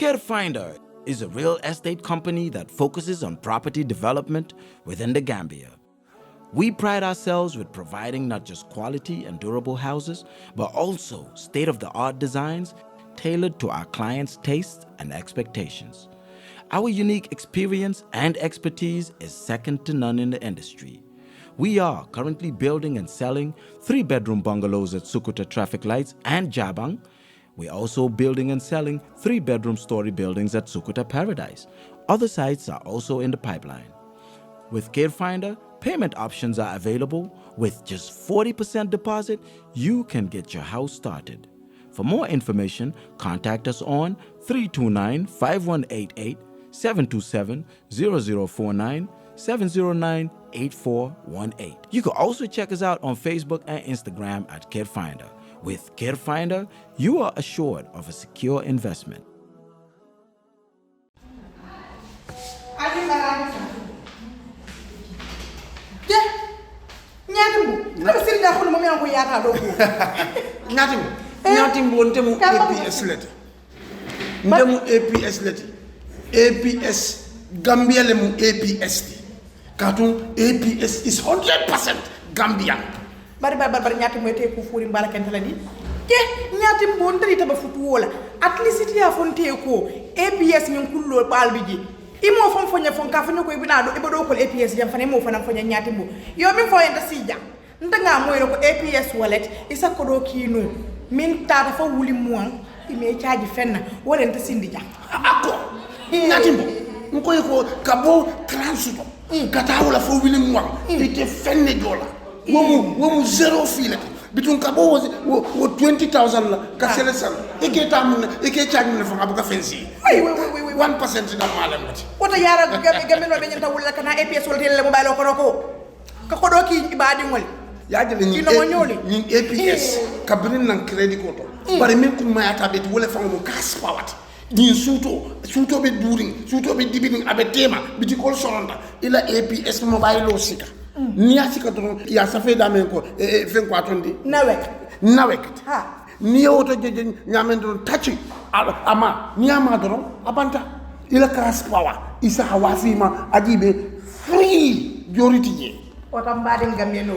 CareFinder is a real estate company that focuses on property development within the Gambia. We pride ourselves with providing not just quality and durable houses, but also state-of-the-art designs tailored to our clients' tastes and expectations. Our unique experience and expertise is second to none in the industry. We are currently building and selling 3-bedroom bungalows at Sukuta Traffic Lights and Jabang. We're also building and selling 3-bedroom story buildings at Sukuta Paradise. Other sites are also in the pipeline. With CareFinder, payment options are available. With just 40% deposit, you can get your house started. For more information, contact us on 329-5188, 727-0049, 709-8418. You can also check us out on Facebook and Instagram at CareFinder. With CareFinder, you are assured of a secure investment. APS Gambia lemu APS Katung APS is 100% Gambian. Bari nyati mwete kufuri mbala kentala di ke nyati mbondari taba futu wola at least it ya fonte ko APS min kullo balbiji imo fon fonya fon ka fonyo ko ibina do ibodo ko APS jam fane mo fana fonya nyati mbo yo min fo enda sija ndanga moyro ko APS wallet isa ko do kino min tata fa wuli muan ime charge fenna wala enta sindi ja Ako nyati mbo nko ko kabo transuto kata wala fo wuli muan ite fenne dola womu zero file bitun kabo wo 20,000 la ka sele sal eke charge mun fa abuka fensi 1% na malam mati wota yara gamen no be nyanta wala kana APS wala tele mobile ko ka ko do ki ibadi ngol ya jele ni APS kabrin nan credit ko to bari min kum mayata be wala fa mo kas pawat ni suto be during suto be dibiding abe tema biti kol sonda ila APS mobile lo sika ni asika to ya safe da men ko fen ko atondi nawek ha ni oto je nyamen do tachi ama ni ama do abanta ila kas power isa hawasima ajibe free joriti je oto mbade ngameno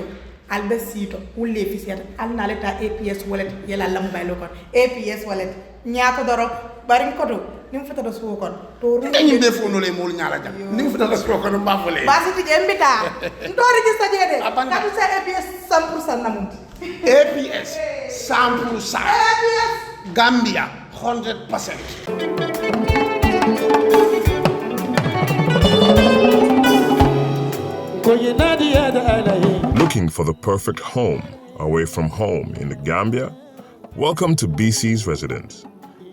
albe sito ulle fisiyata alnaleta APS wallet yela la mobile ko APS wallet nyaata doro barin ko do nim fata do so kon to dañu be fo no le mol ñala jam nim fata do so kon ba fo le basi ti jembita to register jede kadu sa APS 100% namuti APS 100% APS Gambia 100%. Looking for the perfect home away from home in the Gambia? Welcome to BC's Residence,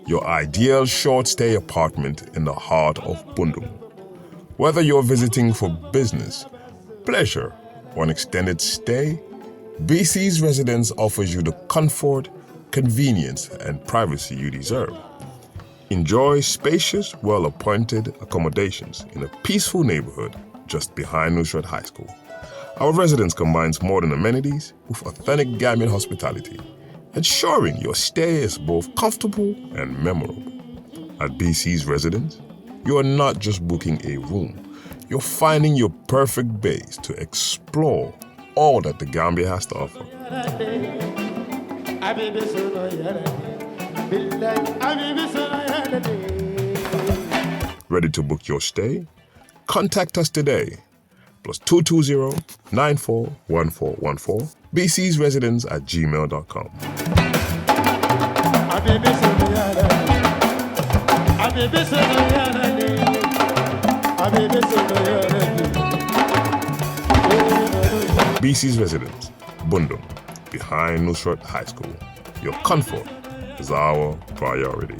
your ideal short-stay apartment in the heart of Bundung. Whether you're visiting for business, pleasure, or an extended stay, BC's Residence offers you the comfort, convenience, and privacy you deserve. Enjoy spacious, well-appointed accommodations in a peaceful neighborhood just behind Nusrat High School. Our residence combines modern amenities with authentic Gambian hospitality, ensuring your stay is both comfortable and memorable. At BC's Residence, you are not just booking a room, you're finding your perfect base to explore all that the Gambia has to offer. Ready to book your stay? Contact us today. +220 941414 BC's Residence at gmail.com. BC's Residence, Bundung, behind Nusrat High School. Your comfort is our priority.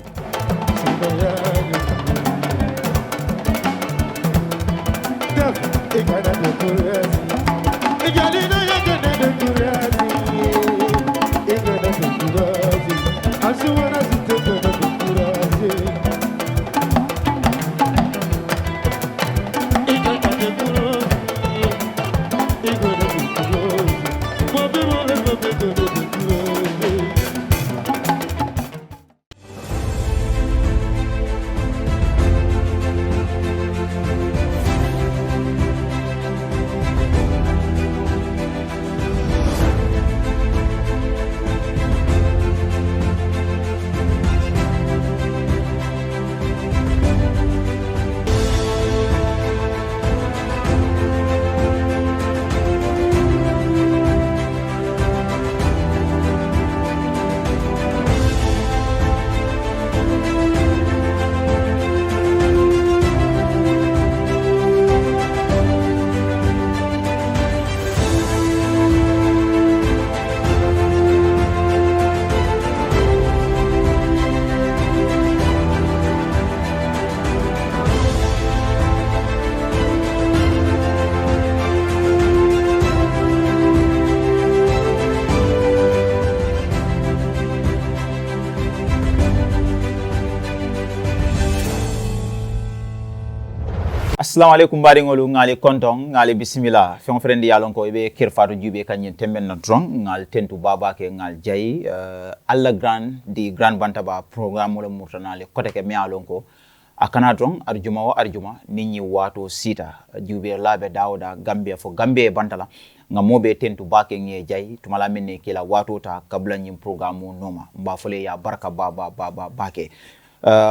Assalamu alaikum baringolu ngali kontong ngali bismillah fion frendi yalon ko be kirfatu jube kanyen temben na drong ngal tentu baba ke ngal jay alla grand di grand bantaba programme wala mutanale kote ke mi yalon ko akana drong arjuma ninyi wato sita jube labe dawda gambia fo gambia bantala nga mobe tentu bake nge jay tumala minne kila wato ta kabla nyim programme noma mba fole ya baraka baba bake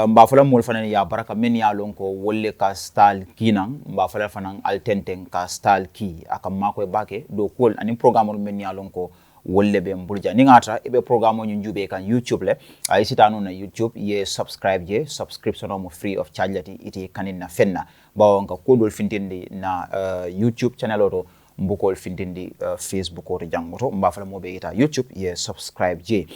mba fala mol fanan ya baraka men ya lon ko wolle ka style kinan mba fala fanan altenten ka style ki aka mako bake do kol ani programme men ya lon ko wolle be mbulja ni ngata e be programme ñu njube kan YouTube le ay sitanu na YouTube ye subscribe je subscription mo free of charge lati iti kanin na fenna bawo nga kodol fintindi na YouTube channel oto mbukol fintindi Facebook oto jangoto mba fala mo be ita YouTube ye subscribe je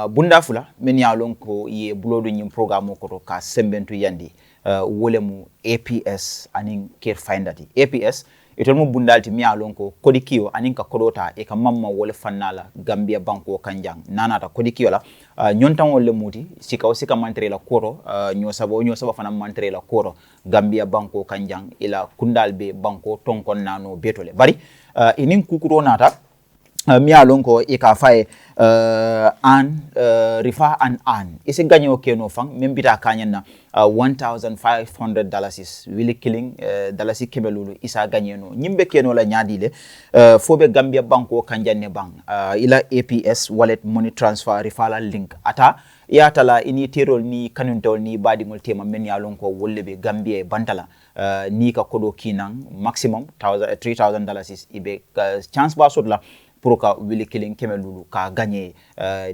bunda fula men ya lon ko ye blodu nyim programme ko ka sembentu yandi wole mu APS anin care findati APS itol mu bundalti mi ya lon ko kodi kiyo anin ka kodota e ka mamma wole fannala Gambia banko kanjang nanata kodi kiyo la nyontan wole muti sika mantre la koro nyo sabo fana mantre la koro Gambia banko kanjang ila kundalbe banko tonkon nano betole bari inin kukuro nata mi ya lon ko e ka faye rifa an ise ganyo keno fang membita kanyen na $1,500 is really killing dalasi kebelulu isa ganyeno nyimbe keno la nyadile fobe Gambia banko kanjanne bang ila APS wallet money transfer referral link ata yatala ini terol ni kanuntol ni badingol tema men ya lon ko wollebe Gambia bantala ni ka kodo kinang maximum $3,000 is ibe chance ba sodla pour ka wili killing kemelulu ka gagner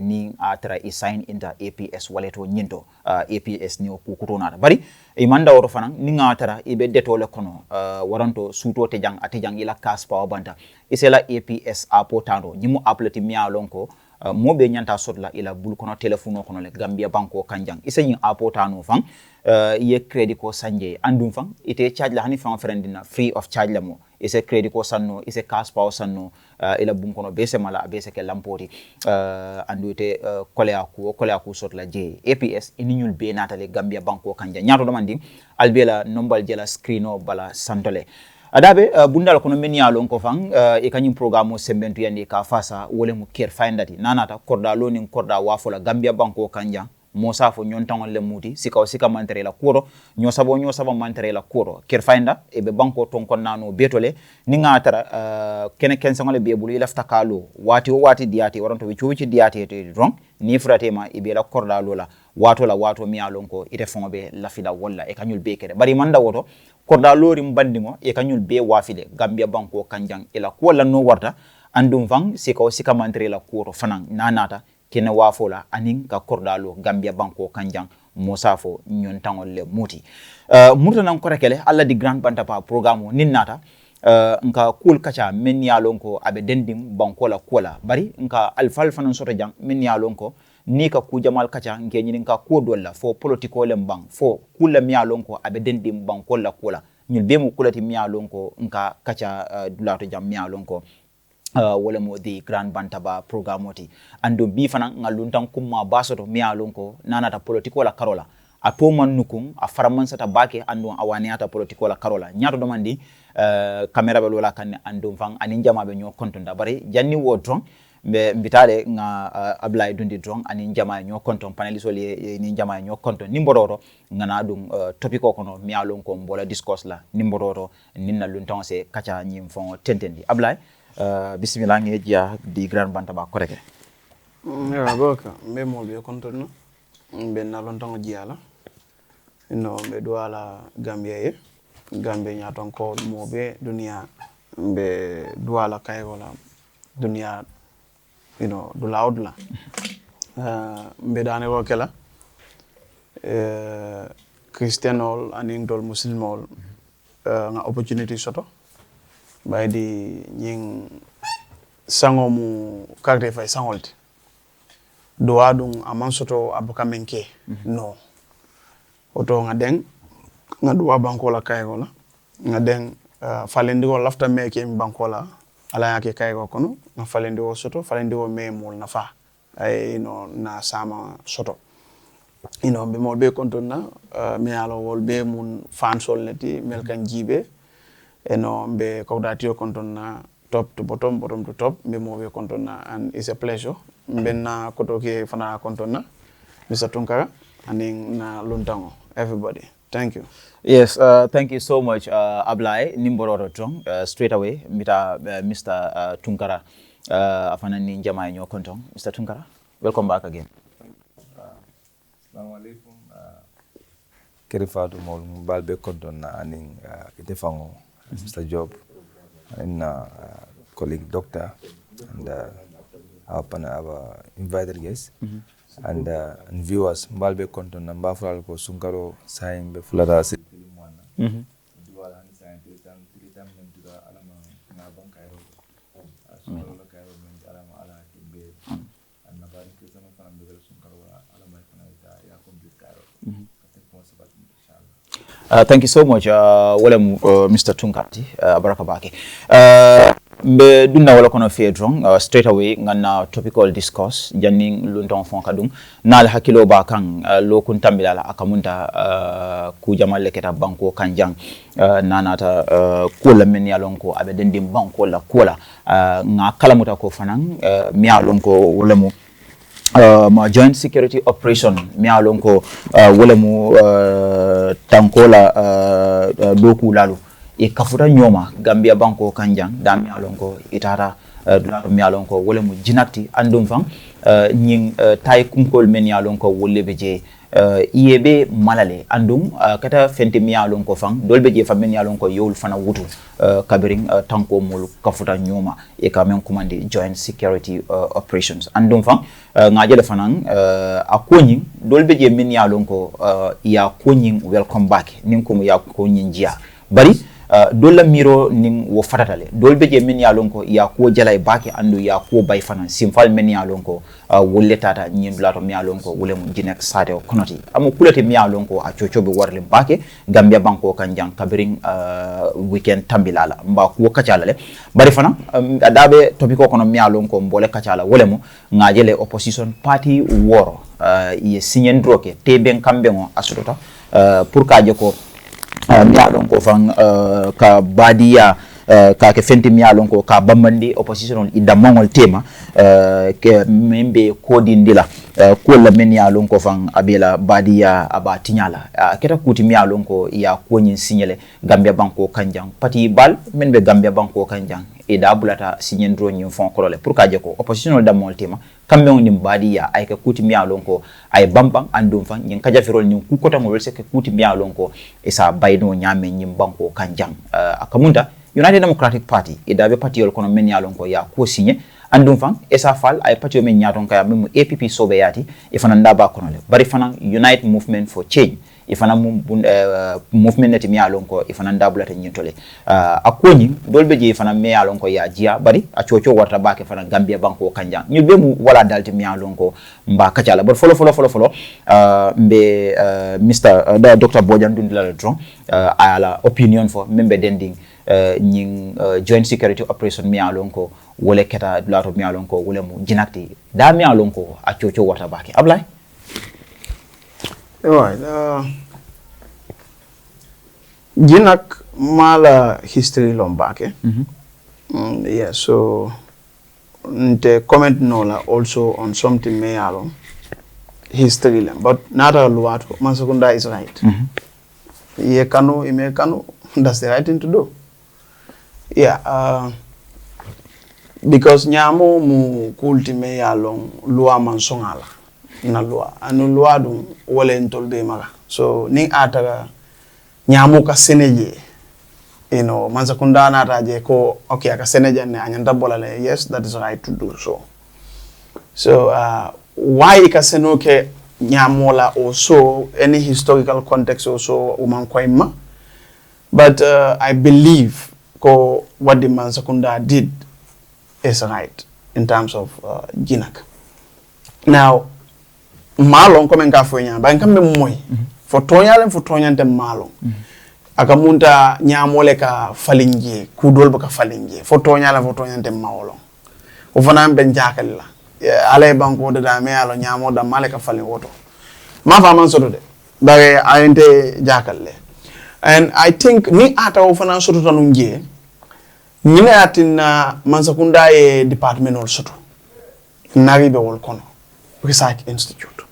ni atra i sign inta APS wallet o nyinto APS ni ku kutonata bari e manda woro fanan ni ngatara ibe detole kono waranto suto te jang atijang ila kas power banta isela APS apotando nyimu apleti miya lonko mobe nyanta sotla ila bul kono telephone kono le Gambia banko kanjang isenyi apotano fan ye credit ko sanje andum fan ite charge la hani fan friendina free of charge la mo ise credit ko sanno ise cash power sanno ila bum kono bese mala bese ke lampoti andu ite kolea ku sotla je APS ininyul be natale Gambia banko kanjang nyato domandi albela nombal jela screeno bala santole adabe bundal kono men yalon ko fang e kanyum programme sembentu yandi ka fasa wole mu care findati nanata korda loni korda wafola Gambia banko kanja mosa fo nyontangon le muti sika mantere la kuro nyosabo mantere la kuro care finder e be banko ton kon nano betole ni ngatara kene kensangole be bulu ilafta kalo wati diati waranto wici diati te wrong ni fratema e be la korda lola wato mi yalon ko ite fonbe la fida walla e kanyul be kede bari manda woto korda lori mbandingo e kanyul be wafile Gambia banko kanjang ila ko la no warta andum vang sika mantere la kuro fanan nanata kene wafola anin ka kordalo Gambia banko kanjang mosafo nyontangol le muti murtanan korekele alla di grand bantaba programme ninnata nka kul kacha men yalon ko abe dendim banko la kola bari nka alfal fanan soto jang men yalon ko ni ka ku jamal kacha nke nyini ka ko dolla fo politiko le mbang fo kula mi yalon ko abe dendim banko la kola nyul be mu kulati mi yalon ko nka kacha dulato jam mi yalon ko wala mo di grand bantaba programme oti ando bi fana ngaluntan kumma basoto mi yalon ko nanata politiko la karola ato man nukun a faraman sata bake ando awaniata politiko la karola nyato domandi camera be lola kan ando fang anin jama be nyo kontonda bari janni wo dron be mbitale nga ablay dundi dron anin jama nyo konton panelist wali ni jama nyo konton nimbororo ngana dum topiko kono mi yalon ko mbola discourse la nimbororo ninna luntan se kacha nyim fon tentendi ablay bismillah ngeja di grand bantaba koreke ya boka mbe mo be konton mbe na lontango jiala no mbe duala Gambia nyaton ko mo be dunia mbe duala kaygola dunia dula mbe dane ko kala christianol aning dol muslimol nga opportunity soto bay di ñing sango mu kagre fay sangolti do adum aman soto abuka menke no oto nga deng nga do banko la kaygo la nga deng falendi ko lafta meke banko la ala yake kaygo kono nga falendi ko soto falendi ko memol na fa ay no na sama soto you know be mo be kontonna mi alo wol be mun fan solneti mel kan jibe eno be kawdatio kontonna top to bottom to top be mo be kontonna, and it's a pleasure benna kotoke fana kontonna Mr. Tunkara and na luntango everybody. Thank you. Yes, thank you so much, Ablai Nimbororo Trong. Straight away, Mr. Tunkara, afana ninjama in your kontong. Mr. Tunkara, welcome back again. Assalamu alaikum. Kerifatu mol balbe kontong na aning itefango Mr. Job and colleague doctor and our invited guests. And viewers balbe konton na mbafral ko sunkaro saim be fulada sirkili mwana duwala ni saim tiritam men dura alama na bankairo sunkaro la kairo men alama ala kimbe and na bari ke sama fam be sunkaro alama kana ita ya complete kairo thank you so much Mr. Tunkarti barakabake mbe dunna wala kono fedron straight away ngana topical discourse janning lunton fon kadum nal hakilo ba kan lo kun tambila akamunta ku jamal keta banko kanjang nanata ko la men yalon ko abe den dim banko la kola nga kalamuta ko fanan mi yalon ko wolemu ma joint security operation mi yalon ko wolemu tankola doku lalu e kafuta nyoma Gambia banko kanjang dami alonko itara dularo mi alonko wole mu jinakti andum fam nyin tay kunkol men alonko wolle beje iebe malale andum kata fente mi alonko fam dolbe je fam men alonko yol fana wutu kabiring tanko mul kafuta nyoma e kamen commande joint security operations andum fam ngajele fanan akonyin dolbe je men alonko ya konyin welcome back ninko ya konyin jia bari dolla miro ning wo fatatale dol beje men ya lonko ya ko jalay baki andu ya ko bay fanan simfal men ya lonko wolle tata nyin lato mi ya lonko wole mu jinek sade konoti amu kulete mi ya lonko a chochobe warle baki Gambia banko kanjang kabiring weekend tambilala mba ko kacalale bari fanan adabe topiko kono mi ya lonko mbole kacala wole mu ngajele opposition party woro ye signendroke teben kambengo asudota pour kaje ko miyalon ko fan ka badia ka ke fenti miyalon ko ka bamandi opposition ida mongol tema ke membe kodindila ko la men yalon ko fan abela badia aba tinyala keta kuti miyalon ko ya ko nyin signale Gambia banko kanjang pati bal men be Gambia banko kanjang e da bulata signendro nyin fon kolole pour ka je ko opposition da mongol tema kambe on nim badia ay ka kuti miyalon ko ay bambang andum fan nyin kaja firol nyin ku kota ngol se ke kuti miyalon ko isa bayno nyame nyim banko kanjang akamunda United Democratic Party idabe party yol kono men yalon ko ya ko signé andum fan esa fal ay party men nyaton kaya mem APP sobe yati e fana ndaba kono le bari fana United Movement for Change e fana movement neti mi yalon ko e fana ndabulata nyintole akoni dolbe je fana me yalon ko ya jia bari a chocho warta bake fana Gambia banko kanjang ñu be mu wala dalti mi yalon ko mba kacala bari folo mbe Mr. Dr. Bojan Dundila le dron ala opinion for membe dending nying joint security operation mi alon ko wole keta dulato mi alon ko wole mu jinakti da mi alon ko a chocho wata baki ablay jinak mala history lombake yeah, so the comment nola also on something me alon history lam but nata luwato mansakunda is right ye kanu ime kanu that's the right thing to do. Yeah, because nyamo mu kultime ya long loi mansongala na loi anu loi dum wala ntolbe maga so ni ata nyamo ka seneje manza kundana taje ko okay aka seneje ne anyanda bolale yes that is right to do so why ka senoke nyamola also any historical context also umankoima but I believe what the Mansakunda did is right in terms of Jinak. Now, Malong coming Kafunya, but come moy for Tonyal and for Tonyan and Malong. Akamunta Nyamoleka Falingi, Kudolbaka Falingi, for Tonyal and for Tonyan and Malong. Ufanam Ben Jakala, Ale Banko the Damelo Nyamo, the Maleka Falingoto. ma fa man soto de bare ayente jakalle and I think ni ata o fana soto tanu nje ni atina mansakunda e department ol soto nari be wol kono research institute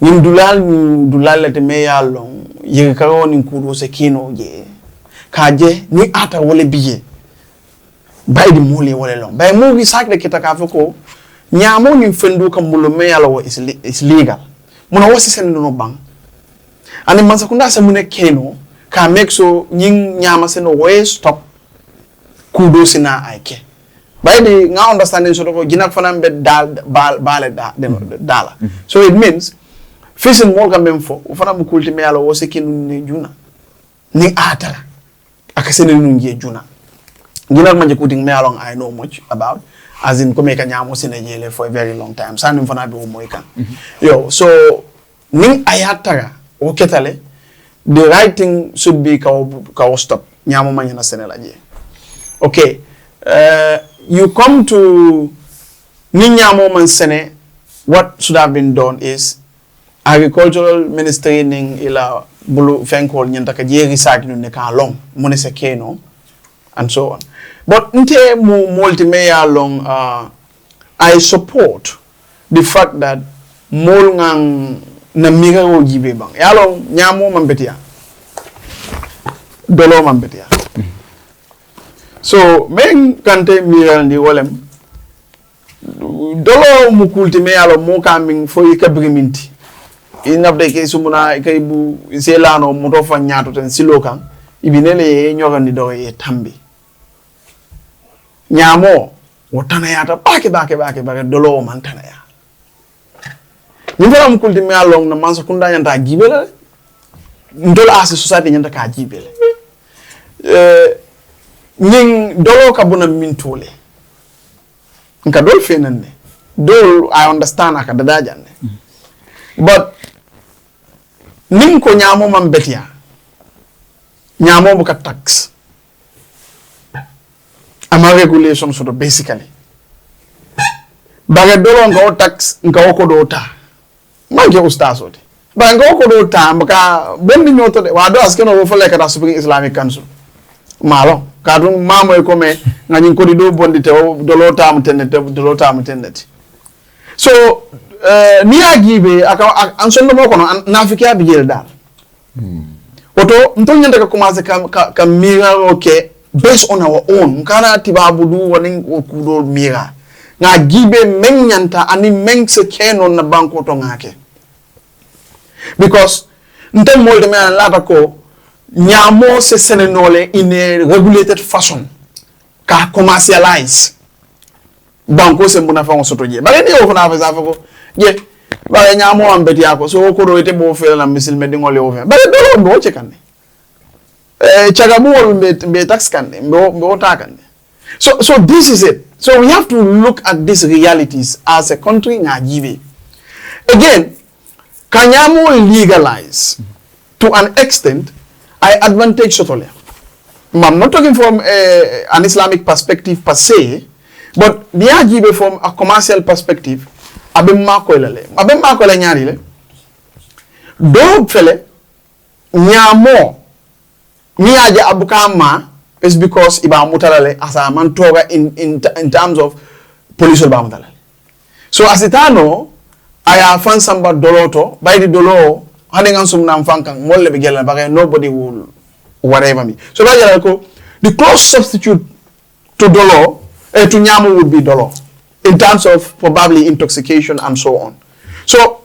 nim dulal lete me yalon yiri karo ni kudo se kino je kaje ni ata wole biye baydi mole wole long bay mo research de kitaka foko nyamo ni fendu kam mulo me yalo is legal muna wasi sen no bang ani mansakunda se mune keno ka make so nying nyama sen way stop kudo sina aike baydi nga understanding so ko ginak fanam be dala so it means fishing mo kam fo fanam kulti me yalo wose kinu ni juna ni atara akasene nu ngie juna ginak manje kuting me yalo I know much about as in ko me ka nyamo sina jele for a very long time sanim fana be mo kan yo so ni ayatara o ketale the right thing should be ka stop nyamo manya na senela je okay you come to Ninyamo Mansene, what should have been done is agricultural ministry ning ila bulu fenkol nyantaka je research no neka long monese keno and so on. But nte mu multimedia long I support the fact that mol ngang na miga o jibe bang. Yalo nyamo mambetia. Dolo mambetia. So men kante miral ndi wolem dolo mu kultime yalo mo kaming fo ikabri minti inabde ke sumuna ikaibu selano muto fa nyaato ten silokan ibinele nyogandi do e tambi nyamo wotana yata bake dolo man tana ya nimfala mu kultime yalo na manso kunda nyanta gibele ndolo ase society nyanta ka gibele ning dolo ka bona mintole nka dol fenanne dol I understand aka dada janne but ning ko nyamo man betia nyamo bu ka tax ama regulation so basically baga dolo nga tax nga ko do ta manke ustaz oti ba nga ko do ta maka bondi nyoto de wa do askeno wo fole ka da Supreme Islamic Council malo kadung mamo e come ngani ko di do bondi te dolo tam tennet so ni agibe aka ansondo mo kono nafika bijel dal oto ntol nyanda ka commencer ka mira okay based on our own kana tibabu du woni ko do mira nga gibe men nyanta ani men se keno na banko to ngake because ntel molde me lata ko nyamo se senenole in a regulated fashion ka commercialize banko se muna fa soto je bare ni o fana fa sa ko je bare nyamo ambeti ako so ko do ite bo fe la misil me dingole o fe bare do do che kanne chagabul be tax kanne be ta kanne so this is it. So we have to look at these realities as a country ngajibe again kanyamo legalize to an extent I advantage totally. I'm not talking from an Islamic perspective per se, but niajibe from a commercial perspective. Abem makoele nyari le. Do fele nyamo niaje abukama is because iba mutalale as a mantoga in terms of police ba mutalale. So as it ano, I have found somebody doloto by the dolo. Nobody will whatever me. So the close substitute to dolo, to nyamo would be dolo in terms of probably intoxication and so on. So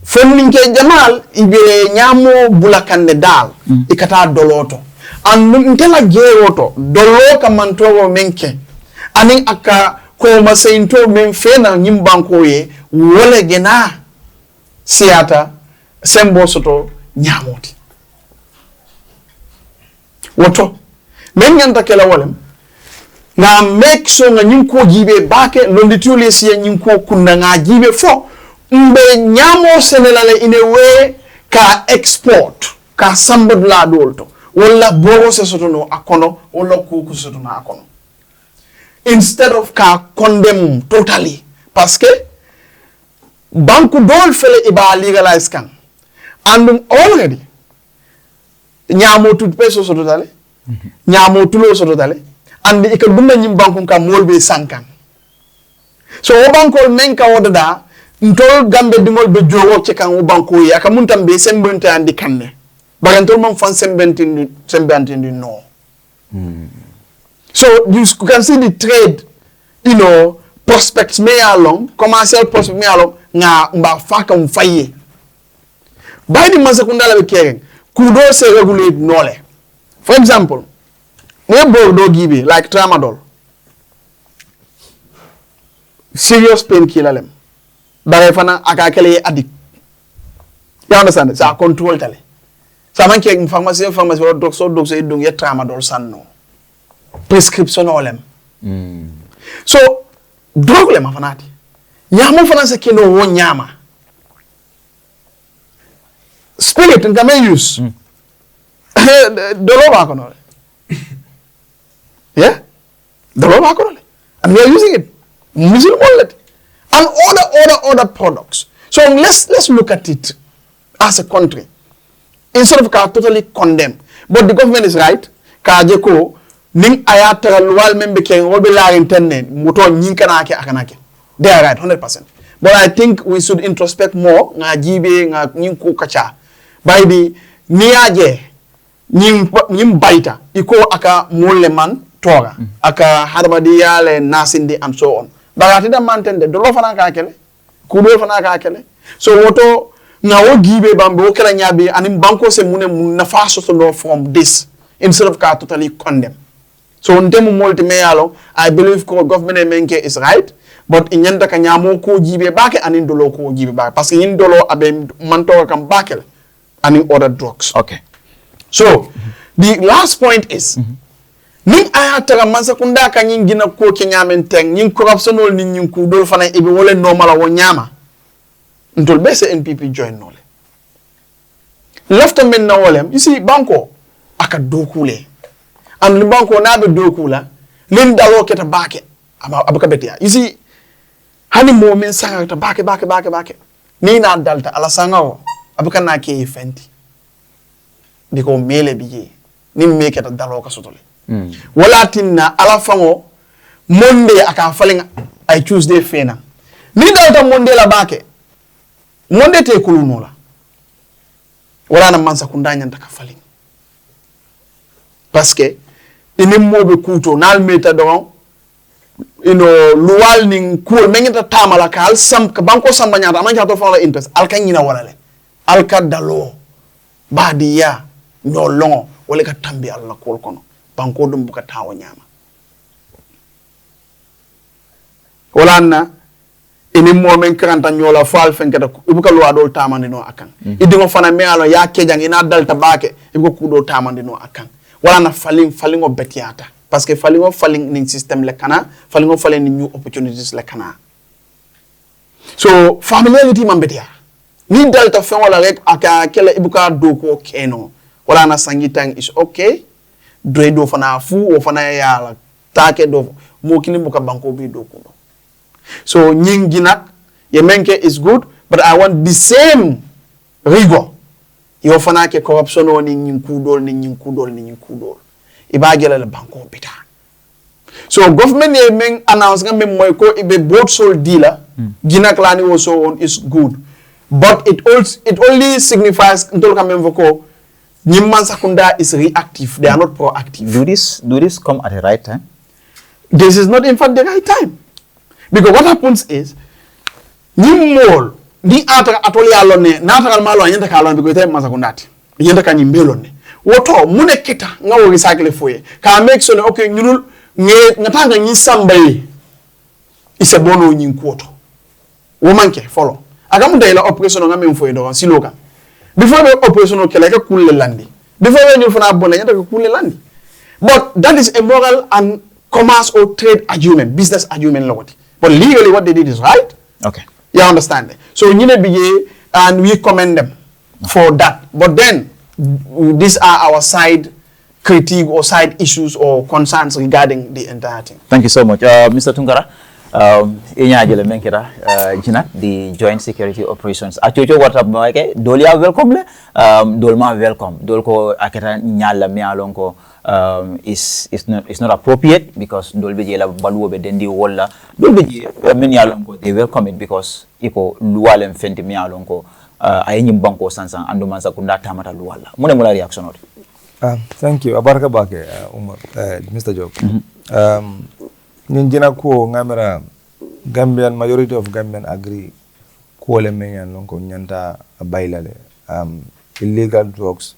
from Ninke Jamal, ibe nyamo bulakande dal, ikata doloto. And ntela geroto, dolo kamantogo menke. Aning aka koma seinto menfena nyimbanko ye, wole gena siata sembo soto nyamoti woto men nyanta kala walem na make so nga nyinko jibe bake londitule si nyinko kunna nga jibe fo mbe nyamo senelale in a way ka export ka sambadla dolto wala bogo se soto no akono wala kuku soto na akono instead of ka condemn totally parce que banku dol fele iba legalize kan and already nyamo tut peso so totale nyamo tulo so totale and e ka dum nyim banku kam molbe sankan so o bankol men ka wodada ntol gambe dingol be jowo ci kan o banko yi aka muntam be sembente andi kanne bagantol mom fan sembente no so you can see the trade prospects me along commercial prospects me along nga mba faka mfaye by the masakundala be keren kudo se regulate nole for example we bordo give like tramadol serious painkiller lem bare fana aka kele addict you understand ça control tale ça man ke pharmacie or doctor e dung ye tramadol sanno prescription olem so drogue le ma fanati nyama fana se keno wo nyama spirit ngame use dolo ba kono yeah dolo ba kono and we are using it music wallet and other products. So let's look at it as a country instead of totally condemn. But the government is right. Kajeko ning ayata luwal membe ken will be la intended muto nyinkanake akanake. They are right 100%. But I think we should introspect more nga jibe nga nyinku kacha. By the niaje nyim baita iko aka moleman tora aka harbadiya le nasindi and so on. Bagati da mantende dolo fana ka kele kudo fana ka kele so woto na wo gibe bambe wo kala nyabe anim banko se mune na faso so from this instead of ka totally condemn so ndemu molti me yalo I believe ko government menke is right but inyanda ka nyamo ko gibe bake anin dolo ko gibe bake parce que yin dolo abe manto kam bakel anin other drugs. Okay, so the last point is ning ayatara mansa kunda ka nyingina ko ke nyamen teng nying corruptionol ni nying ku dol fana ibe wole normal wo nyama ntol bese NPP join nole left men na wolem you see banko aka dokule and ni banko na be dokula lin dalo keta bake abaka betia you see hani mo men sanga ta bake ni na dalta ala sanga o abaka na ke fenti diko mele biye ni meke ta dalo ka sotole wala tinna ala fango monde aka falinga ay Tuesday fena ni dalta monde la bake monde te kuluno la wala na mansa kundanya ntaka falinga parce que ini mobe kuto nal meta don luwal ning ko mengita tamala kal sam ka banko sambanya ta man to fa la interest al kanyina wala le al kadalo badiya no longo wala ka tambi alla kol kono banko dum buka tawo nyama wala na ini momen karanta nyola fal fenkata ibuka lo adol tamandi no akan idingo fana me alo ya kejang ina dalta bake ibuka kudo tamandi no akan wala na falingo betiata parce que falingo ning system le kana falingo falling new opportunities le kana so familiarity man betia ni dalta fen wala rek aka kele ibuka do ko keno wala na sangitang is okay do fana fu o fana ya take do mo kini buka banko bi do kuno so nyingina ye menke is good but I want the same rigor yo fana ke corruption o ni nyinkudol ibagela le banko bita so government ye men announce nga mem moy ko ibe both soul dealer gina klani also on is good but it only signifies ntol ka mem voko Nyimman Sakunda is reactive. They are not proactive. Do this come at the right time? This is not in fact the right time. Because what happens is Nyimol ni ata atoli alone na ata malo anyenda ka alone because time Masakundati. Yenda ka nyimbelone. Woto mune kita nga wo recycle foye. Ka make sure okay nyunul ngatanga nyisambai. Ise bono nyinkwoto. Womanke follow. Agamunda ila operation nga memfoye do siloka. Before the operational keleka kule landi. Before when you fana bona yata kule landi. But that is a moral and commerce or trade argument, business argument lawati. But legally what they did is right. Okay. You understand? So nyine biye and we commend them for that. But then these are our side critique or side issues or concerns regarding the entire thing. Thank you so much. Mr. Tungara, Inya jele menkira jina the joint security operations achocho warta make dolia welcome le dolma welcome dolko aketa nyalla mi alonko is not appropriate because dolbe jela baluwo be dendi wala dolbe men yalonko they welcome it because iko luwalem fenti mi alonko ayenyim banko sansan anduma sakunda tamata luwala mune mula reaction oti. Thank you abaraka bake Umar Mr. Job. Ninjina ko ngamera Gambian majority of Gambian agree ko le menyan lonko nyanta bailale illegal drugs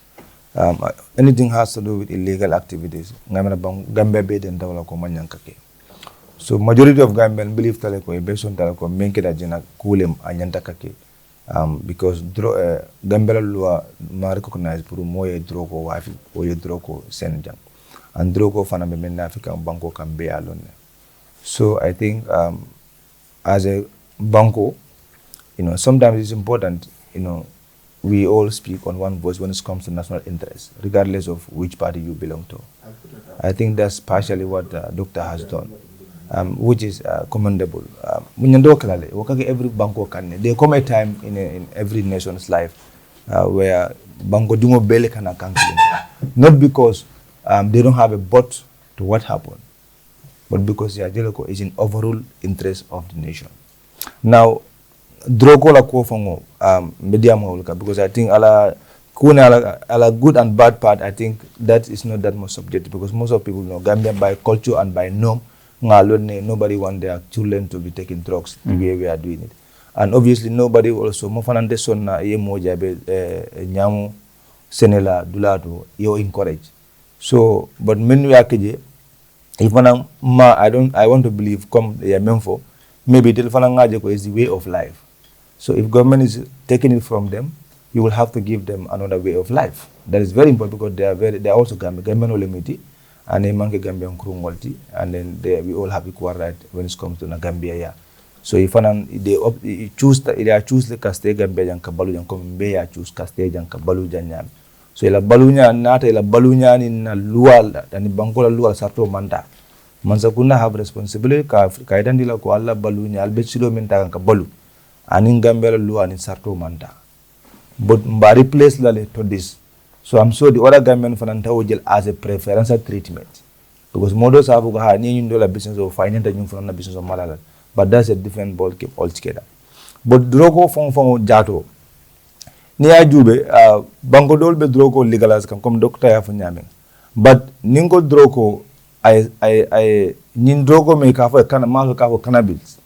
anything has to do with illegal activities ngamera Gambia be den dawla ko manyanka ke. So majority of Gambian believe tale ko e beson tale ko menke da jina kulem anyanta kake because Gambia law ma recognize pour moye drogo wafi o ye drogo senjang and drogo fana be men Africa banko kan be alone. So I think as a banco, sometimes it's important, we all speak on one voice when it comes to national interest, regardless of which party you belong to. I think that's partially what the doctor has done, which is commendable. Every banco can. There come a time in every nation's life where banco dungo bele kana canceling, not because they don't have a vote to what happened, but because the Ajeloko is in overall interest of the nation. Now, drogo la ko fango media mawulka because I think ala good and bad part, I think that is not that much subjective because most of people know Gambia by culture and by norm nobody want their children to be taking drugs the way we are doing it. And obviously nobody also mofanande sonna ye moja be nyamu senela dulato yo encourage. So but men we akeje if I want to believe come for maybe telephone is the way of life. So if government is taking it from them, you will have to give them another way of life. That is very important because they are also Gambian olemiti and they manke Gambian krungolti and then we all have equal right when it comes to Gambia. Yeah. So if they choose the caste Gambia yang kabalu yang kombe choose caste yang kabalu janyam. So ila balunya nata ila balunya ni na lual dan bangola lual sarto manda. Mansa kuna have responsibility kaidan dila ko alla balunya albetsilo menta ka balu. Anin Gambia lual ni sarto manda. But mbari place lale to this. So I'm sure the other Gambian fananta ojel as a preferential treatment. Because models have ha ni ndola business of finance and fanana business of malala. But that's a different ball game altogether. But drogo fong jato. Ni ajube bango dolbe drogo legalize comme doctor ya funyame. But ningo drogo I nin drogo me ka for cannabis.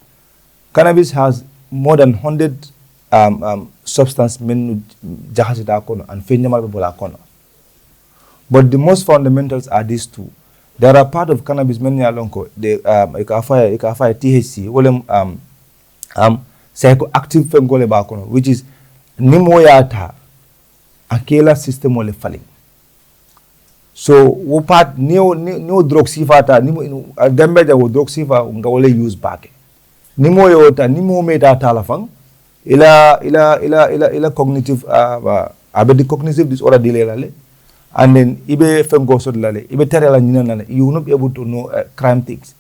Cannabis has more than 100 substance men jahasita kono and fenyama bola kono. But the most fundamentals are these two. There are part of cannabis men alonko the ikafaya THC wolem psychoactive fengole ba kono which is nimo yata akela system wole falling. So wo part neo drug sifata nimo gambeja wo drug sifa nga wole use back. Nimo yota nimo meta talafang ila cognitive abedi cognitive disorder dilelale and then ibe fengo so lale ibe terela nyina you will not be able to know crime things.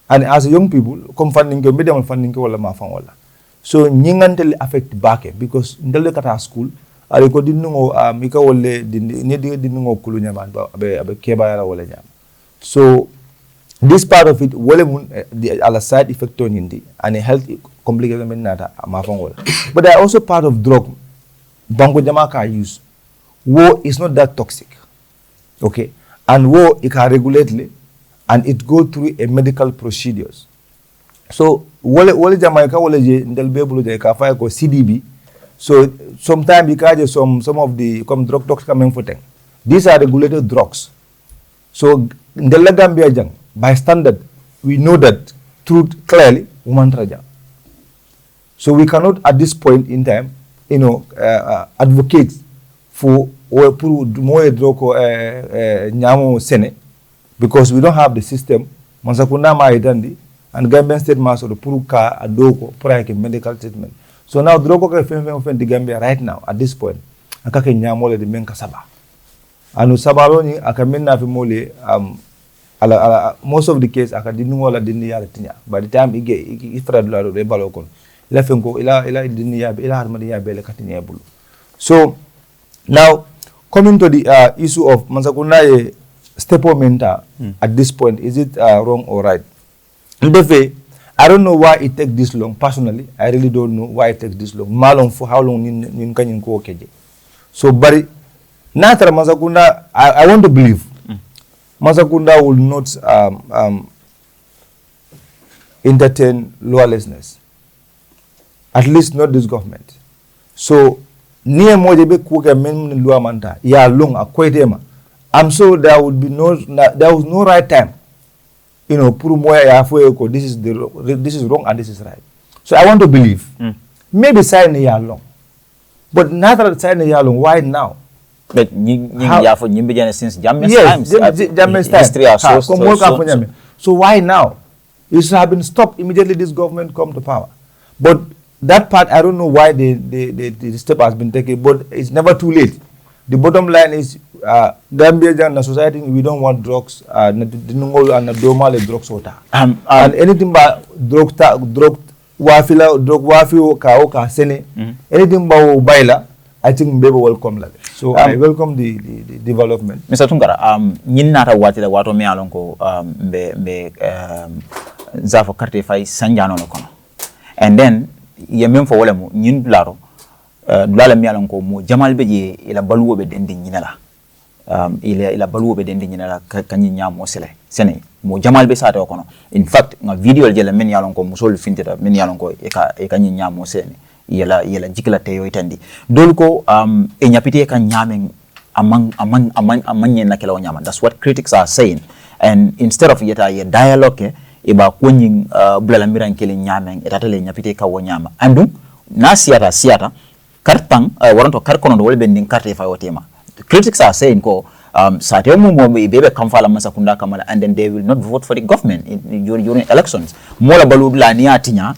And as young people come funding ko medium funding ko wala ma fan wala. So nyingantele affect back because ndele kata school ali ko dinno mika wolle dinno kulu nyama abe keba yala wala nyama. So this part of it wole mun the other side effect on indi and health complication nata ma fan wala. But they are also part of drug bango jama ka use. War is not that toxic. Okay? And war it can regulately and it go through a medical procedures. So wole Jamaica wole ndel bebulo de ka fay ko CDB. So sometimes because some of the drug docs coming for them. These are regulated drugs. So ndel Gambia jang by standard we know that truth clearly woman traja. So we cannot at this point in time advocate for more droko nyamo sene because we don't have the system mansakuna ma idandi and Gambian state master puruka adoko prike medical treatment. So now droko ka fen the Gambia right now at this point akake nyamo le de men kasaba anu sabalo ni akamenna fi mole most of the case aka dinu wala dinu yala tinya by the time ige ifrad la do balo kon ila fenko ila dinu yabe ila harmadi yabe le katinya bulu. So now coming to the issue of Mansakunda stepomenta at this point, is it wrong or right? I don't know why it takes this long. Personally, I really don't know why it takes this long. Malong for how long you can go okay. So, but Natara Mansakunda, I want to believe Mansakunda will not entertain lawlessness. At least not this government. So, near Mojebe Kuka men Luamanta, ya long a quaitema. I'm sure there was no right time. You know, this is wrong and this is right. So I want to believe. Maybe sign a year long. But not that sign a year long, why now? But you since Jammeh's yes, times. History so why now? It should have been stopped immediately this government come to power. But that part, I don't know why the step has been taken, but it's never too late. The bottom line is, Gambia and the society, we don't want drugs, and drugs water. And anything but drug wafi sene, anything but baila, I think baby welcome like. So I welcome the development. Mr. Tungara, nyin nata wati la wato me alonko be zafo carte fay sanjano no kono. And then ye même fo wala mo nyin laro dulala mi alonko mo jamal beje ila baluwo be dendi nyinala. Ila baluwo be dendi nyinala kanyi nyamo sene mo jamal be sata kono. In fact nga video jela men yalonko musol finteta men yalonko e kanyi nyamo sene. Yela jikla teyo itandi dolko e nyapite kan nyamen amang na kala nyama. That's what critics are saying. And instead of yeta ye dialogue iba kunyin bulala miran kele nyamen etatele nyapite ka wonyama andu na siata kartang waranto karkono do wolbe ndin carte fa wotema. Critics are saying ko satemu mo bebe kamfala Mansakunda kamala, and then they will not vote for the government during elections. Mola baludla ni atinya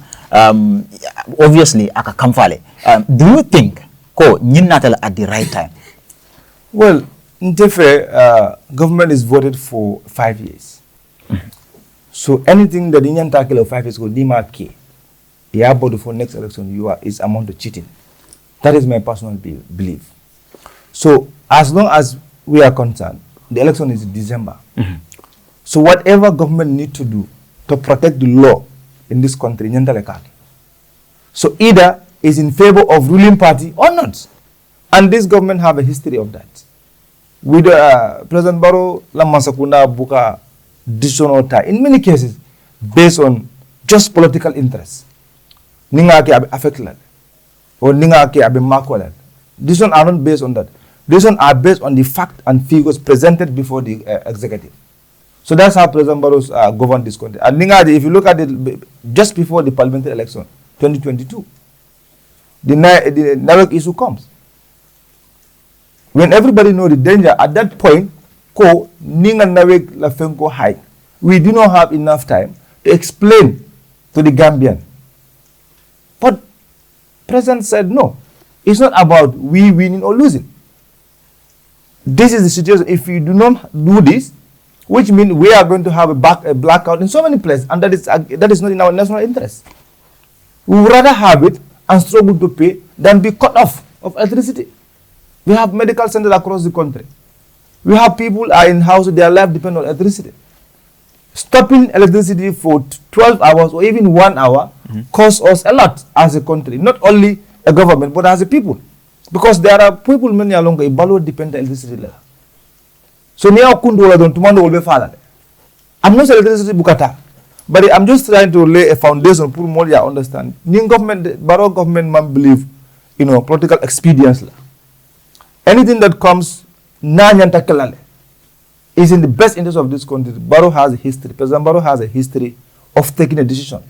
obviously aka kamfale. Do you think ko nyinatala at the right time? Well, government is voted for 5 years. So anything that Indian tackle of 5 years go demarcate, yeah, but for next election is amount to cheating. That is my personal belief. So as long as we are concerned, the election is in December. So whatever government need to do to protect the law in this country, so either is in favor of ruling party or not. And this government have a history of that. With President Barrow, Mansakunda Buka, Disonota, in many cases, based on just political interests. Ninga ke abe affected or ninga ke abe makola. These one are not based on that. These one are based on the fact and figures presented before the executive. So that's how President Barrow governed this country. And ninga, if you look at it, just before the parliamentary election, 2022, the Narok issue comes. When everybody know the danger, at that point, ko ninga Narok la fenko high. We do not have enough time to explain to the Gambian. But President said no. It's not about we winning or losing. This is the situation. If we do not do this, which means we are going to have a blackout in so many places, and that is not in our national interest. We would rather have it and struggle to pay than be cut off of electricity. We have medical centers across the country. We have people are in house, their life depends on electricity. Stopping electricity for 12 hours or even 1 hour costs us a lot as a country, not only a government, but as a people. Because there are people many along a balo dependent electricity level. So now kundu don tomando will be father. I'm not saying electricity bukata, but I'm just trying to lay a foundation for more you understand. New government, Barrow government man believe, political expedience. Anything that comes is in the best interest of this country. Barrow has a history. President Barrow has a history of taking a decision,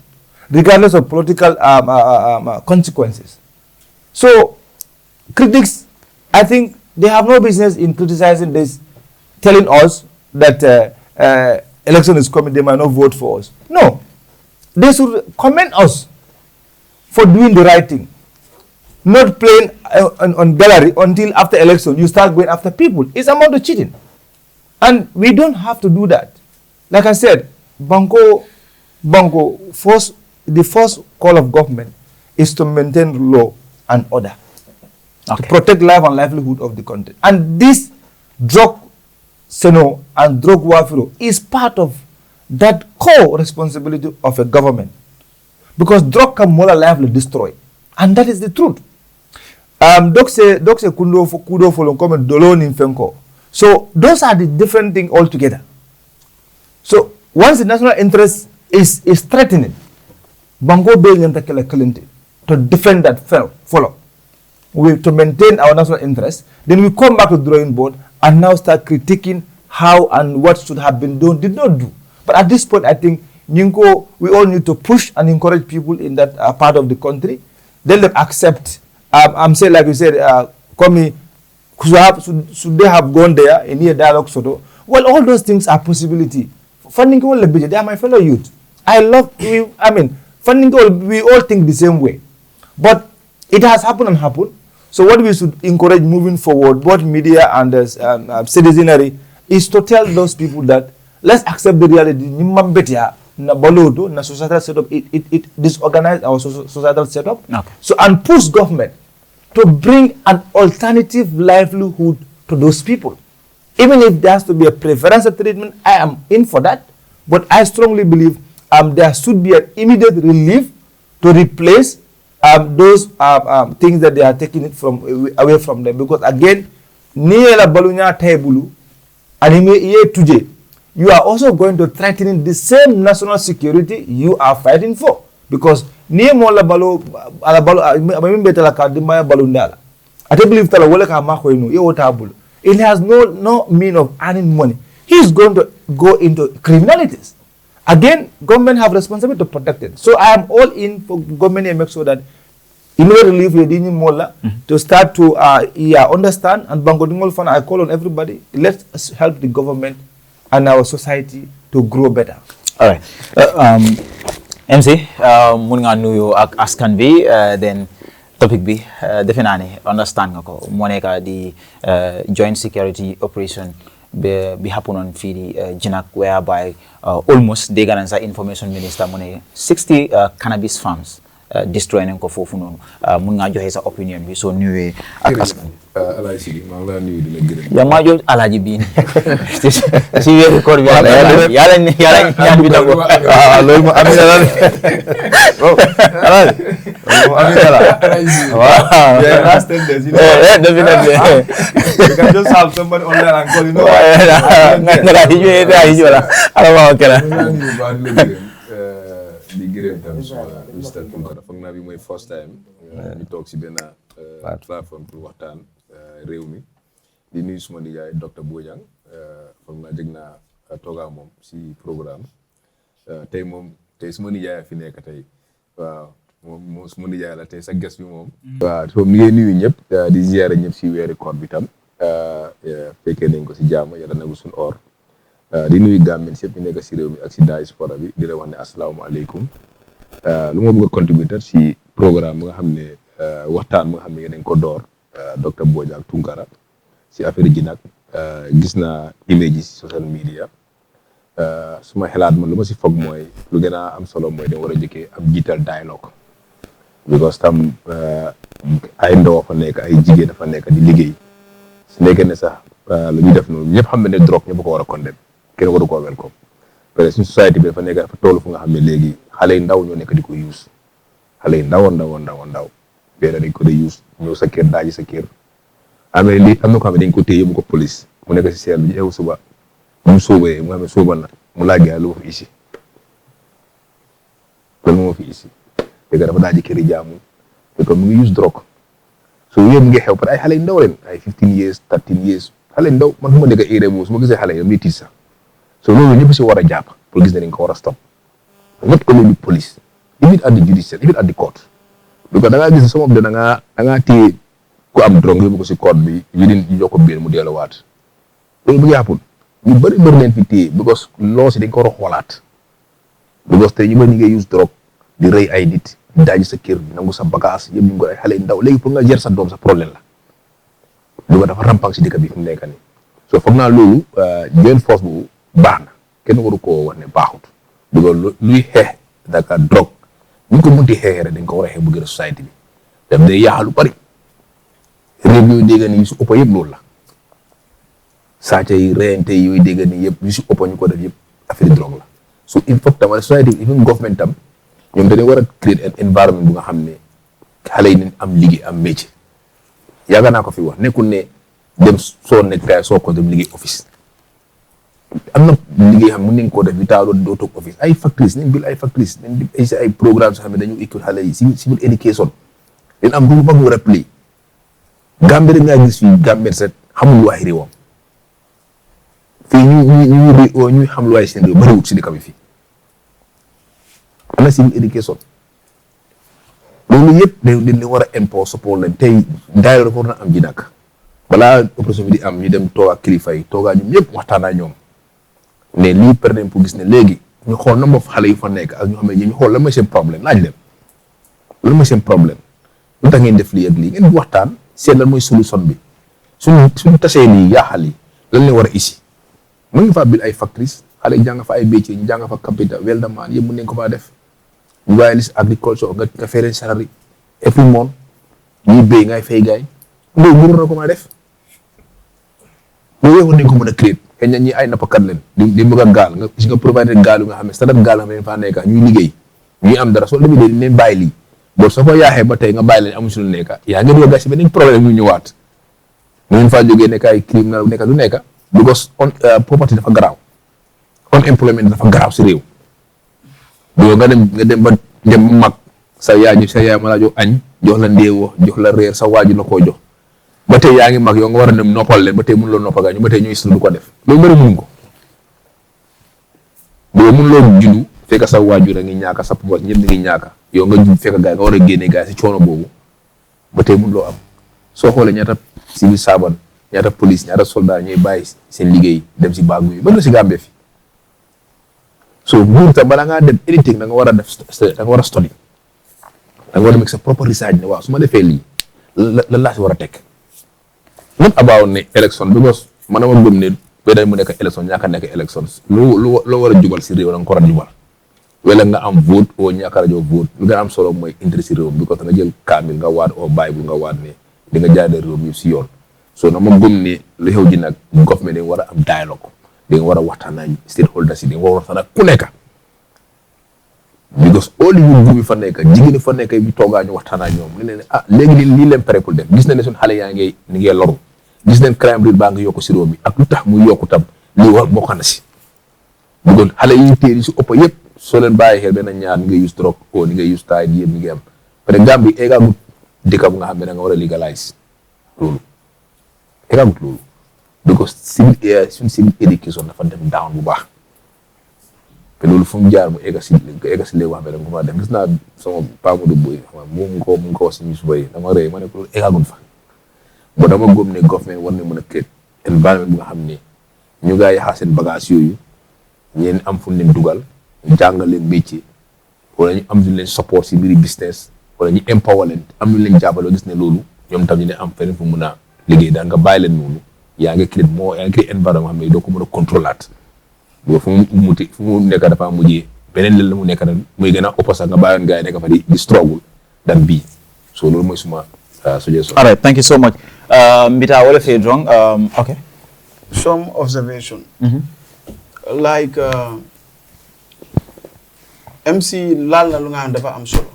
regardless of political consequences. So, critics, I think they have no business in criticizing this, telling us that election is coming, they might not vote for us. No, they should commend us for doing the right thing. Not playing on gallery until after election, you start going after people. It's amount of cheating. And we don't have to do that. like I said, the first call of government is to maintain law and order, to protect life and livelihood of the country. And this drug and drug warfare is part of that core responsibility of a government, because drug can more lively destroy, and that is the truth. Dokse kudo follow comment dolon in fenko. So those are the different things altogether. So once the national interest is threatening, Bango being to defend that follow. To maintain our national interest, then we come back to the drawing board and now start critiquing how and what should have been done, did not do. But at this point, I think we all need to push and encourage people in that part of the country. Let them accept. I'm saying, like you said, should they have gone there in a dialogue? Well, all those things are possibility. Funding all the budget, they are my fellow youth. Funding all, we all think the same way. But it has happened. So what we should encourage moving forward, both media and citizenry, is to tell those people that let's accept the reality. Na societal setup, it disorganized our societal setup. Okay. So, and push government to bring an alternative livelihood to those people. Even if there has to be a preferential treatment, I am in for that. But I strongly believe there should be an immediate relief to replace those things that they are taking it away from them. Because again, you are also going to threaten the same national security you are fighting for. Because I believe it has no mean of earning money. He is going to go into criminalities. Again, government have responsibility to protect it. So I am all in for government to make sure that immediate relief to start to understand, and Bangodingol Fund, I call on everybody, let's help the government and our society to grow better. All right. MC, mun nga nuyu ak askan bi, then topic bi definitely understand nga ko mo neka di joint security operation be happen on fi di Jinak, whereby almost they garansa information minister mo ne 60 cannabis farms destroying ko fofu non mun nga joxe sa opinion bi so nuyu ak askan Alaji ma la nuyu di la gërëm ya ma jot alaji bi ci wéru koor bi yalla ñaan bi dago loolu mo amina la alaji mo amina la wow yeah last 10 days definitely you can just have somebody online and call ngala hijo la ala ma kala di gërëm tam Mr. Tunkara foog naa bi mooy first time ñu toog si benn plateforme pour waxtaan réew mi di nuyu suma nijaay docteur Bojang foog naa jëg naa toogaa moom si programme tey suma nijaay fi nekk tey waaw moom suma nijaay la tey sa ges bi moom waaw so mi ngi nuyu ñëpp di ziyaare ñëpp si weeri koor bi tam fekkee nañ ko si jàmm yàlla nagu suñ or di nuyu Gambien yëpp ñu nekk si réew mi ak si diaspora bi di la wax ne asalaamaaleykum lu ma bëgg a contribuer si programme bi nga xam ne waxtaan bi nga xam ne dañ ko door docteur Bojang Tunkara si affaire ji nag gis naa image yi si social media suma xelaat man lu ma si foog mooy lu gën a am solo mooy dañ war a jëkkee ab jiital dialogue because tam ay ndaw fa nekk ay jigéen dafa nekk di liggéey su nekkee ne sax lu ñuy def noonu ñëpp xam ne drogue ñëpp ko war a condamné kenn waru koo welcome parce que suñu société bi dafa nekk dafa toll fu nga xam ne léegi xale yu ndaw ñoo nekk di ko use xale yu ndaw benn dañ ko di use ñëw sa kër daaji sa kër amee lii am na ko xam ne dañ ko téye yóbbu ko police mu nekk si seel bi eew suba mu sóobee mu xam ne sóobal na mu laaj gars lu ma fi isi loolu moo fi isi léegi dafa daaji kër yi jaamu te comme mu ngi use drogue so yéen mu ngi xew parce que ay xale yu ndaw leen ay 15 years 13 years xale yu ndaw man fu ma nekk area boobu su ma gisee xale yi damay tiit sax so loolu ñëpp si war a jàpp pour gis ne dañ ko war a stop not only police even at the judicial even at the court because da ngaa gis some of them da ngaa téye ku am drogue yóbbu ko si court bi within ñu jox ko biir mu delluwaat loolu bu ngi happen ñu bëri leen fi téye because loo si dañ ko war a xoolaat because tey ñu bëri ñu ngi use drogue di rëy ay nit di daaji sa kër nangu sa bagage yëpp ñu ko ay xale yu ndaw léegi pour nga yer sa doom sa problème la loolu dafa rampang si dëkk bi fi mu nekk nii so foog naa loolu joint force boobu baax na kenn waru koo wax ne baaxut because luy xeex daka drogue ñu ko munti xeexee rek dañ ko war a xeex bu gën a société bi daf day yaaxal lu bari réew yooyu dégg ni yu si ëpp yëpp loolu la sàcca yi reyante yi yooyu dégg ni yëpp yu si ëpp ñu ko def yëpp affaire drogue la so il faut tamit société bi even government tam ñoom dañuy war a créer un environnement bu nga xam ne xale yi nañ am liggéey am métier yàgg naa ko fi wax nekkul ne dem soo nekk kay soo ko dem liggéey office am na liggéey xam mën nañ koo def bi taaloo doo toog office ay factrice nañ bil ay factrice nañ di ay programme yoo xam ne dañu école xale yi civil education dañ am du mag lu rappelé Gambie rek ngaa gis fii Gambie set xamul lu waay réewam fii ñuy xam lu waay seen réew bëriwut si dëkk bi fii am na civil education loolu yëpp dañ war a impôt support leen tey daayoo dafa war na am ji nag balaa opération bi di am ñu dem toog ak kilifa yi toogaa ñoom ñëpp waxtaan ak ñoom ne lii perdre pour gis ne léegi ñu xool na ma xale yu fa nekk ak ñu xam ne ñu xool la mooy seen problème laaj leen lan mooy seen problème lu tax ngeen def lii ak lii ngeen waxtaan seet lan mooy solution bi suñu tasee lii yaaxal yi lan leen war a isi mën nga faa bil ay factrice xale yi jàng fa ay métier ñu jàng fa capital weldamaan yëpp mën nañ ko faa def ñu bàyyi lis agriculture nga fay leen salari every month ñuy béy ngay fay gaay loolu mënoon na ko maa def loolu yëpp nañ ko mën a créer xëy na ñi ay nappkat leen di bëgg a gaal nga si nga provider gaal yu nga xam ne standard gaal nga xam ne faa nekk ñuy liggéey ñuy am dara soo demee de leen bàyyi lii boo soo ko yaaxee ba tey nga bàyyi leen amuñu si lu nekk yaa ngi doon gas beneen problème ñu ñëwaat ñu faa jógee nekk ay criminel nekk du nekk because property dafa garaaw unemployment dafa garaaw si réew boo nga dem ba mag sa yaay ma la jox añ jox la ndéewoo jox la reer sa waaju la koo jox ba tey yaa ngi mag yow nga war a dem noppal leen ba tey mënuloo noppal gaa ñu ba tey ñooy du ko def loolu bëri mënuñ ko boo mënuloo juddu fekk sa waajur a ngi ñaaka sa papa ñëpp ngi ñaaka yow nga jub fekk gaa nga war a génne gaa si coono boobu ba tey mënuloo am soo xoolee ñaata civil servant ñaata police ñaata soldat ñooy bàyyi seen liggéey dem si baagu yi ba nga si Gambie fi so nguur tam balaa ngaa dem anything da nga war a def da nga war a study da nga war a make sa propre research ne waaw su ma defee lii lan laa si war a teg not about ne election because man ma gëm ne weda mu nekk election ñaaka nekk election loo war a jubal si réew da nga ko war a jubal wala nga am vote oo ñaaka rajo vote lu nga am solo mooy intérêt si réew because nga jël kaamil nga waat oo Bible nga waat ne di nga jaarale réew mi si yoon so na ma gëm ne lu xew ji nag government dañ war a am dialogue da nga war a waxtaan ak stakeholders yi da nga war a waxtaan ak ku nekk because all yu groupe yi fa nekk jigéen ñi fa nekk bi toogaa ñu waxtaan ak ñoom ne léegi lii leen pare pour def gis nañ ne suñu xale yaa ngi ni ngee loru gis nañ crime rate baa ngi yokk si réew mi ak lu tax muy yokku tam lii war bokk na si bëggoon xale yi téer yi si ëpp yëpp soo leen bàyyi xel benn ñaar ni ngay use drogue o ni ngay use taay yëpp ni ngay am parce que Gambie eggagut dëkk bu nga xam ne da nga war a legalize loolu eggagut loolu because suñ civil education dafa dem down bu baax te loolu fu mu jaar mu egga si léegi wax bi da nga ko mën a def gis naa sama paamudu boy mu ngi ko wax si ñu suba yi dama rëy ma ne ko loolu eggagut fa bo dama gëm ne government war na mën a créer environnement bu nga xam ne ñu gaa yaxaa seen bagage yooyu ñeen am fu leen dugal ñu jàngal leen métier wala ñu am lu leen support si mbiri business wala ñu empower leen am lu leen jàppale gis ne loolu ñoom tam ñu ne am feneen fu mën a liggéey daan nga bàyyi leen noonu yaa ngi créer environnement xam ne doo ko mën a contrôlaat boo fu mu nekk dafa mujjee beneen lël la mu nekk muy gën a ëpp sax nga bàyyoon gars yi nekk fa di struggle dan bii so loolu mooy suma suggestion. All right, thank you so much. Mbita, what if you're wrong? Okay. Some observation. Like MC laal na lu nga xam dafa am solo.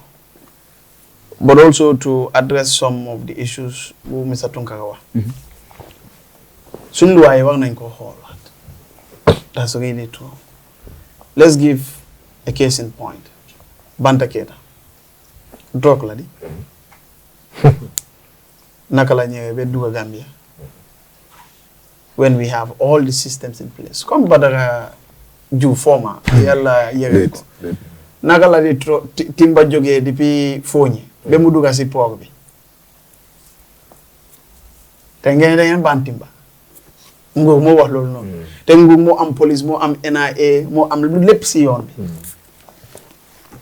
But also to address some of the issues bu Mr. Tunkara wax. Suñu luwaay wax nañ ko xoolaat. That's really true. Let's give a case in point. Banta Keita. Drogue la di. Naka la ñëwee ba dugg Gambia. When we have all the systems in place. Comme Badara Ju former. Yàlla yëwee ko. Naka la di timba jógee depuis Fooñi. Ba mu dugg si port bi. Te ngeen da ngeen ban timba. Nguur moo wax loolu noonu. Te nguur moo am police moo am NIA moo am lu lépp si yoon bi.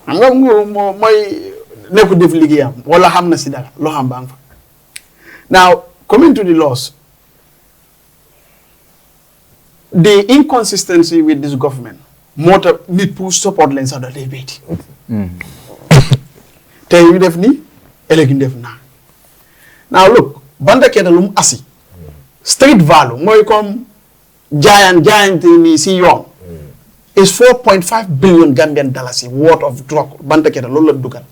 Xam nga nguur moo mooy nekku def liggéeyam wala xam na si dara loo xam baa nga fa. Now, coming to the laws, the inconsistency with this government moo tax nit pour support leen sax da day béyti tey ñu def nii ëllëg ñu def naa now look Banta Keita lu mu asi street value mooy comme jaayante nii si yoon is 4.5 billion Gambian dollars worth of drug Banta Keita loolu la dugal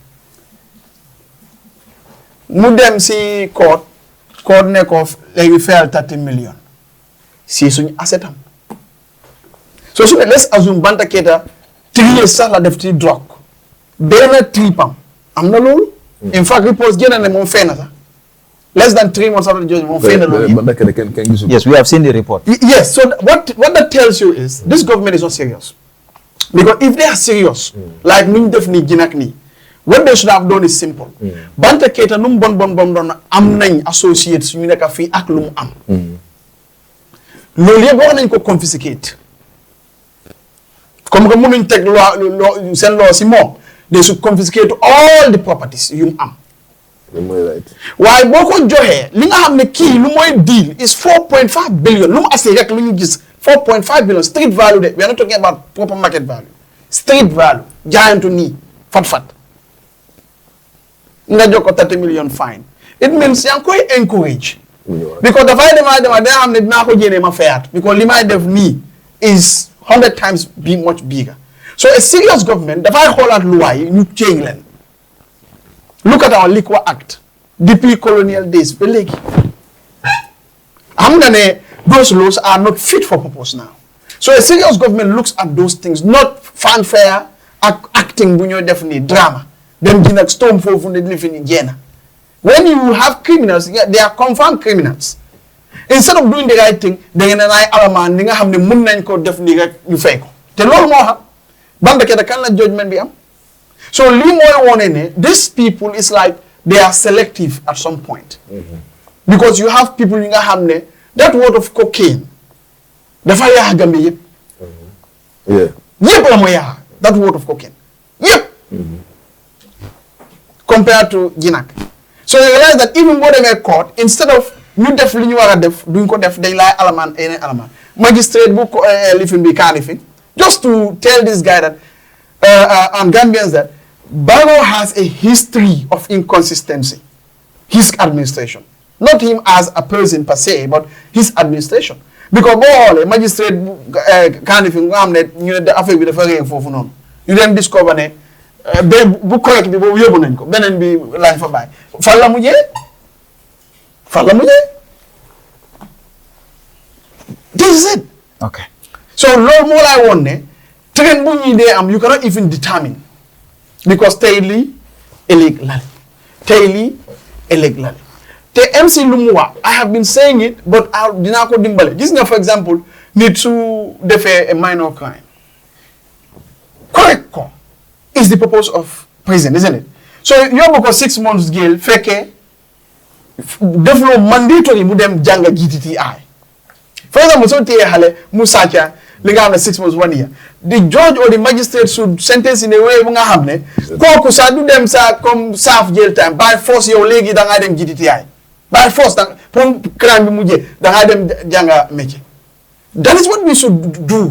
mu dem si court ne ko léegi fayal 30 million si suñu assetam so su ne let's assume Banta Keita 3 years sax la def ci drug benn tripam am na loolu in fact reports génn ne moom fay na sax less than 3 months after the judgment moom fay na loolu yes we have seen the report yes so what that tells you is this government is not serious because if they are serious like nuñ def nii ginak nii what they should have done is simple Banta Keita nu mu bon doon am nañ associates ñu nekk fii ak lu mu am loolu yëpp wax nañ ko confiscate comme que mënuñ teg loi seen loi si moom they should confiscate all the properties yu mu am waaye boo ko joxee li nga xam ne kii lu mooy deal is 4.5 billion lu mu asee rek lu ñu gis 4.5 billion street value de we are not talking about proper market value street value jaayantu nii fat nga jox ko 30 million fine it means yaa ngi koy encourage because dafay dema da xam ne dinaa ko jénee ma fayaat because li may def nii is 100 times much bigger so a serious government dafay xoolaat loi yi ñu change leen look at our Liquor Act depuis colonial days ba léegi xam nga ne those laws are not fit for purpose now so a serious government looks at those things not fanfare ak acting bu ñoo def nii drama dem ji nag storm foofu ne li fi ni jeena when you have criminals they are confirmed criminals instead of doing the right thing da ngeen ay alamaan li nga xam ne mun nañ ko def nii rek ñu fay ko te loolu moo xam Banta Keita kan la judgment bi am so lii mooy wone ne these people is like they are selective at some point because you have people yi nga xam ne that word of cocaine dafa yaa Gambie yëpp la mooy yaa that word of cocaine yëpp compared to Jinak so you realize that even boo demee court instead of ñu def li ñu war a def duñ ko def dañ laay alamaan yeneen alamaan magistrate bu lifin bi kaanifin just to tell this guy that and Gambians that Barrow has a history of inconsistency his administration not him as a person per se but his administration because boo xoolee magistrate bu kaanifin nga xam ne ñu ne affaire bi dafa réer foofu noonu ñu dem discover ne bu correct bi boobu yóbbu nañ ko beneen bi lañ fa bàyyi fan la mujjee this is it okay so loolu moo lay woon ne train bu ñuy dee am you cannot even determine because tey lii ëllëg lale tey lii ëllëg lale te MC lu mu wax I have been saying it but dinaa ko dimbale gis nga for example nit su defee a minor crime correct ko is the purpose of prison isn't it so yóbbu ko 6 months jail fekkee defloo mandatory mu dem jàng GTTI for example soo téyee xale mu sàcca li nga xam ne 6 months 1 year the judge or the magistrate should sentence in a way bu nga xam ne kooku sax du dem sa comme serve jail time by force yow léegi da ngaa dem GTTI by force da pour crime bi mujjee da ngaa dem jànga métier that is what we should do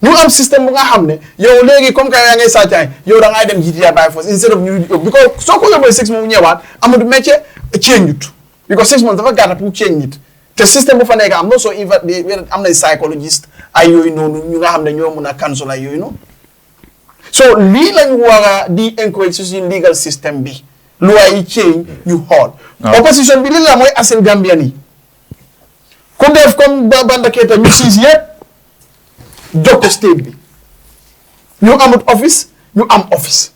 ñu am système bu nga xam ne yow léegi comme que yaa ngay sàccaay yow da ngaa dem GTTI by force instead of ñu because soo ko yóbbee 6 months ñëwaat amatu métier change it because 6 months dafa gàtta pour change nit te système bu fa nekk am na soo am na psychologiste ay yooyu noonu ñu nga xam ne ñoo mun a cancel ay yooyu noonu so lii lañ war a di encourage suñu legal system bi loi yi change ñu xool opposition bi li la mooy asil Gambian yi ku def comme Banta Keita ñu siis yëpp jokko state bi ñu amut office ñu am office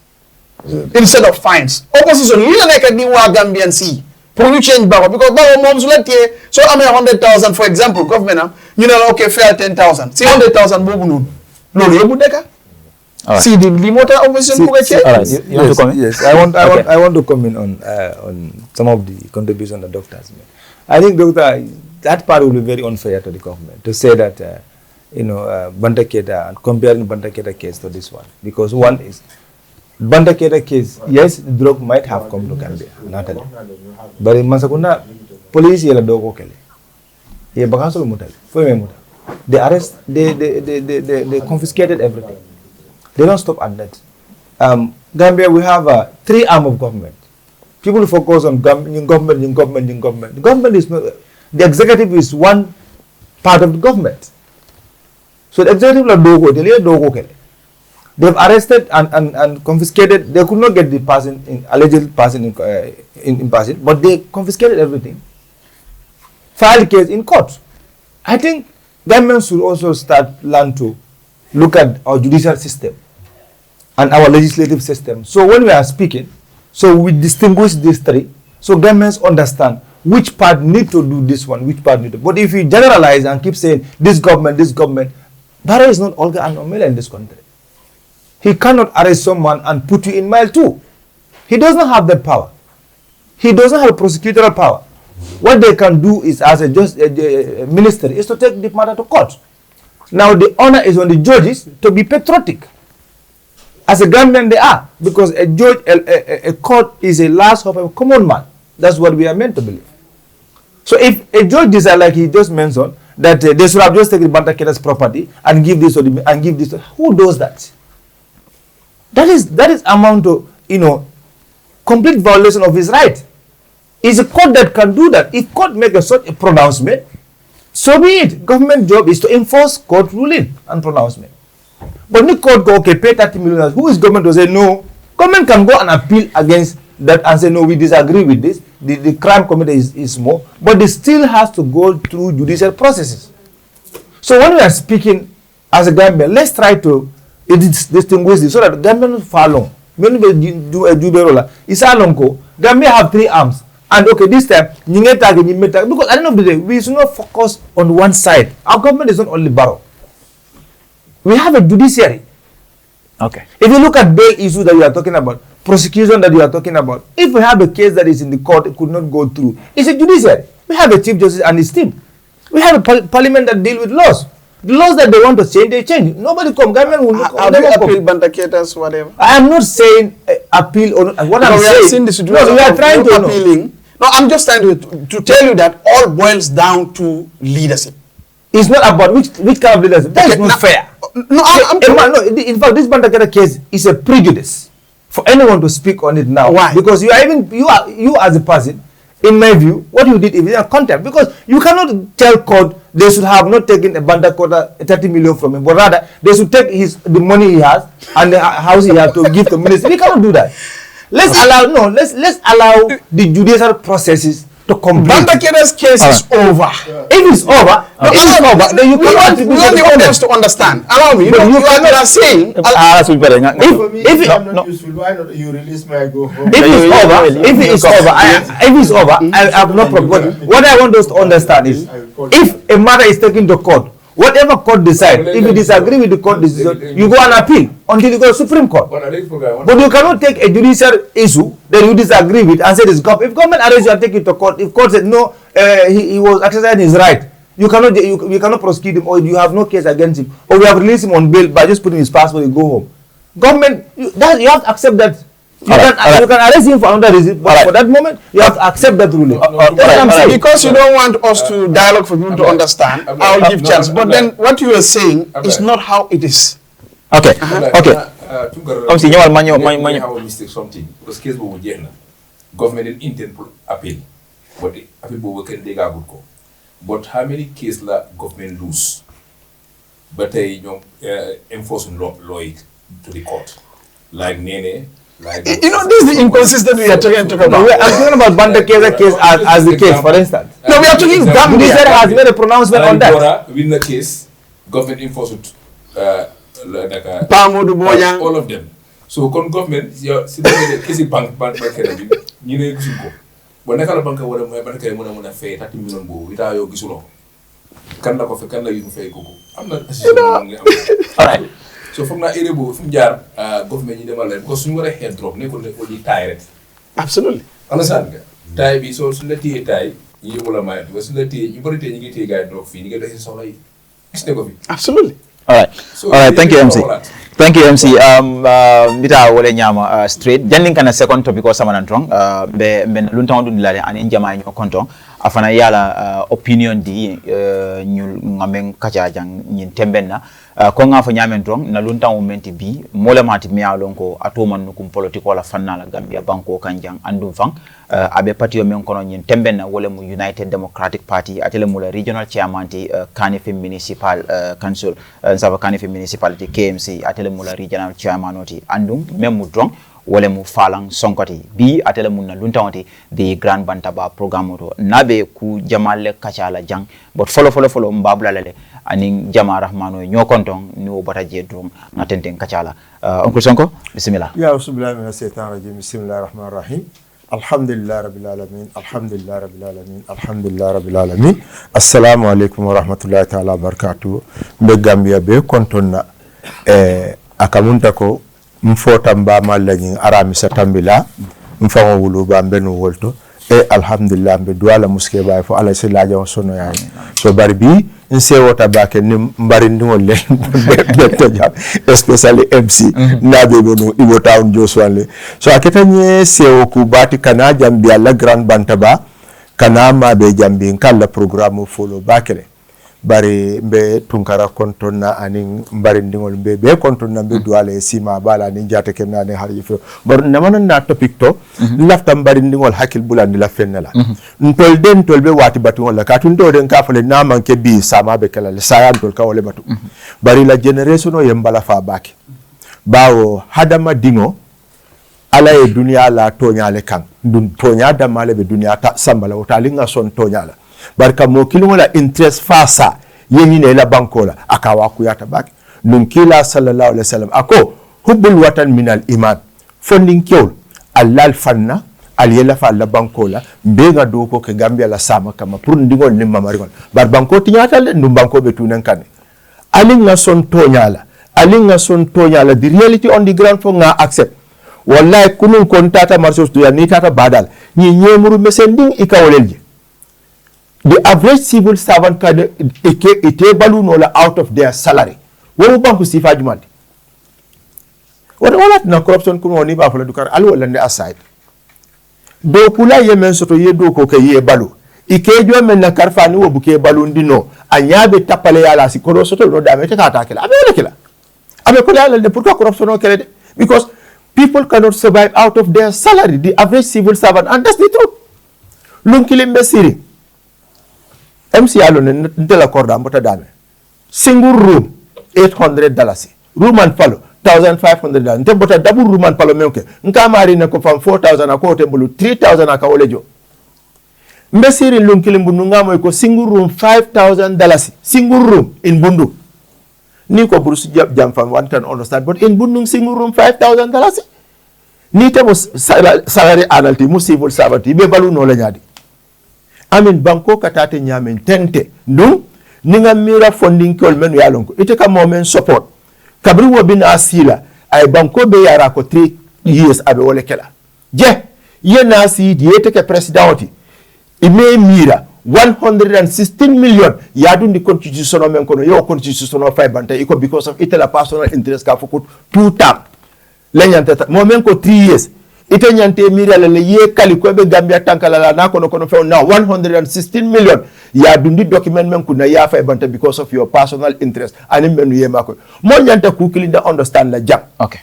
instead of fines opposition lii la nekk di waa Gambian si pour ñu change Barrow because Barrow moom su la téye soo amee 100,000 for example government am ñu ne la ok fair 10,000 si 100,000 boobu noonu loolu yóbbu dëkk see the motor opposition yes, I want to comment on some of the contributions the doctor has made. I think, Doctor, that part will be very unfair to the government to say that, Banta Keita and comparing Banta Keita case to this one. Because one is, Banta Keita case, yes, the drug might have come to Gambia, Natalie. But in Masakunda, police yela dogo kele. Ye bakaso mutale, fo me muta. They arrest, they confiscated everything. They don't stop at that. Gambia, we have 3 arms of government. People focus on government. The government is not, the executive is one part of the government. So the executive they've arrested and confiscated. They could not get the person, alleged person in person, but they confiscated everything. Filed case in court. I think government should also learn to look at our judicial system and our legislative system. So when we are speaking, so we distinguish these 3. So governments understand which part need to do this one, which part need to. But if you generalize and keep saying this government, Barrow is not Olga and Omela in this country. He cannot arrest someone and put you in mile 2. He does not have that power. He doesn't have prosecutorial power. What they can do is, as a ministry, is to take the matter to court. Now the honor is on the judges to be patriotic. As a Gambian they are, because a judge, a court is a last hope of a common man. That's what we are meant to believe. So if a judge decides, like he just mentioned, that they should have just taken Bantakeda's property and give this and give this, who does that? That is amount to, complete violation of his right. It's a court that can do that. If court make such a pronouncement, so be it. Government job is to enforce court ruling and pronouncement. But the court go, okay, pay 30 million. Who is government to say no? Government can go and appeal against that and say, no, we disagree with this. The crime committed is small. But it still has to go through judicial processes. So when we are speaking as a Gambian, let's try to distinguish this so that Gambian Falang, when we do a Juberola, Isalonko, Gambia have 3 arms. And okay, this time, because at the end of the day, we should not focus on one side. Our government is not only Barrow. We have a judiciary. Okay. If you look at bail issue that you are talking about, prosecution that you are talking about, if we have a case that is in the court, it could not go through. It's a judiciary. We have a chief justice and his team. We have a parliament that deal with laws. The laws that they want to change, they change. Nobody come. Government will Have you appealed Bantakeda's whatever? I am not saying appeal or what No, I'm we have saying. seen the situation. No, we are trying to appealing. No, I'm just trying to tell you that all boils down to leadership. It's not about which kind of leadership. That is not fair. No, In fact, this Bantakeda case is a prejudice for anyone to speak on it now. Why? Because you as a person, in my view, what you did is a contempt. Because you cannot tell court they should have not taken a Bantakeda 30 million from him, but rather they should take the money he has and the house he has to give to minister. We cannot do that. Let's allow the judicial processes to complete. Bantakeda's case is over. If it's over, then you cannot. We want the audience to understand. Allow me. You are saying. If it's over, I have no problem. What I want us to understand is, if a matter is taken to court, whatever court decides, if you disagree with the court decision, you go and appeal until you go to Supreme Court. But you cannot take a judicial issue that you disagree with and say this government. If government arrests you and take it to court, if court said no, he was exercising his right, you cannot prosecute him, or you have no case against him, or we have released him on bail by just putting his passport and go home. Government, you have to accept that. You can arrest him for another reason, but for that moment, you have to accept that ruling. Because you don't want us to dialogue for people to understand, I will give chance. But then what you are saying is not how it is. Okay. Comme si ñëwal ma have a mistake something because case boobu jeex na government in intend pour appeal but appeal boobu kenn déggaagul ko but how many case la government lose ba tey ñoom enforcing law it to the court like Nene. This is the inconsistent we are talking about. No, I'm talking about Bantakeda case as the case, for instance. No, we are talking Gambia. Judiciary has made a pronouncement on that. Win the case, government enforced all of them. So, government, case bank you know, but naka la banka wala moy banka muna fay 30 million bo ita yo gisulo kan la ko fe kan la yu fay koko amna all right. So from that area, from jar government you never learn because you were a head drop, ne ko di tie. Absolutely. Understand? Tie be so the tie tie, you will mind because the tie you put it in you get guy drop fee, you get the so like absolutely. All right. Thank you, MC. Thank you, MC. Bita wole nyama straight. Janding kana second topic ko sama nantong be lunta ndu dilale an injama nyo konton. afana yala opinion di nyul ngamen kacha jang nyin tembenna ko nga fo nyamen dron na lunta momenti bi molemati mi alon ko atoman nukum politiko la fanna la Gambia banko kanjang andum fang abe patio men kono nyin tembenna wala mu United Democratic Party atele mu la regional chairman ti Kanife Municipal Council saba Kanife Municipality KMC atele mu la regional chairman oti andum memu dron wala mu Falang Sonko bi atele mu na lunta wati the Grand Bantaba programme to nabe ku jamale kacha la jang but follow mbabula lele aning jama rahmano nyokontong ni obata jedrum ngatenten kachala Uncle Sonko bismillah ya bismillah min shaitan rajim bismillahir rahmanir rahim alhamdulillah rabbil alamin alhamdulillah rabbil alamin alhamdulillah rabbil alamin assalamu alaikum wa rahmatullahi ta'ala barakatuh be Gambia be kontonna akamunta ko mfota mba mallanyi arami satambila mfango wulu ba mbenu wolto alhamdulillah be duala muske bay fo ala silaja sono yaay so bari bi nse wota bake ni mbari ndingol le be jam especially MC nabe bono Ibo Town Joswale so aketa nye sewo ku bati kana jambi ala Grand Bantaba kana ma be jambi kala programme follow bakele bari mbe tunkara kontonna anin mbari ndingol be kontonna be duale sima bala ni jata kenna ne harji fo bor namana na topic to lafta mbari ndingol hakil bulandi la fennela ntol den tol be wati batu wala ka tun do den ka fale na manke bi sama be kala sayan tol ka wole batu bari la generation o yembala fa baki bawo hadama dingo ala e dunia la tonya le kan dun tonya da male be dunia ta sambala o talinga son tonya la barka mo kilimola interest fasa yenyi ne la bankola akawa kuyata baki nunkila sallallahu alaihi wasallam ako hubbul watan minal iman fondin kewl allal fanna aliyela fa la bankola mbega doko ke Gambia la sama kama pour ndigol ni mamarigol bar banko tinyata le ndum banko be tunen kan alinga son tonyala the reality on the ground for nga accept wallahi kunun kontata marsos to ya ni tata badal ni nyemuru mesending ikawolelje. The average civil servant can ite balloon out of their salary. Wo banku sifa jumadi. Wala na corruption kuma woni ba fala dukar alu wala aside. Do kula ye men soto ye do ko ke ye balu. Ike jo men na karfani wo buke balu ndino anyabe tapale yala si koro soto no dame ta atakela. Abe wala kila. Abe kula le pourquoi corruption o kele because people cannot survive out of their salary, the average civil servant, and that's the truth. Lunkilimbe siri. MC alone ntela korda mbota dame. Single room $800. Room and palo $1,500. Ntembota double room and palo menke. Nka mari na ko fam 4,000 akote mbulu 3,000 akawolejo. Mbesiri lunkilimbu nungamo iko single room $5,000. Single room in Bundu. Ni ko burusu jam fam one can understand, but in Bundu single room $5,000. Ni temo salary analty mu civil servant ibe balu no la nyadi. Amin banko katate nyamen tente ndum ninga mira funding kol men yalonko ite ka moment support kabri wo bin asila ay banko be yara ko 3 years abe wole kala je ye nasi di yete ke presidenti ime mira 116 million yadundi constitution men kono yo constitution of 5 banta iko because of itela personal interest ka fukut 2 term lenyanta moment ko 3 years ite nyante mira le ye kali ko be Gambia tankala la na kono fe now 116 million ya dundi document men kuna ya fa banta because of your personal interest ani menu ye mako mo nyanta ku kilinda understand la jam okay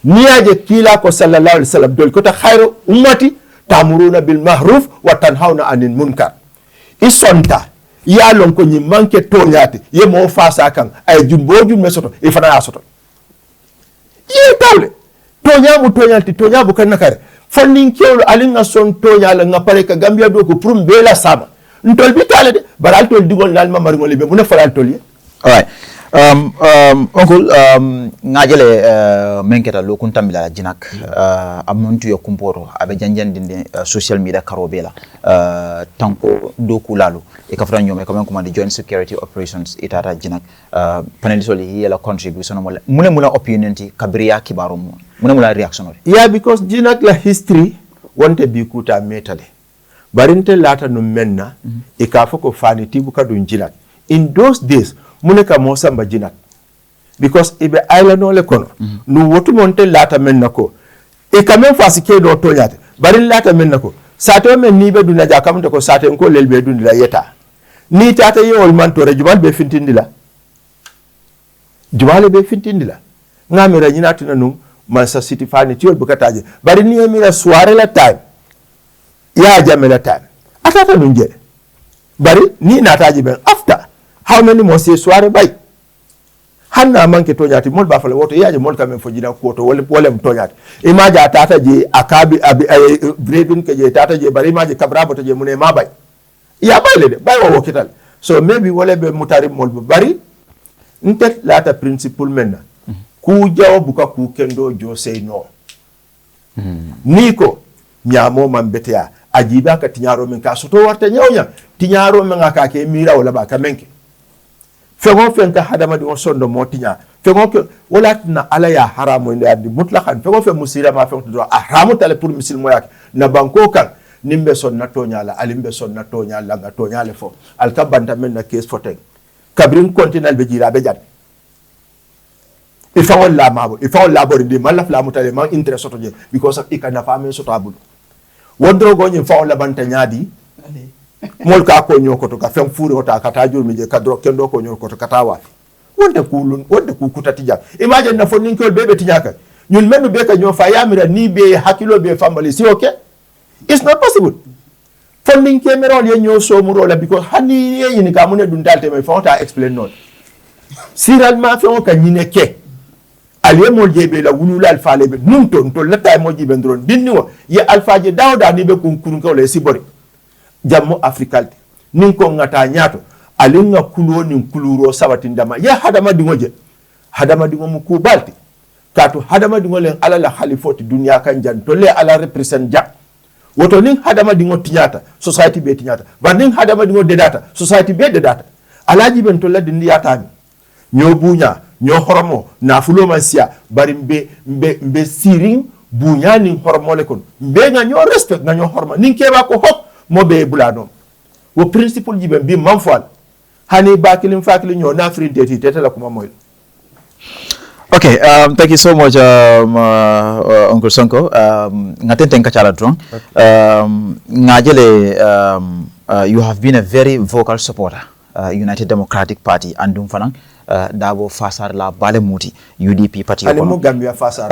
niaje kila ko sallallahu alaihi wasallam dol ko ta khairu ummati tamuruna bil ma'ruf wa tanhauna anil munkar isonta ya lon ko nyi manke tonyate ye mo fasa kan ay jumboju mesoto e fana asoto ye tawle tonya bu kan nakare funding kewlo alinga son tonya la ngapare ka Gambia do ko prum bela sama ntol bi tale de baral tol digol dal ma mari ngol be mu ne faral tol ye all right uncle ngajele menketa lo kun tambila jinak amuntu yo kumporo abe janjandinde social media karobela tanko doku lalu e kafra nyome comme command joint security operations itata jinak panelisoli yela contribution mo muna opinion ti kabriya kibaro mo muna reaction yeah because jinak la history wonte bi kuta metade barinte lata no menna e ka fako fani tibu kadun jinak in those days muneka mosa mbajinat because ibe island ole kono nu wotu monte lata men nako e quand même fasi ke do tonyate bari lata men nako sate men ni be dunda ja kam to ko sate ko lel be dunda yeta ni tata yewol man to jumal be fintindila jumale be fintindila ngamira nyina tuna num Manchester City fani tiol bukataje bari ni emira soirée la time ya jame la time atata nunje bari ni nataji ben after how many more say soirée bay hanna manke toñati mol ba fala woto yaaje mol kamen fojina koto wala toñati imaja tata je akabi bredun ke je tata je bari imaje kabrabo to je mune ma bay ya bay le de bay wo kital so maybe wala be mutari mol bari ntet lata principle menna ku jaw buka ku kendo jo say no niko nyamo man betea ajiba ka tinyaro men ka soto warta nyawnya tinyaro men aka ke mira wala ba ka menke fengo fenta hadama di sondo motinya fengo ke wala na ala ya haramu ndi adi mutlaqan fengo fe musira ma fengo do haramu tale pour musil moyak na banko kan nimbe son na tonya la alimbe son na tonya la nga tonya le fo al kabanta men na case foten kabrin continental be jira be jat il faut la mabo il faut la bori di malaf la mutale man interest soto je because of ikana fami soto abul wondro go nyi faut la banta nyaadi mol ka ko nyokoto ka fem furi hota kata jurmi je kadro kendo ko nyokoto kata wa wonde ku kutati jam imagine na fonin ko bebe tinyaka ñun menu be ka ñoo fa yamira ni be hakilo be family si okay it's not possible funding kemerol ye ñoo so muro la because hani ye ni ka mun dun dalte me fonta explain non siral ma fe on ka ñine ke aliye mol jebe la wulula alfa lebe num ton to la tay mo jibe ndron dinni wo ye alfa je dawda ni be kun kurun ko le si bori jammo afrikalti nin ko ngata nyaato alinga kulo nin kuluro sabati ndama ya hadama dingoje hadama dingo mu ku balti kato hadama dingo len ala la khalifoti dunya kan jan to le ala represent ja woto nin hadama dingo tinyata society be tinyata ba nin hadama dingo dedata society be dedata alaji ben to la dindi yata mi nyo bunya nyo horomo na fulo mansia bari mbe siring bunya nin horomo le kon mbe nga nyo respect nga nyo horma nin keba ko hop mo be bulano wo principle jibe bi manfal hani bakilin fakilin nyo na free date tetala kuma moy. Okay, thank you so much, Uncle Sonko. Ngaten tenka chala drone. Ngajele, you have been a very vocal supporter, United Democratic Party, andum falang dabo fasar la bale muti UDP party. Ani mo Gambia fasar.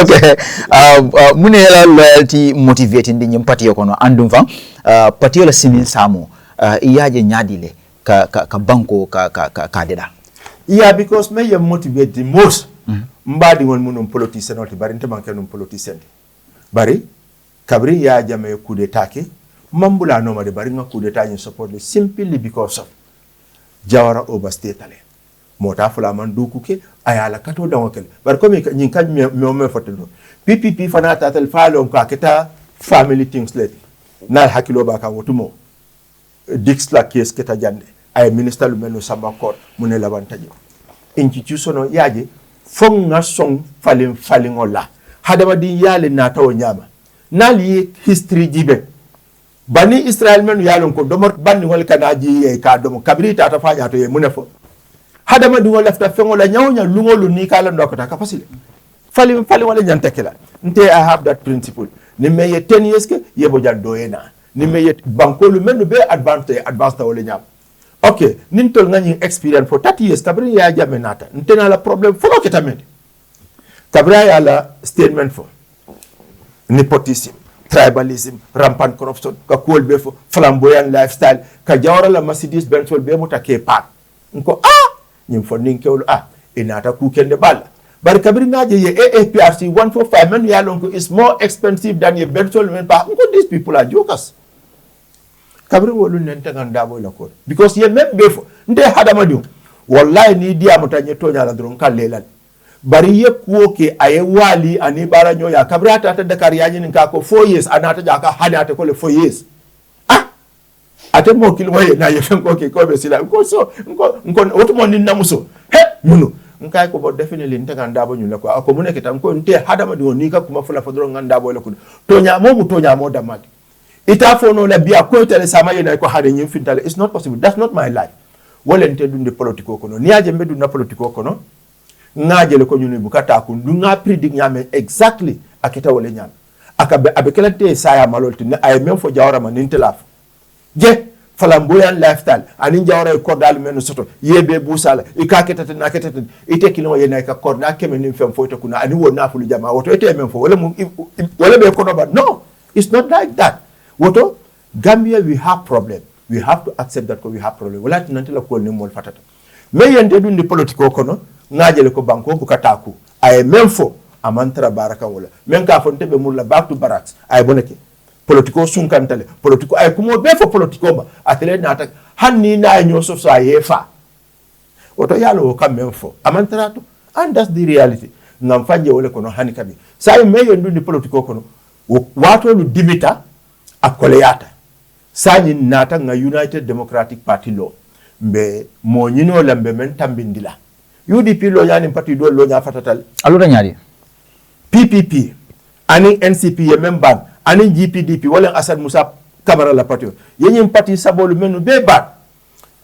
Okay, mune la loyalty motivating di nyum party yokono andum fang party la simin samu iyaje nyadile ka banko ka deda. Yeah, because me motivate the most. Mbadi won munum politician oti bari ntemanke num politician. Bari kabri ya jame coup d'etat ke mambula no ma de bari nga coup d'etat ni support simply because of Jawara overstate ale. Mota fula man duku ke ayala kato da wakel. Bari komi nyin kan me fotodo. PPP fana tatal falo ka keta family things let. Na hakilo ba ka wotumo. Dix la case keta jande. Ay minister lu menu samba court mune labantaje institution yaje fong nga song falin ola hadama di yale na tawo nyama nali history jibe bani Israel menu yalon ko domor banni wal kanaji e ka domo kabri tata faja to ye mune fo hadama di wal lafta fengo la nyawnya lungolu ni kala ndokota ka fasile falin wala nyantekela nte I have that principle ni meye 10 years ke yebo jando ena ni meye banko lu menu be advance wala nyama. Okay, nintol ngani experience for 30 years kabri ya jame nata ntena la problem folo ketamende kabri ya la statement for nepotism, tribalism, rampant corruption ka kolbe fo flamboyant lifestyle ka jawra la Mercedes Benz be mota ke pat nko nyim fo ninkewlo inata ku kende balla bar kabri ngaje ye AAPRC 145 men ya lonko is more expensive than ye Benz men pa nko these people are jokers. Kabri wolu nente nganda boy la ko because ye même befo nde hadama dium wallahi ni dia mutanye tonya la dron kallelan bari ye kuoke aye wali ani bara nyoya kabri ata Dakar ya nyini ka ko 4 years anata jaka hada ata ko le 4 years ate mo kilo ye na ye fen ko ke ko be sila ko so nko otumo ni namuso munu nkai ko bo definitely nte nganda bo nyula ko ko muneke tan ko nte hadama dium ni ka kuma fula fodro nganda boy la ko tonya mo damati ita fono la biya ko tele sama yena ko hade nyim fintale it's not possible that's not my life wolente dunde politiko kono niaje mbedu na politiko kono ngaje le ko nyune bukata ko dunga predict nyame exactly akita wole nyame abe kelate saya malolti ne ay men fo jawra man nintelaf je flamboyant lifestyle anin jawra ko dal men soto yebe busala ikaketata na ketata ite kilo yena ka korna keme nim fem foto kuna ani wona fulu jama woto ite men fo wala be ko ba no, it's not like that. Woto Gambia, we have problem. We have to accept that we have problem. Wala tinantela ko ni mol fatata. Me yende dun di politiko kono ngajele ko banko bukataku ay men fo amantra baraka wala men ka fonte be mulla back to barracks ay boneke politiko sunkantale politiko ay kumo be fo politiko ba atele nata hanni na nyo so sa yefa oto yalo kam men fo amantra to, and that's the reality ngam fanje wala kono hani kabi say me yendu di politiko kono wato lu dimita akoleyata sani nata nga United Democratic Party lo mbe mo nyino lambe men tambindila UDP lo yani parti do lo nya fatatal alura nyaari PPP ani NCP ye memban ani GPDP wala Asad Musa Kamara la parti yenyin parti sabolu menu be bat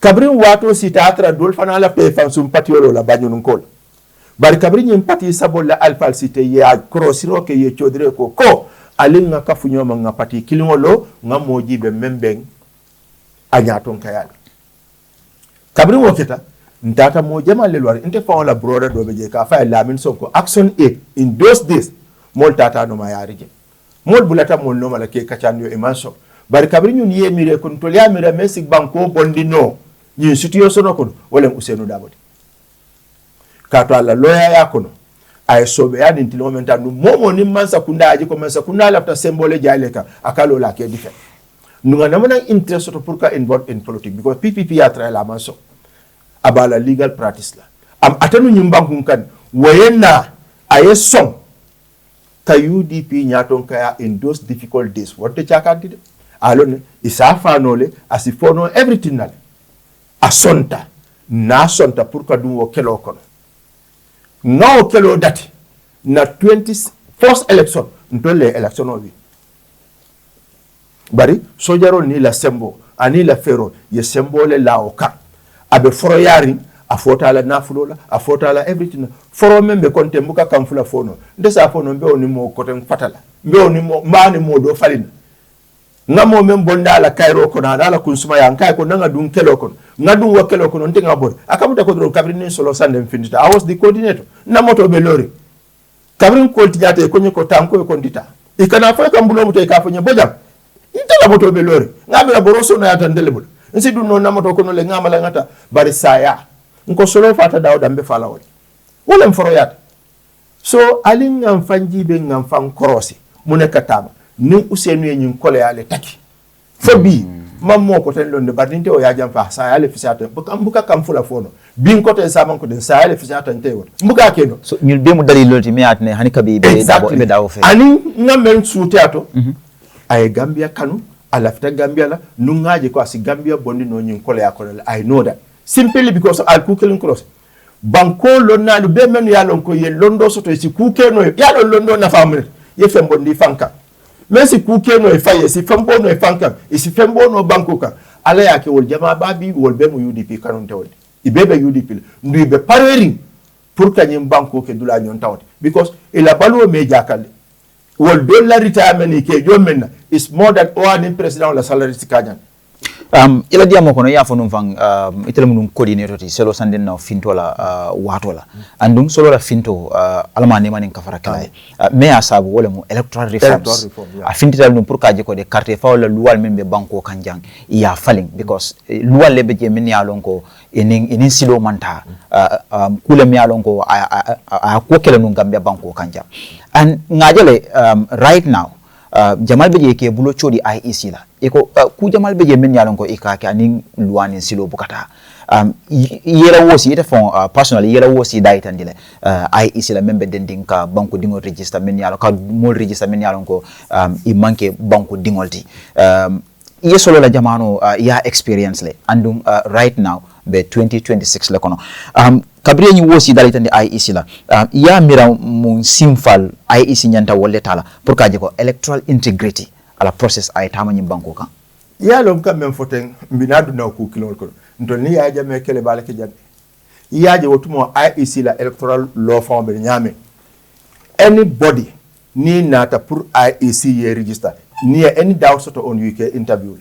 kabrin wato sita atra dol fana la pe fan sum parti lo la bañu ko bari kabrin yin parti sabol la alfal site ya crossiro ke ye chodre ko alin nga kafunyo nga parti kilingolo nga moji be membeng anyaton kayal kabrin woketa ntata mo jama le lwar inte fa la broda do beje ka fa Falang Sonko action 8 in those days mol tata no mayari je mol bulata mol no mala ke kachanyo e manso bari kabri nyun ye mire kun to ya mire mesik banko bondi no ni situation ko wala Usenu Dabodi ka to ala lawyer ya kono ay sobe ya din tilomenta no momo ni mansa kunda aji ko mansa kunda lafta symbole jale ka akalo la ke dife nunga namana interest to pour ka involved in politics because PPP ya tra la manso abala legal practice la atanu nyimbangu kan wayena aye song ka UDP nyaton kaya in those difficult days what the chakati alone isafa nole asifono everything nale asonta na sonta pour ka dum wo kelo kono no kelo dati na 21st election ntole election obi bari sojaro ni la sembo ani la fero ye sembole la oka abe foro yari afota la nafulola afota la everything foro membe konte mbuka kamfula fono ndesa fono mbe oni mo koten fatala mbe oni mo mani mo do falina ngamo membonda la kairo ko na la kunsuma ya nkai ko nanga dun kelo ko ngadu wa kelo ko ntinga bor akamuta ko do kabrin solo sande finita I was the coordinator na moto be lori kabrin ko tijate ko nyiko tanko ko ndita ikana fa kambulo muto ka fanya bojam intala moto be lori ngabe la boroso na yatandele bul nsi du no namoto ko no le ngamala ngata bari saya nko solo fata dawda mbe fala woni wala mforo yata so alin ngam fanji be ngam fan korosi muneka tama ni Usenu nyin kole ale taki fobi mammo ko tan londe bardinte o yajam fa saya ale fisata mbuka kam fula fono bin ko te saman ko den saya ale fisata ntewo mbuka keno so nyul be mu dalilo ti miatne hani kabi be dabo be dawo fe ani ngamen suutato ay Gambia kanu alafta Gambia la nungaje ko asi Gambia bondi no nyin kole ya kole I know that simply because al kukelin cross banko lonnalu be men ya lon ko ye londo soto si kukeno ya londo na famre ye fembondi fanka Messi kukeno e faye si fembo no e fanka si fembo no banko ka ala yake wol jama babi wol be mu UDP kanon tawde ibebe UDP ndu ibe parering pour kanyim banko ke dula nyon tawde because ila balu me jakale wol dollar retirement ke jomenna is more than one president la salary sikanya ila diamo kono ya fonum fang itele munum coordinator ti selo sanden na finto la watola andum solo la finto almani manin kafara kala me asabu wala mu electoral reforms a fintital num pour kaje ko de carte fa wala luwal membe banko kanjang ya falling because luwal lebe je min ya lon ko enin silo manta kule mi ya lon ko a ko kele num Gambia banko kanjang and ngajele right now jamal beje ke bulo chodi IEC la eko ku jamal beje men yalon ko ikaka ni luwani silo bukata yera wosi ita fon personally yera wosi daitandile IEC la membe dending ka banko dingo register men yalon ka mol register men yalon ko i manke banko dingolti yesolo la jamano ya experience le andum right now be 2026 le kono kabriye ni wosi dalitande IEC la ya mira mun simfal IEC nyanta wolle tala pour kaje ko electoral integrity ala process ay tama nyi banko kan ya lom kam men foten mbinadu na ku kilol ko ntol ni ya jame kele bala ke jande ya je wotumo IEC la electoral law form be nyame anybody ni nata pour IEC ye register ni any doubt soto on you can interview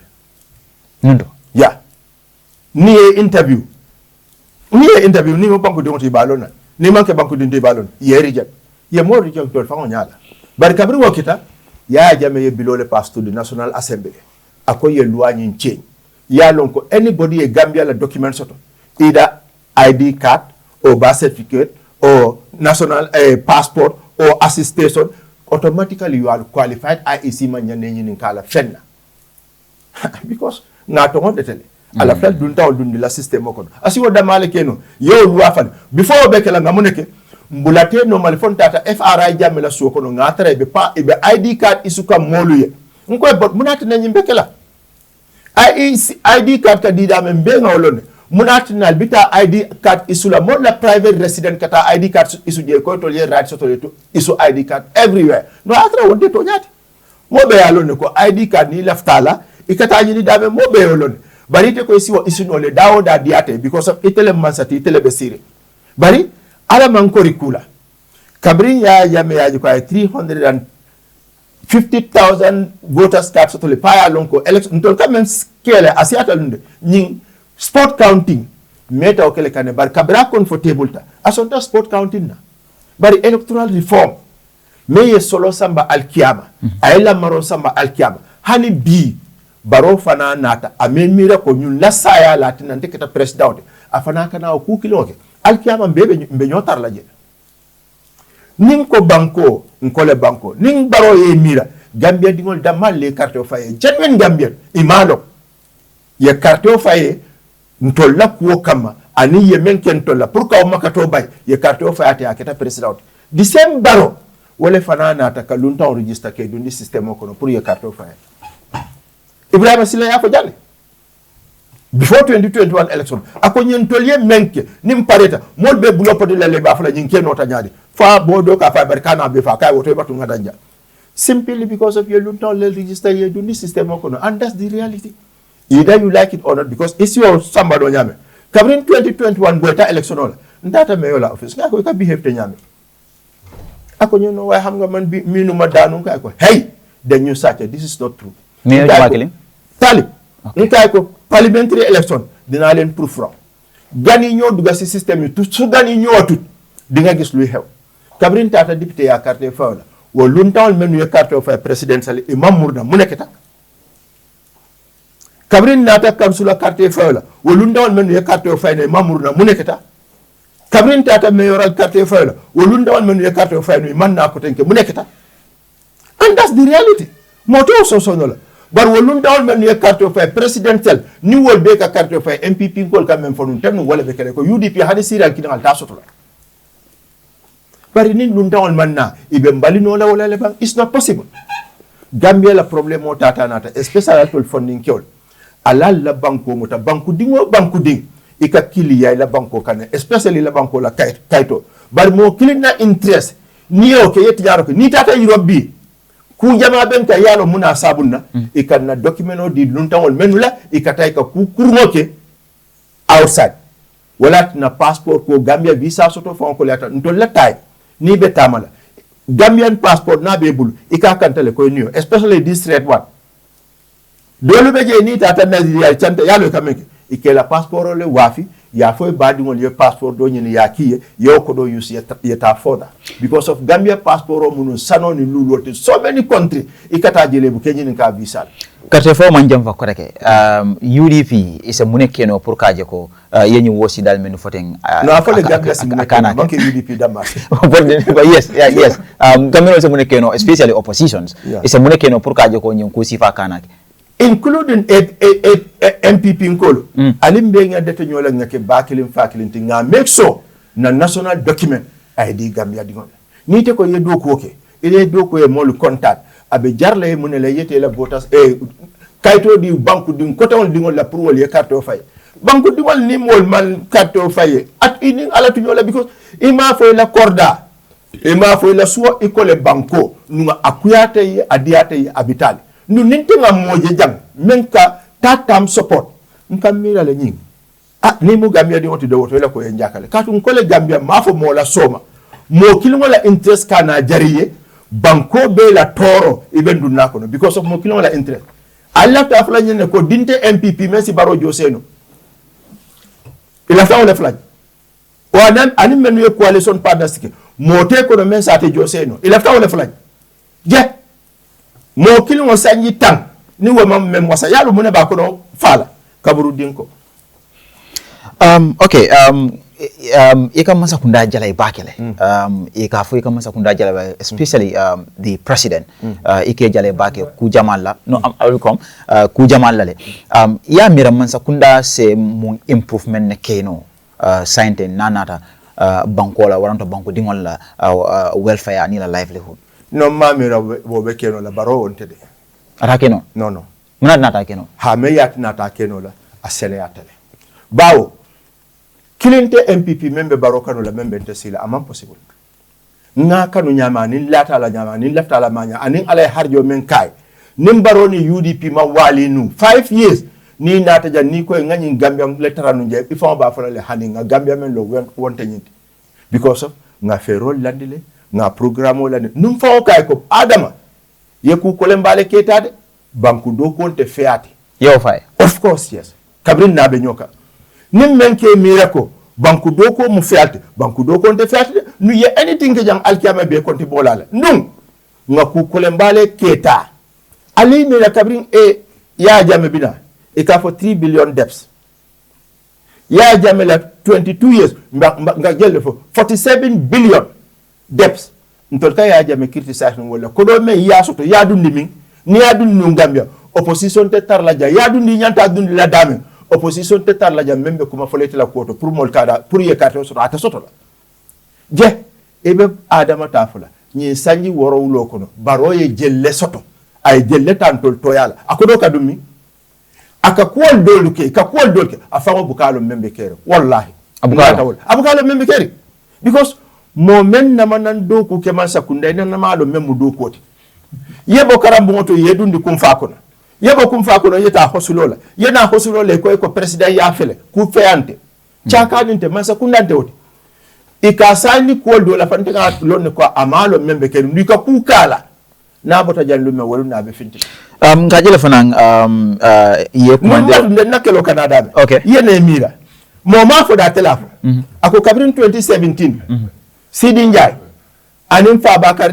Nundo. yeah ni interview ni mo banko de on ti balona ni manke banko de balona ye reject ye mo reject to fa nyala bari kabri wokita ya jame ye below le pass to the National Assembly ako ye loi nyin change ya lonko anybody e Gambia la document soto either ID card or birth certificate or national passport or attestation automatically you are qualified IEC man nyane nyin kala fenna because na to ngonde tele ala fel dun taw dun la system ko asi wo damale keno yo loi fan before be kala ngamuneke mbulate no malfon tata FRI jamme la soko no ngatra be pa be ID card isuka moluye nko bot munati na nyimbe kala ID card ka dida men be ngawlone munati na bita ID card isula mon la private resident kata ID card isu je ko to ye right soto to isu ID card everywhere no atra wonde to nyati mo be yalone ko ID card ni laftala ikata nyini dame mo be yolone bari te ko isi wo isu no le dawo da diate because of itele mansati itele be sire bari ala man kula kabrin ya yame ya ko 350,000 voters card soto le paya lonko election ntol quand même skele asiata lunde nying sport counting meta o kele kane bar kabra comfortable ta asonta sport counting na bari electoral reform meye solo samba alkiyama ayla maro samba alkiyama hani bi baro fana nata amemira ko nyun la saya latina ndeketa president afana kana ku kiloke alkiyama mbe nyotar la je ning ko banko nkole banko ning baro ye mira Gambia dingol damal le carte o faye jetmen Gambia imalo ye carte o faye ntolla kuo kama ani ye menken tolla pourquoi o makato bay ye carte o faye ate aketa president di sem baro wala fana nata kalunta on register ke dundi système ko no pour ye carte o faye Ibrahima Sila ya ko jalle before 2021 election ako nyen tolye menke nim pareta mod be bulo podi le ba fala nyin keno ta nyaade fa bodo ka fa barkana be fa kay woto batu ngadanja simply because of your lunta le register ye dundi system ko no and that's the reality either you like it or not because it's your somebody nyame kabrin 2021 boita election ola ndata meyola office nga ko ka behave te nyame ako nyen way xam nga man bi minuma daanu kay ko hey then you search this is not true Mayor Jamakeling talib nkay ko parliamentary election dina len proof from gani ñoo duga ci système yi tout su gani ñoo tut di nga gis luy xew kabrin tata député ya carte fawla wo luntawol menu ya carte fa presidential imam murna mu nekk tak kabrin nata kansula carte fawla wo luntawol menu ya carte fa ne imam murna mu nekk tak kabrin tata mayoral carte fawla wo luntawol menu ya carte fa ne man na ko tenke mu nekk tak and that's the reality moto so no la bar wolun dawol men ye carte of presidential ni wol be ka carte of MPP gol quand même fonu tan wala be kale ko UDP hadi siral kidal ta soto la bari ni lun dawol man na ibe mbali no la wala le bang it's not possible Gambia la problème o tata nata especially to funding kewol ala la banko mota banku dingo banku ding ika kili ya la banko kana especially la banko la kaito bari mo kilina interest ni o ke yeti yaro ko ni tata Europe ku jama ben ka yalo muna sabunna ikanna document o di luntawol menula ikatay ka ku kurmoke outside wala na passport ko Gambia visa soto fon ko lata ntol la tay ni be tamala Gambian passport na be bulu ikakantale ko niyo especially this red one dolu be je ni tata Nigeria chanta yalo kamenke ikela passport le wafi ya foi badi ngol ye passport do nyini ya kiye yo ko do use yeta foda because of Gambia passport o munu sano ni luluote so many country ikata jele bu kenyi ka visa carte fo man jam fa ko reke UDP is a munekeno pour kaje ko yenyu wosi dal menu foten no afale Gambia si munekeno banke UDP damas yes Gambia is a munekeno especially oppositions is a munekeno pour kaje ko nyum ko sifa kanake including MPP nkolo alimbe nga dete nyola ngake bakilim fakilin tinga make sure na national document ID Gambia dingon ni te ko ye do ko ke ile do ko e mol contact abe jarle mun le yete la voters kayto di banque din ko tawon dingon la pour wol ye carte o fay banque dingon ni mol man carte o fay at ini ala tu nyola because ima fo la corda ima fo la suwa ikole banko nunga akuyate yi adiate yi abitali nu nintinga moje jang menka tatam support nka mira le nying ni mu Gambia di wotu do wotu la ko en jakale katu ngole Gambia mafo mo la soma mo kilimo la interest kana jariye banko be la toro even do nakono because of mo kilon la interest alla ta fla nyene ko dinte MPP men si baro joseno ila fawle fla wa nan ani men ye coalition partnership mote ko men sa te joseno ila fawle fla je mo kilon sanyi tan ni wo mam men wasa yalu mun ba ko no fala kaburu dinko okay ika masa kunda jala bakele ika fu ika masa kunda jala especially the president ike jala bake ku jamala no I will come ku jamala le ya mira masa kunda se mun improvement ne keno science nanata bankola waranto banko dingol la welfare ni la livelihood no ma mira bo be keno la baro wonte de ata keno no muna nata keno ha me yat nata keno la asele atale bawo kilinte MPP membe barokano la membe ntesila amam possible nga kanu nyama ni lata la nyama ni lafta la manya anin ala harjo men kai nim baroni UDP ma wali nu 5 years ni nata jan ni ko ngani Gambia letara nu je ifo ba fa le hani nga Gambia men lo wonte nyinti because of nga ferol landile nga programme la num fa kai ko adama yeku ko le mbale ketade banku do konte feati yo fay of course yes kabrin na be nyoka nim men ke miracle banku doko mu fialte banku doko nte fialte nu ye anything ke jang alkiyama be konti bolala nun nga ku kolembale keta ali mira kabrin e ya jame bina e ka for 3 billion debts ya jame la 22 years nga jelle fo 47 billion debts ntol ka ya jame criticize wala ko do me ya soto ya dundi min ni ya dundi nu Gambia opposition te tar la ja ya dundi nyanta dundi la dame opposition te tar la jam membe kuma foleti la koto pour mol kada pour ye carte soto ata soto la je ebe adama tafula ni sanji woro wulo kono baro ye jelle soto ay jelle tantol toyala akodo kadumi aka kuol doluke ka kuol dolke afango bukalo membe kere wallahi abukalo membe kere because mo men na manan doku ke man sakunda ina na malo memmu dokoti yebo karambo moto yedundi kumfa kono yebo kumfa kono yeta hosulola yena hosulola ko president ya fele ku feyante chaka ninte man sakunda nte ikasani ko do la fante ga lonne ko amalo membe ken ndi ka ku kala na bota jallu me wolu na be finti ngajele fanan ye commande na kelo Canada be okay yene mira mo ma fo da telafo ako kabrin 2017 Sidi Njai anin Fabakar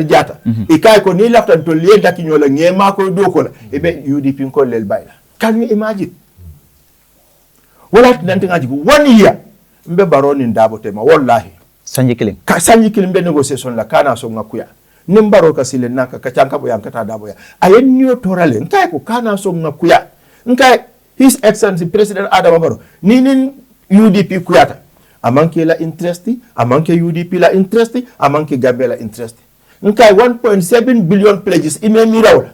Diatta ikay ko ni laftan to le daki nyola ngema ko do ko la ebe UDP ko lel bayla can you imagine wala nanti ngaji 1 year mbe baroni ndabo tema wallahi sanji kilim be negotiation la kana so ngakuya nim baro ka sile naka ka chanka bo yankata dabo ya ayen nyo torale nkay ko kana so ngakuya nkay his excellency president Adama Barrow ni UDP kuyata amanke la interest amanke UDP la interest amanke Gambia la interest nkay 1.7 billion pledges ime mirawla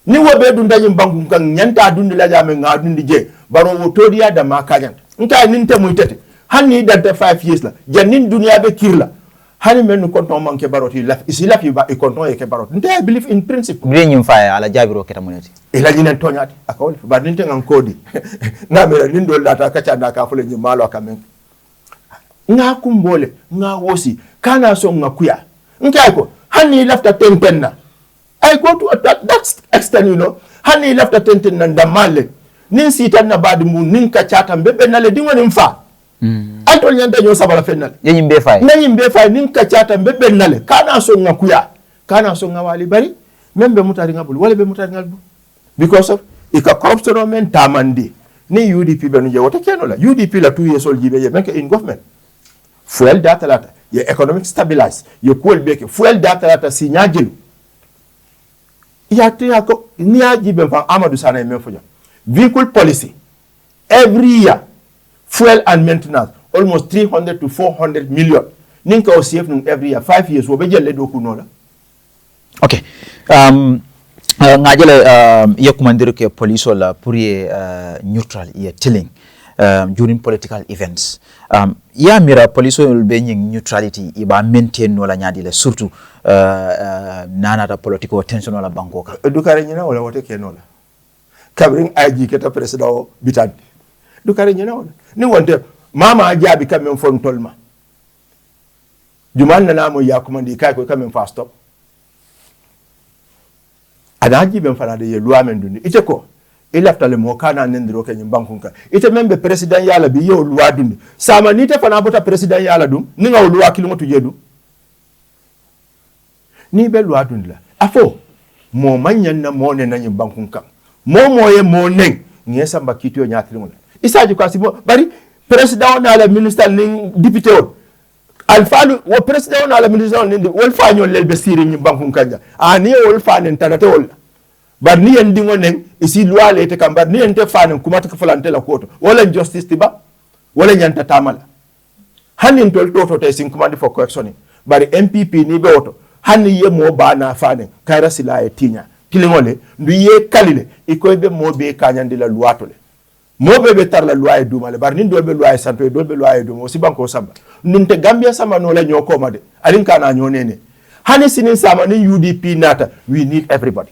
ni wobe dunda nyim banku kan nyanta dundi la jame nga dundi je baro wotodia da makanyant nkay ninte muitete hani dante 5 years la janin dunia be kirla hani men konton manke baroti laf isi laf ba e konton e ke baroti nte I believe in principle bi nyim faaya ala jabiro keta muneti ila nyinen tonyati akawol ba ninte ngan kodi na mera nindo data kacha na ka fule nyim malo kamen nga kumbole nga wosi kana so nga kuya nkay ko hani lafta tentenna I go to that extent you know hani lafta tentenna ndamale nin sitan na badi mu nin ka chata mbebe nale dingoni mfa antol nyanda nyo sabala fenal nyimbe fay nin ka chata mbebe nale kana so nga kuya kana so nga wali bari membe mutari ngabul wala be mutari ngabul because of ika corruption men tamandi ni UDP benu je wota kenola UDP la 2 years old jibe ye menke in government fuel data lata ye economic stabilize ye kuel beke fuel data lata si nyajilu ya tiya ko niaji be fa Amadou Sana men fojo vehicle policy every year fuel and maintenance almost 300 to 400 million ninka o save num every year 5 years wo be jelle do ku nola okay ngajele yekumandir ke police la pour ye neutral ye tilling during political events ya mira police will be neutrality iba maintain no la nyadi le surtout nana ta political tension wala bankoka dukare nyina wala wote ke nola kabrin aji keta president bitan dukare nyina wala ni wonte mama ajabi kamem fon tolma jumal na mo ya kuma ndi kai ko kamen fa stop ada jibe fana de ye loi men dundi ite ko ilaftale mo kana nendiro ke nyim bankunka ite membe president yala bi yo loi dundi sama ni te fana bota president yala dum ni ngaw loi kilimo to jedu ni be loi dundi la afo mo manyan na mo ne na nyim bankunka mo ye mo nen ngesa mbakitiyo nyaatilo isaji kwa sibo bari president na la minister ni député on alfalu wo president na la minister on ni wol fa nyol lelbe siri nyim bankunka ani wol fa nen tanate wol bar ni en dingo nen isi loi le te kam bar ni en te fanen kuma ta falante la koto wala justice tiba wala nyanta tamala hanin tol toto te sin kuma di for correction bari MPP ni be woto hanni ye mo bana fanen kayra sila e tinya kilingole ndu ye kalile ikoy be mo be kanyandi la loi to le mo be tar la loi du male bar ni do be loi santo do be loi du mo si banko samba nunte Gambia sama no la nyoko made alin kana nyonene hani sinin sama ni UDP nata we need everybody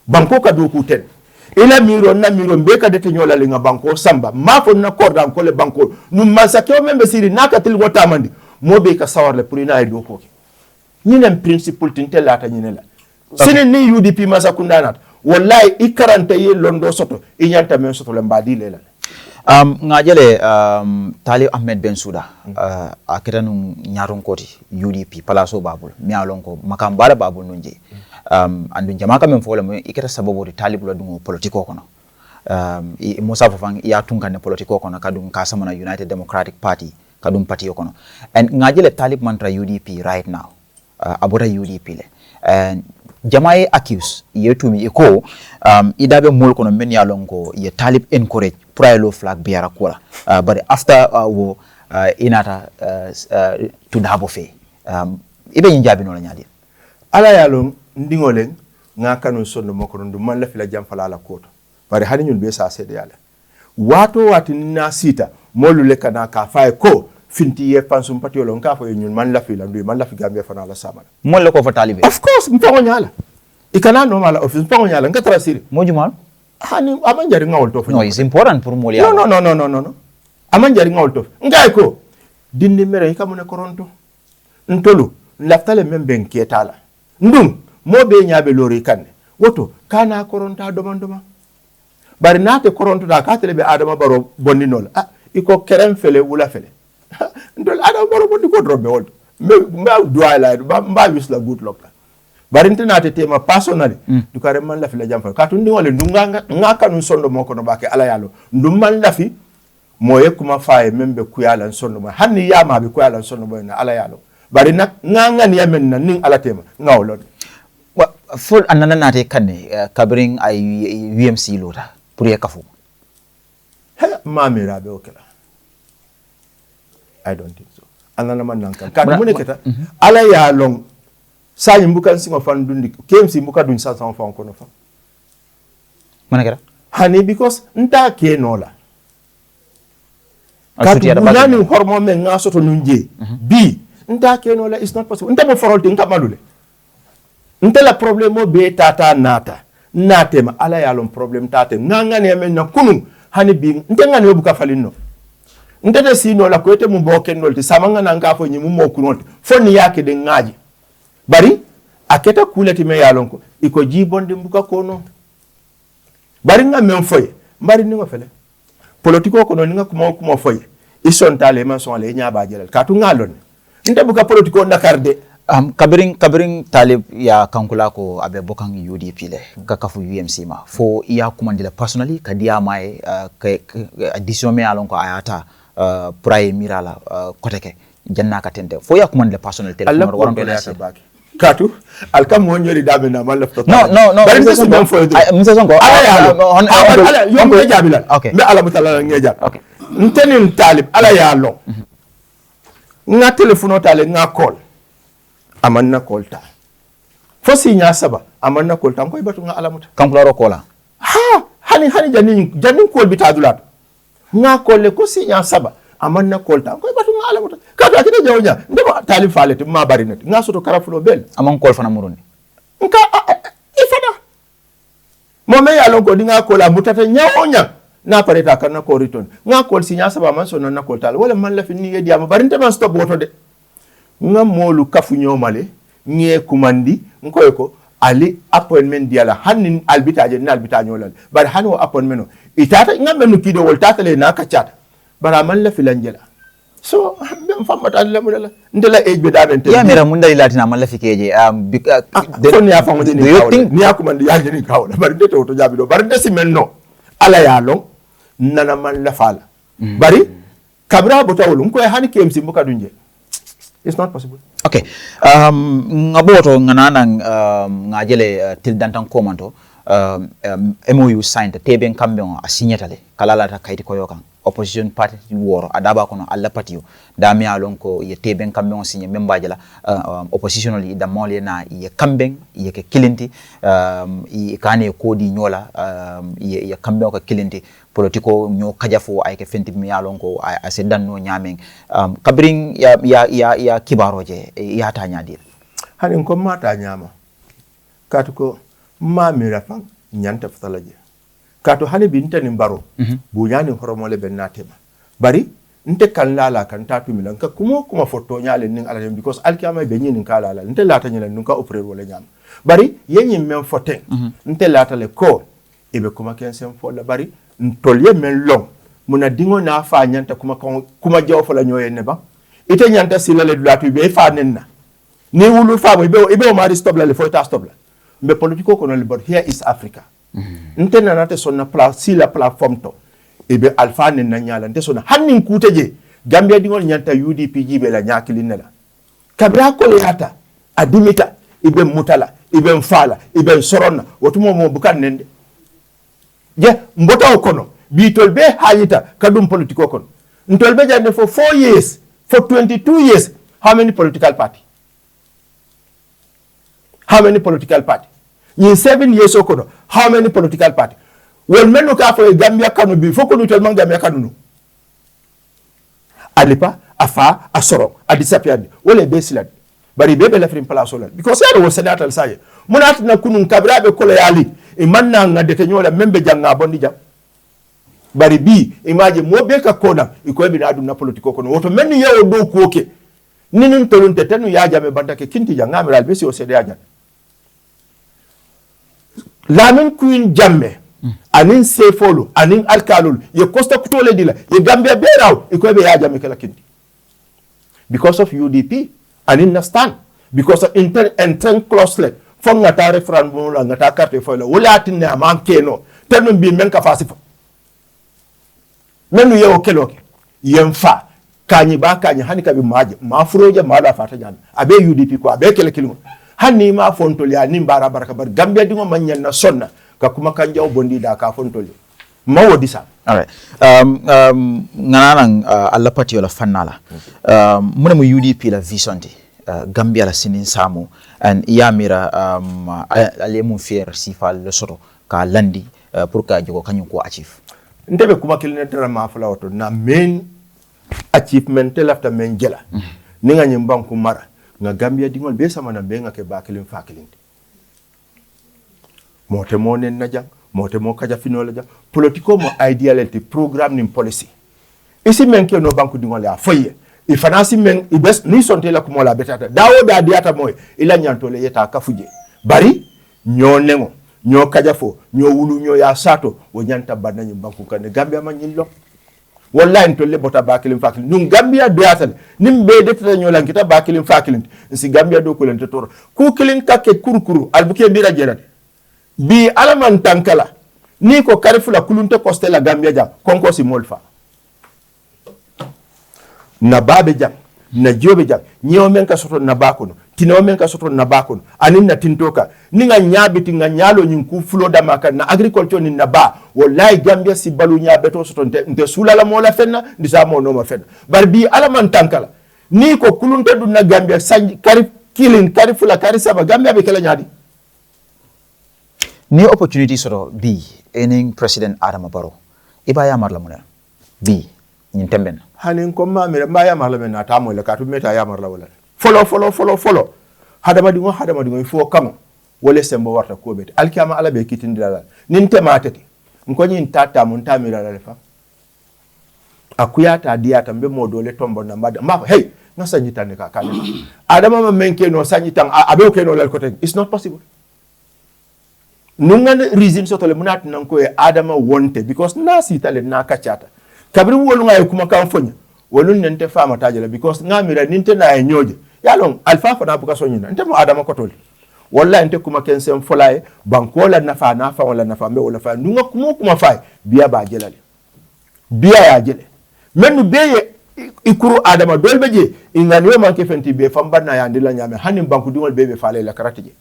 banko ka do ku ten ila miro na miro be ka dete nyola linga banko samba mafo na korda ko le banko num masake membe siri naka til wota mandi mo be ka sawarle pour ina do ko ñinem principle tin lata ñinela sinin ni UDP masakunda nata wallahi ikaranta ye londo soto inyanta men soto le mbadi lela ngajele Talib Ahmed Bensouda akitanu nyaron koti UDP palaso babul mi alonko makambala babul nunje andu jamaka men fole mo ikata sababu ri Talib la dungo politiko kono Musa Fafang ya tunkane politiko kono kadum kasamana United Democratic Party kadum party kono and ngajele Talib mantra UDP right now abura UDP le and jamae accuse yetumi iko idabe mol kono men ya lonko ye Talib encourage pro flag biara kula but after wo inata to dabo fe ibe njabi no la nyadi ala yalon ndingolen nga kanu sonno moko ndu man la fila jam fala la koto bari hani ñun be sa sede yalla wato wati na sita molu le kana ka fay ko finti ye pansum patiolo nga fo ñun man la fila ndu man la fi Gambia fana la samana mol le ko fa Talibé of course mpango nyala ikana no mala office mpango nyala nga trasiri mojumal hani amanjari ngawol to no it's important pour mol ya no amanjari ngawol to ngay ko dindi mere kamune koronto ntolu laftale membe nketala ndum mo be nyaabe lori kanne woto kana koronta doma bari nate koronto da ka tele be adama baro bondinol iko kerem fele wula fele ndol adama baro bondi ko drobe wol me duay la ba wis la good luck bari ntenate tema personally du kare man la fi la jam fa ka tundi wala ndunga ngaka nun sondo moko no bake ala yalo ndum man la fi moye kuma faaye membe kuyala sondo ma hanni yama be kuyala sondo bo na ala yalo bari nak nganga ni yamen na ning ala tema ngawlo full anana nate kanne kabring ay UMC lota pour yakafu mamira be okela I don't think so anana man nanka ka mo ne keta ala ya long sañi mbukan singo fan dundi KMC mbuka dun sa san fan kono fa manakera hani because nta ke nola katu nani hormo men ngasoto nunje bi nta ke nola is not possible nta mo forolti nka malule nta la problème be tata nate ma ala ya lon problème tate ngangane men na kunu hani bi nta ngane buka falino nta de sino la ko ete mu boken nolti samanga na ngafo nyi mu mo kunolti fonni yake de ngaji bari aketa kuleti me yalonko iko jibondi mbuka kono bari nga men foye bari ningo fele politiko kono ninga kuma foye isontale man son le nyaba jelal katu ngalon nte buka politiko ndakarde kabirin Talib ya kankula ko abe bokang UDP le kakafu UMC ma fo iya kumandila personally kadia mai addition me alonko ayata praye mirala koteke janna katende fo ya kumandila personally telephone waranto la katu alkam mo nyori dabe na mal lafta no bari nsi bon fo Mr. Sonko ala yo me jabila me ala mutala ngejab ntenin Talib ala ya lo nga telephone tale nga call amanna call ta fo sinya saba amanna call ta ngoy batu nga ala muta kankula ro kola hani janin call bitadulat nga call le ko sinya saba amanna call ta ngoy batu nga ala muta kadu akita jawnya ndemo Talib falete ma bari net nga soto karafulo bel amon call fana murundi nka ifada mo me ya lonko di nga call mutata nyawonya na pareta kana ko return nga call sinya saba man so na call tal wala man la fi ni yedi am bari ntema stop woto de nga molu kafu nyomale nye kumandi nkoy ko ali appointment diala hanin albitaje ni albita nyolal bar hano appointment itata nga menu kido wol tata le na kacata bara man la filanjela so ben famata la mudala ndela age be daben te ya mira mun dali latina man la fikeje fon ya famu ni kawla ni akumandi ya ni kawla bar de to jabi do bar de simenno ala ya long nana man la fala bari kabra botawul ko hani KMC mbuka dunje it's not possible. Okay. Ngaboto ngananang ngajele til dantan komanto MOU signed teben kambion a signatale kalala ta kaiti koyokan opposition party war adaba kono alla patio dami alon ko ye teben kambion signé membaje la oppositional da mole na ye kamben ye ke kilinti i kane kodi nyola ye kambion ka kilinti politiko nyo kajafo ay ke fenti mi alon ko a se danno nyamen kabring ya kibaroje ya ta nyadir hanin ko mata nyama katu ko mamira fan nyanta fatalaje kato hani binta ni baro bu nyani horomole bennatema bari nte kan lala kan tatu milan ka kuma foto nyale nin ala because alkiyama be nyin ka lala nte lata nyala nun ka oprer wala nyam bari yenyi men foten nte lata le ko ibe kuma kensen fo la bari ntolye men long muna dingo na fa nyanta kuma jaw fo la nyoye ne ba ite nyanta silale dulatu be fa nenna ni wulu fa mo ibe o mari stop la le fo ta stop la mbe politiko kono le but here is Africa nte nanate sonna si la platform to ebe alpha ne na nyala nte sonna hannin kuteje Gambia dingol nyanta UDP jibe la nyakili nela kabra ko yata adimita ibe mutala ibe mfala ibe soronna wotumo mo bukan nende je mbota kono bitol be hayita kadum politiko kono ntol be jande for 4 years for 22 years how many political party in 7 years okono how many political party well menu ka fo Gambia kanu bi foko no tel man Gambia kanu no alipa afa asoro adisapia wala be silad bari bebe la frim place wala because ya wo senatal saye munat na kunun kabrabe kolo yali e manna ngade te nyola membe janga bondi jam bari bi imaje mo be ka koda iko bi na adu na politiko kono woto menu yewo do ko ke ninun tolunte tenu ya jame bandake kinti janga amiral be si o sede ajan Lamin Queen Jamme, anin Sefolo, anin Alkalul, ye Costa Kutole Dila, ye Gambia Berau, Ekwebe ya Jamme Kela Kinti. Because of UDP, anin Nastan, because of intent closely, from ngata referendum la ngata carte foila, wala atin na man keno, tenun bi men ka fasifo. Menu ye okeloke, yemfa, kanyi ba kanyi hani kabi maje, mafuroja mala fata jana, abe UDP ko, abe kele kilungo. Hanni ma fontoli ya nimbara baraka bar Gambia dingo manyan na sonna ka kuma kan jaw bondi da ka fontoli ma wodi sa all right ngananan alla pati wala fannala muna mu UDP la vision di Gambia la sinin samu and yamira ale mun fier sifal le soto ka landi pour ka jogo kanyum ko achieve ndebe kuma kilne dara ma fala wato na main achievement lafta men jela ninga nyimban ku mara nga Gambia dingol be sama na be nga ke bakilin fakilin mote mo nen na jang mote mo kaja finola jang politiko mo ideality program nim policy isi men ke no banku dingol ya foye i fanasi men i bes ni sonte la ko mo la betata dawo da diata moy ila nyanto le yeta kafuje bari nyo nengo nyo kaja fo nyo wulu nyo ya sato wo nyanta banna nyim banku kan Gambia ma nyillo wallahi to le bota bakilin fakilin nun Gambia do yatal nim be defta nyolan kita bakilin fakilin si Gambia do ko len tor ku kilin kake kurkuru albuke bira jerate bi alaman tankala ni ko karifula kulunte postela Gambia jam konko si molfa na babe jam na jobe jam nyew men ka soto na bakono tino men ka soto na bakono anin na tintoka ni nga nyabiti nga nyalo nyin ku fulo da maka na agriculture ni na ba wallahi Gambia si balu nyabeto soto nte sulala mo la fenna ndisa mo no ma fenna bar bi alaman tankala ni ko kulunte du na Gambia sanji kari kilin kari fula kari saba Gambia be kala nyaadi ni opportunity soro bi ening president Adama Barrow iba ya marla mona bi nyin temben hanin ko mamira mbaya marla men na tamo le katu meta ya marla wala follow hadama dingo fo kamo wala sembo warta ko beti alkiyama ala be kitindira nin tematati nko nyin tata mun tamira la fa akuyata diata mbe modole tombo na mbada ma hey nga sanyitan ka kanya adama ma menke no sanyitan abe ke no lal kote it's not possible nunga reason so tole munat nan ko adama wonte because na sitale na kachata kabri wolu nga kuma kan fonya wolu nente fama tajala because ngamira ninte na enyoje yalon alfa fa na buka sonyina nte mo adama kotole wallahi nte kuma kensen folaye bankola nafa nafa wala nafa me wala fa nunga kuma fa biya ba jelale biya ya jele menu beye ikuru adama dolbe je ingani we manke fenti be fambanna ya ndila nyame hanim banku dingol bebe fale la karate je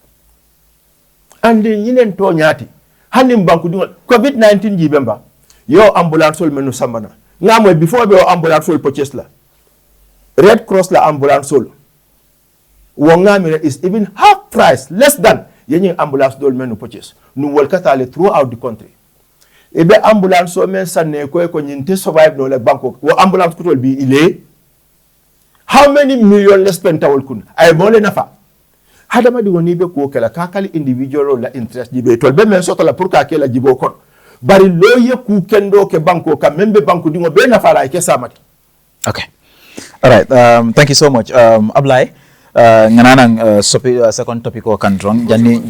ande nyinen to nyati hanim banku dingol covid-19 jibemba yo ambulance sol menu sambana ngamo before be ambulance sol purchase la red cross la ambulance sol wongamire is even half price less than yenyin ambulance dol menu purchase nu wolkatale throughout the country ebe ambulance so men sanne ko nyinte survive no le banko wo ambulance kutol bi ile how many million less pentawol kun ay mole nafa hadama di woni be ko kala kakali individual la interest jibe tol be men soto la pour ka kala jibo kon bari loye ku kendo ke banko ka membe banko di ngo be nafa la ke samati. Okay, all right, thank you so much Ablay ngananang second topic ko kan drone jani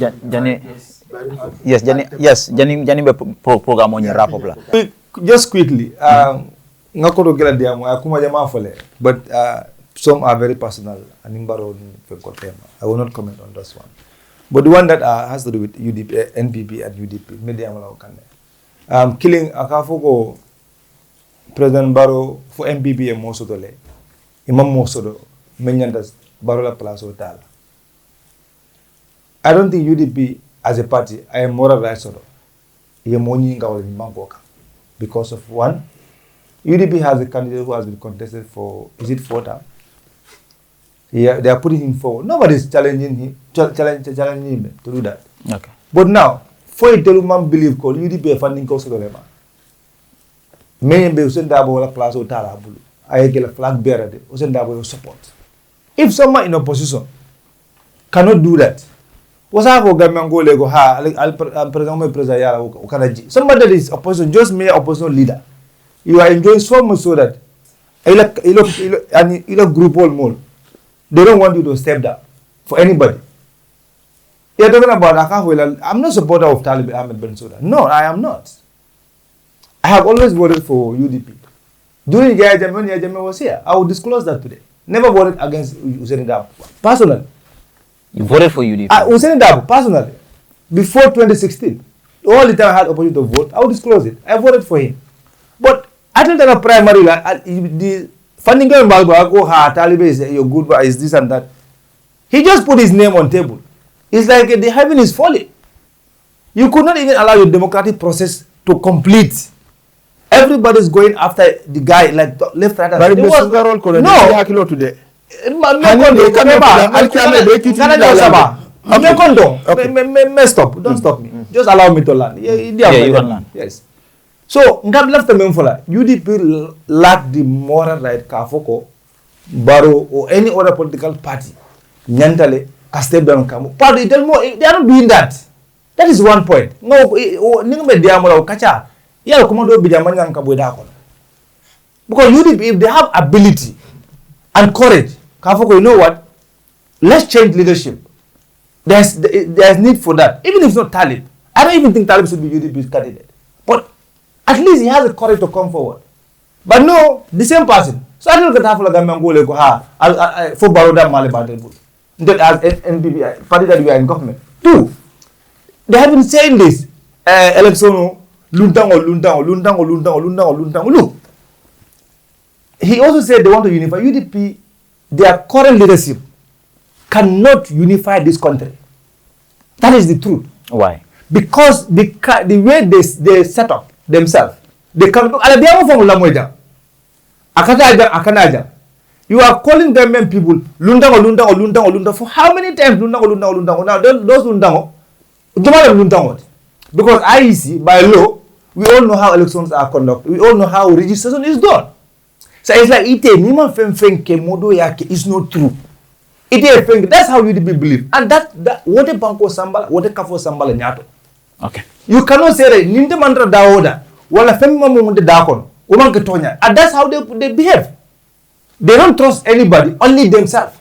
jani be program on wrap up la just quickly ngako gela diamo akuma jama fole but some are very personal and imbaro for tema. I will not comment on this one, but the one that has to do with UDP NPP and UDP media mala okande killing akafoko President Barrow for NPP e mosodole imam mosodo menyanda Barrow la place hotel. I don't think UDP as a party, I am moral rights order. Because of one, UDP has a candidate who has been contested for, is it 4 terms? Yeah, they are putting him forward. Nobody is challenging him to do that. Okay. But now, for a man believe called UDP funding cost of the lema. Many be send double class or tarabulu. I get a flag bearer, send double support. If someone in opposition cannot do that, somebody that is opposition, just mere opposition leader. You are enjoying so much so that you group all more. They don't want you to step down for anybody. You're talking about I'm not a supporter of Talib Ahmed Bensouda. No, I am not. I have always voted for UDP. During when Yajame was here, I will disclose that today. Never voted against Hussein Dabo. Personally. You voted for UDP? Hussein Dabo, personally. Before 2016. All the time I had opportunity to vote, I would disclose it. I voted for him. But I think that primarily, the funding going back, Taliban is your good, is this and that. He just put his name on table. It's like the heaven is falling. You could not even allow your democratic process to complete. Everybody's going after the guy, like left, right, and center. No. Today. Stop. Don't stop me. Just allow me to learn. Yeah, you can learn. Yes. So, UDP lack the moral right Kafoko, Barrow, or any other political party. Nyantale, step down Kamu. Party, they are not doing that. That is one point. No, because UDP, if they have ability and courage, Kafoko, you know what? Let's change leadership. There's need for that. Even if it's not Talib. I don't even think Talib should be UDP's candidate. But at least he has the courage to come forward. But no, the same person. So I don't get half of the for Baroda Malibate. That as NPP, party that we are in government. Two, they have been saying this. Electoral, Luntang. Look. He also said they want to unify UDP. Their current leadership cannot unify this country. That is the truth. Why? Because the way they set up themselves, they come. You are calling government people Lundang for how many times Lundang? Now those Lundang. Because IEC, by law, we all know how elections are conducted. We all know how registration is done. So it's like Nima Femfenke Modo Yake is not true. That's how UDP believe. And that what a banko sambala, what a kafo sambala nyato. Okay. You cannot say that Ninte mantra daoda, wala femma munde dakon, uman ketonya. And that's how they behave. They don't trust anybody, only themselves.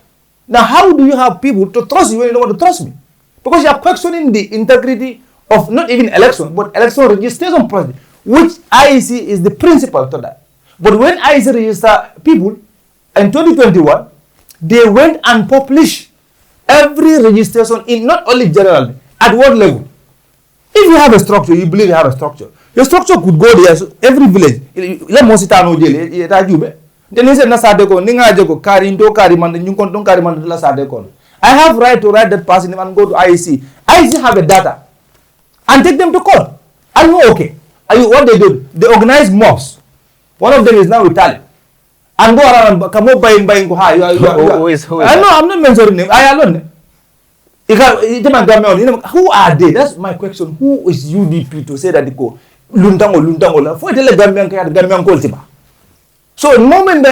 Now, how do you have people to trust you when you don't want to trust me? Because you are questioning the integrity of not even election, but election registration process, which IEC is the principal to that. But when IEC register people in 2021, they went and published every registration in not only general, at what level. If you have a structure, you believe you have a structure. Your structure could go there, so every village. Let me sit down with then he said, Nasadeko, Ningajeko, Kari, Ndo Kari, Man, Yunkonton Kari, Man, Lasadeko. I have right to write that person and go to IEC. IEC have a data and take them to court. I know, okay. What they do, they organize mobs. One of them is now Italian. And go around and come up buying go high. Who is I know, I'm not mentioning name. I alone. Who are they? That's my question. Who is UDP to say that they go Luntango? For the Gambian Coltiba. So the moment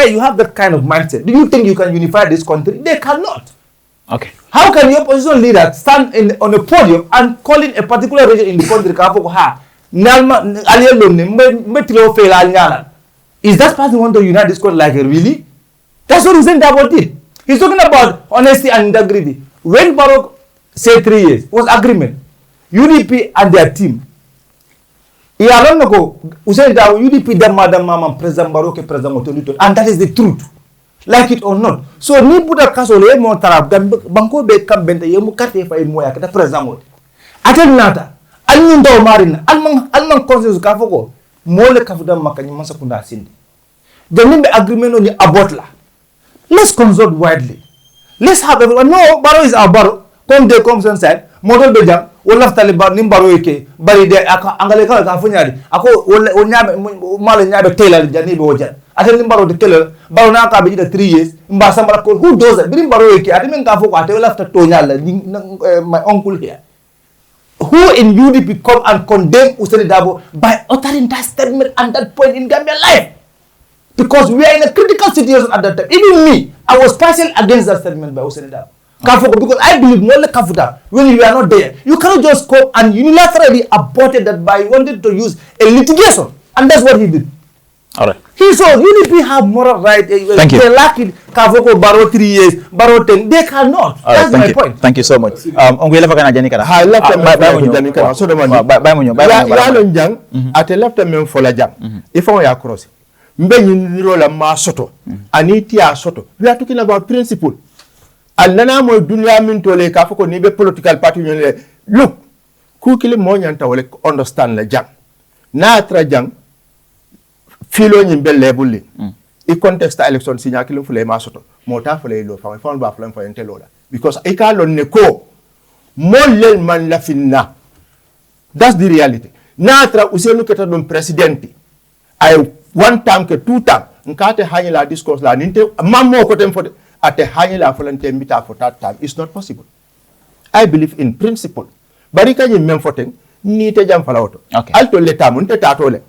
you have that kind of mindset, do you think you can unify this country? They cannot. Okay. How can your opposition leader stand on a podium and calling a particular region in the country is that person want to unite this country like really? That's what he's saying about it. He's talking about honesty and integrity. When Baroque said 3 years, was agreement. UDP and their team. UDP Mama President Baroque President Otolito, and that is the truth. Like it or not. So ni buda kasole mo tarab banko be kambente yemu karte fa moya kata president. Atel nata. Alun do marina alman consensus ka foko mole kafuda makani mansa kunda sindi. The nimbe agreement on the abotla. Let's consult widely. Let's have everyone. No, Baro is our Baro. Come there, comes inside. Model Bejam. Olaf Taliban Nimbaro eke. Bari de Angaleka Kafunyari. Ako Malanya Taylor Janibo Ojan. I tell Nimbaro the killer. Barona Kabi the 3 years. Mbasambara who does that? Bring Baro eke. I didn't Kafu. I tell after Tonyala, my uncle here. Who in UDP come and condemn Useni Dabo by uttering that statement at that point in Gambia life? Because we are in a critical situation at that time. Even me, I was partially against that statement by Useni Dabo. Because I believe more like Kafuta, when you are not there, you cannot just come and unilaterally aborted that by wanting to use a litigation. And that's what he did. All right. He saw UDP have moral right. Thank you. They lack it. Kavoko borrow 3 years, borrow 10. They cannot. That's my point. Thank you so much. Ongwele fakana jani kana. Ha left me jani kana. So the man. Ya lonjang ate left me fola jang. If I ya cross. Mbe nyiro la ma soto. Aniti ya soto. We are talking about principle. Alana mo dunya min tole ka foko ni be political party nyole. Look. Ku kile mo nyanta wole understand la jang. Na tra jang filo nyimbe level i contest election sinya kilo fule ma soto mota fule lo fa ba fule fa ente lola because e ka lon ne ko mo lel man la finna. That's the reality. Na tra usenu keta dum presidenti ay one time ke two time nkate hanyela discourse la ninte mammo ko tem for ate hanyela fulante mbita for that time. It's not possible. I believe in principle. Barika ni mem foten ni te jam falawoto. Okay. Alto leta mun te tatole.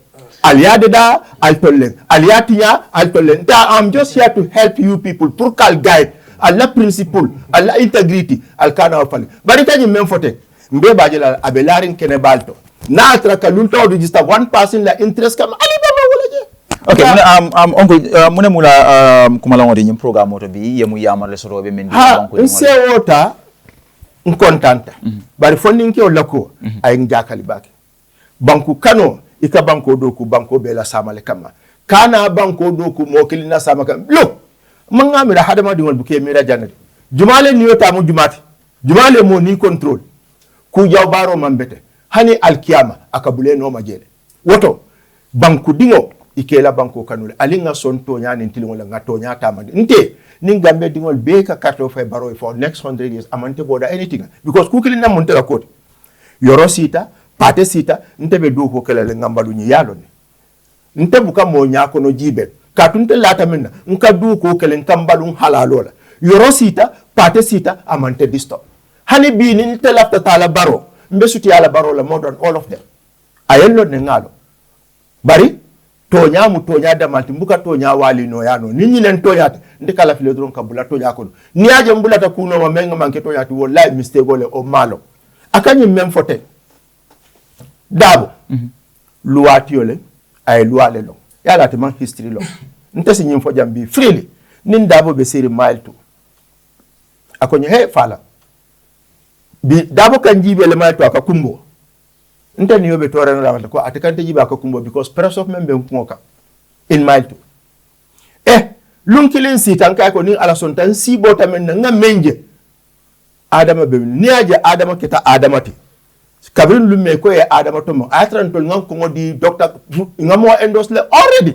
Aliadeda, Altolen, Aliatia, Altolen. I'm just here to help you people. Purkal guide, Allah principle, Allah integrity, Alkana ofali. Barika ni memfote. Mbe bajela abelarin kene balto. Na atraka lunta register one person la interest kam alibaba walaje. Okay, uncle, mune mula kumalongo di nyim program oto bi yemu yamar le soro be mendi banko ni. Se wota nkontanta. Bari funding ke olako ay njakali baki. Banku kano ika banko doku banko bela samale kama kana banko doku mokili na sama kama look manga mira hadama dingol buke mira janati jumale niyota mu jumati jumale mo ni control ku jaw baro mambete hani alkiyama akabule no majele woto banku dingo ikela banko kanule alinga son tonya ni ntilingola ngatonya tamande nte ningambe dingol be ka karto fay baro for next 100 years amante boda anything because ku kili na montela koti yoro sita pate sita ntebe do ko kelele ngambalu ni yalo ni ntebu ka mo nyako no jibel ka tunte lata minna nka du ko kelen kambalu halalola yoro sita pate sita amante disto hani bi ni nte lafta tala baro mbe suti ala baro la modern all of them ayello ne ngalo bari tonya mu tonya da malti mbuka tonya wali no yano ninyi len tonya ndikala file dron kabula tonya ko ni aje mbula ta kuno ma menga manke tonya ti wallahi mistake gole o malo akanyi mem fote dabo luwati yole ay luwale lo yala te man history lo ntesi nyim fo jambi freely nin dabo be siri mile 2 akonye he fala bi dabo kan jibe le mile 2 akakumbo nte ni yobe tore na ko atakante jibe akakumbo because press of membe nkoka in mile 2 lunkilin sitan kay ko ni ala son tan si bota men nga menje adama be ni aje adama kita adama ti kabrin lumme ko e adama to mo atran tol ngam ko ngodi doctor ngamo endorse le already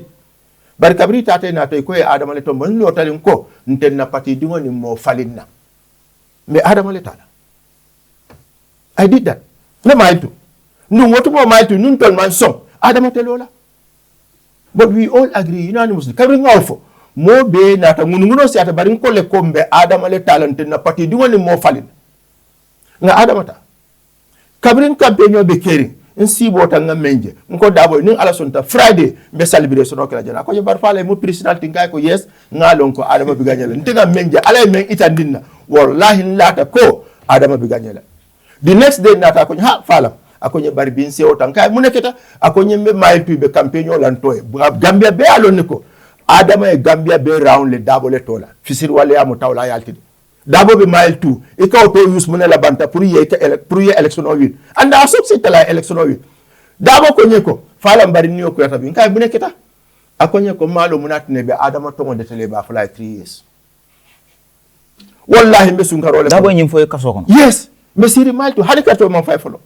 bar kabri tate na tay ko e adama le to mo no talin ko nten na pati dingo ni mo falinna me adama le tala I did that na mile 2 nu wotu mo mile 2 nun tol man song adama te lola but we all agree unanimously kabri ngawfo mo be nata ngununo si ata barin ko le kombe adama le talante na pati dingo ni mo falin nga adama ta kabrin campaign be keri en sibo ta nga menje nko dabo ni ala sonta friday be celebration o kala jana ko je bar fale mo president ngay ko yes ngalon ko adama bi gagnala ntinga menje ala men itandinna wallahi lata ko adama bi gagnala the next day nata ko ha fala akonye bari bin se o tan kay mu neketa akonye me maytu be campaign o lan toy gambia be alon niko adama e gambia be round le dabo le tola fisir wale amu tawla yalti dabo be mile 2 e ka to use munela banta pour ye election o win anda asop se tala election o win dabo ko nyeko fala mbari ni ko yata bi kay bu neketa akonye ko malo munatne be adama to ngonde tele ba fly 3 years wallahi be sunkarole dabo nyim foy kaso kono yes me siri mile 2 hadi kato man fay folo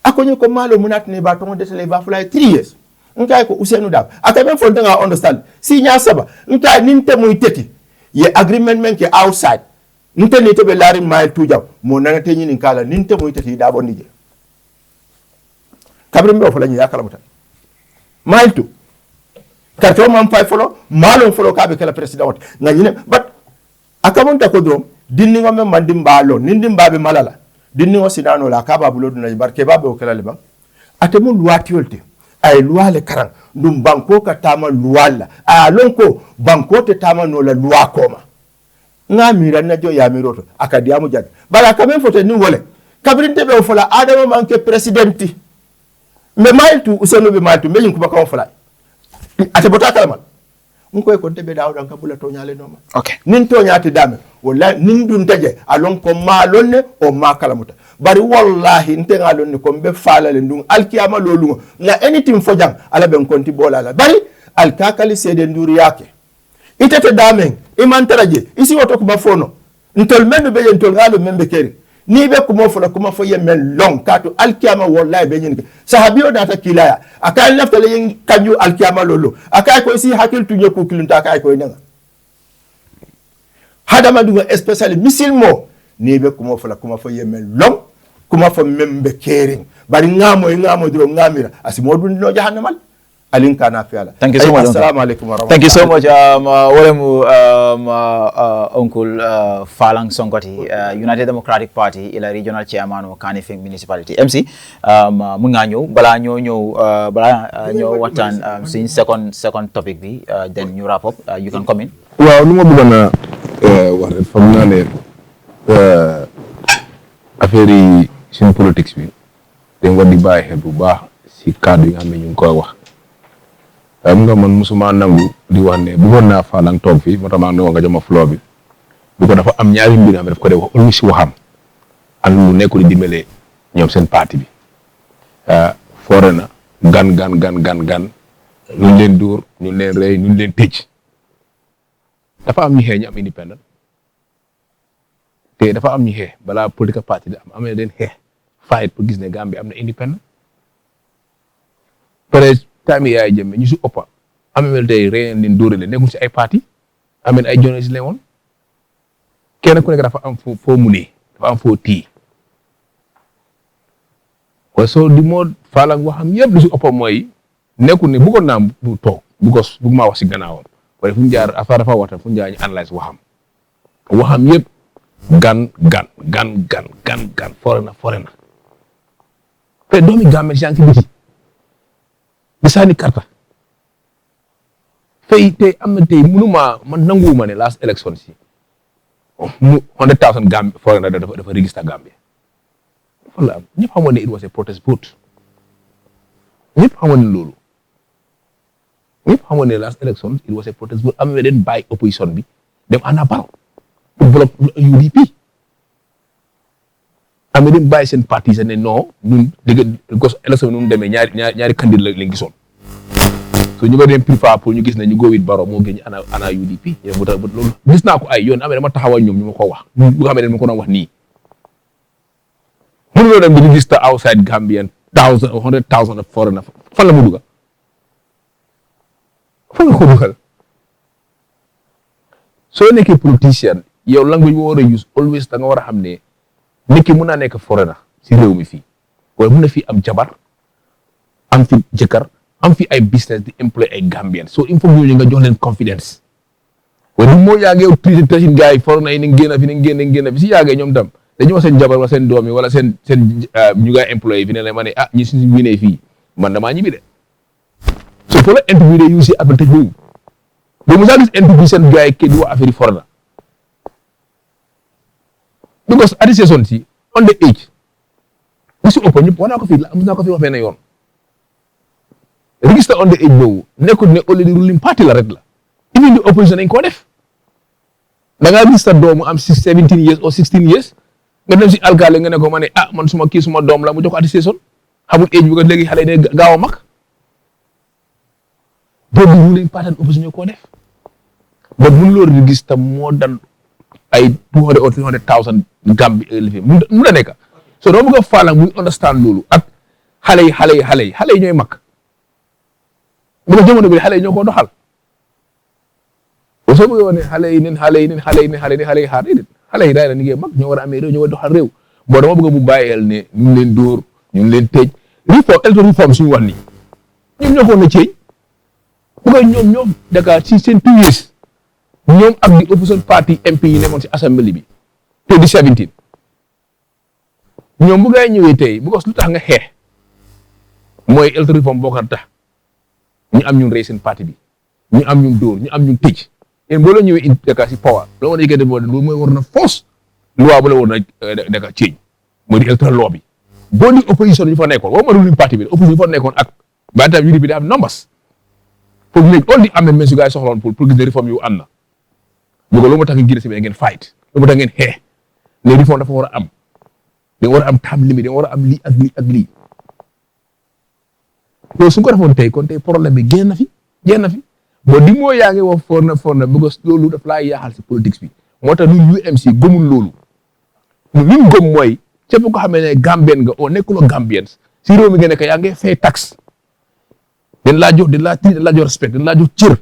akonye ko malo munatne ba to ngonde tele ba fly 3 years nkai ko usenu dab aka men fo nga understand si nya saba nkai ninte muy teti ye agreement men ke outside ninte ni tebe lari mile 2 jaw mo nana te nyini kala ninte muy teti da bonni je kabri mbe fo lañu yakala mutan mile 2 karto man fay folo malon folo kabe kala president nga nyine but aka mon ta ko drom dinni ngam man dimbalo nindimbabe malala dinni o sinano la kaba bulodu na barke babe o kala liba atemu luatiolte ay luale karang dum banko ka tama luala a lonko banko te tama no la lua koma nga mira na jo ya miroto akadiamu jad bala kamen fote ni wole kabrinte be fola adama manke presidenti me maltu useno be maltu me yinku baka fola ate bota kalama nko ko tebe dawda ka bula to nyale noma okay nin to nyaati dame wallahi nin dun taje alon ko malonne o ma kalamuta bari wallahi nte ngalon ko be falale ndung alkiyama lolungo na anything fojang ala ben konti bolala bari alkakali sede nduri yake itete damen imantaraje isi woto ko bafono ntol men be yen tol ngalo men be keri ni be ko mo fola ko ma fo yemen long kato alkiyama wallahi be nyin sahabiyo data kilaya akay laftale yen kanyu alkiyama lolo akay ko isi hakil tunye ko kilunta akay ko nenga hadama dunga especially misilmo ni be ko mo fola ko ma fo yemen long kuma fo membe caring bari ngamo dro ngamira asimodu no jahannamal alin kana fiala thank you so much assalamu alaikum wa thank you so much uncle Falang Sonko United Democratic Party ila regional chairman of Kanifing municipality MC mu nga ñew bala ñoo watan sin second topic bi then you wrap up you can come in waaw nu ma bëggona wax rek fam na ne affaire yi sin politique bi dañ war di bàyyi xel bu baax si cadre yi nga xam ne ñu ngi koy wax xam nga man musuma nangu di wax ne bëggoon naa Falang toog fii moo tax maa ngi nga jama floor bi bu ko dafa am ñaari mbir am daf ko def wax olu si waxam ak mu nekkul di dimbale ñoom seen parti bi foore na gan ñu leen dóor ñu leen rey ñu leen tëj dafa am ñu xee ñu am indépendant te dafa am ñu xee balaa politique parti di am na leen xee fight pour gis ne Gambie am na indépendant pare time yaay jëmme ñu si ëppa amel tey rey leen dóore leen nekkul si ay parti ameen ay journaliste leen woon kenn ku nekk dafa am foo munee dafa am foo tii waaye soo di moo Falang waxam yëpp lu si ëppa mooy nekkul ne bëggoon naa bu toog bëgg maa wax si gannaawam waaye fu ñu jaar affaire dafa waxtaan fu ñu jaar ñu analyse waxam yëpp gan fore na te doomi Gambie yaa ngi ci biti di sànni karta fay tey am na tey mënuma man nanguwuma ne last election si mu 100,000 Gambie fore na dafa register Gambie wala ñëpp xamoon ne it was a protest vote ñëpp xamoon ne loolu ñëpp xamoon ne last election it was a protest bu amee den bàyyi opposition bi dem ànd ak Barrow pour bloc UDP amee den bàyyi seen parti sa ne non ñun dëgg because election bi nu mu demee ñaari candidat lañ gisoon so ñu ba dem préfère pour ñu gis ne ñu go with Barrow moo gën ana UDP loolu gis naa ko ay yoon amee dama taxawal ñoom ñu ma ko wax bu xamee ne ma ko doon wax nii mënuloo dem di register outside Gambian 100,000 of foreigner fan la mu dugga fan nga ko dugal soo nekkee politicien yow language boo war a use always da nga war a xam ne nit ki mun naa nekk foreigner si réew mi fii waaye mun na fi am jabar am fi jëkkër am fi ay business di employ ay Gambian so il faut ñooñu nga jox leen confidence waaye du moo yàggee traité gars yi foreigner yi ni génn fi si yàggee ñoom tam dañu wax seen jabar wala seen doom yi wala seen ñu ngay employé fi ne la ma ne ñi suñu winee fii man damaa ñibbi de so pour la interview de use advantage boobu boo mu saa gis interview seen gars yi kii di wax affaire yi foreigner because administration si on the age bu si ëpp ñëpp wax naa ko fii wax benn yoon register on the age boobu nekkul ne already ruling party la rek la even the opposition dañ koo def da ngaa gis sa doomu am 17 years or 16 years nga dem si alkaale nga ne ko ma ne man suma kii suma doom la mu jox ko attestation xamul age bi ko léegi xale yi gaaw a mag boobu ruling party opposition koo def ba mun loo register moo dan ay 200 or 300,000 Gambie élevé mun la nekk so doo bëgg a Falang muy understand loolu ak xale yi ñooy mag bu ko jamono bi xale yi ñoo ko doxal soo bëggee wane xale yi xaar déedéet xale yi daay la ni ngay mag ñoo war a amee réew ñoo war a doxal réew boo dama bëgg mu bàyyeel ne ñu ngi leen dóor ñu ngi leen tëj electoral reform suñu wax nii ñoom ñoo ko woon na ceeñ bu koy ñoom Dakar ci seen 2 years ñoom ak di opposition party MP yi nekkoon si assemblée bi 2017 ñoom bu ngay ñëwee tey bu ko lu tax nga xeex mooy electoral reform boo ko tax ñu am ñun rey seen parti bi ñu am ñun dóor ñu am ñun tëj yéen boo la ñëwee Dakar si power loo war a yëkkati loolu mooy war na force loi bu la war na Dakar change mooy di electoral law bi boo di opposition ñu fa nekkoon woo ma ruling parti bi opposition ñu fa nekkoon ak ba tam UDP da am numbers pour léegi all di amendments yu gars yi soxloon pour gis ne réforme yu am na bu ko loolu moo tax ngeen génn si ngeen fight loolu moo tax ngeen xeex les réformes dafa war a am da war a am time limit da war a am lii ak lii loolu su ko defoon tey kon tey problème bi génn na fi bon di moo yaa ngi wax for na because loolu daf laa yaaxal si politique bi moo tax ñun UMC gëmul loolu li ñu gëm mooy képp ko xamee ne Gambien nga oo nekkuloo Gambiens si réew mi nga nekk yaa ngi fay taxe dañ laa jox respect dañ laa jox cër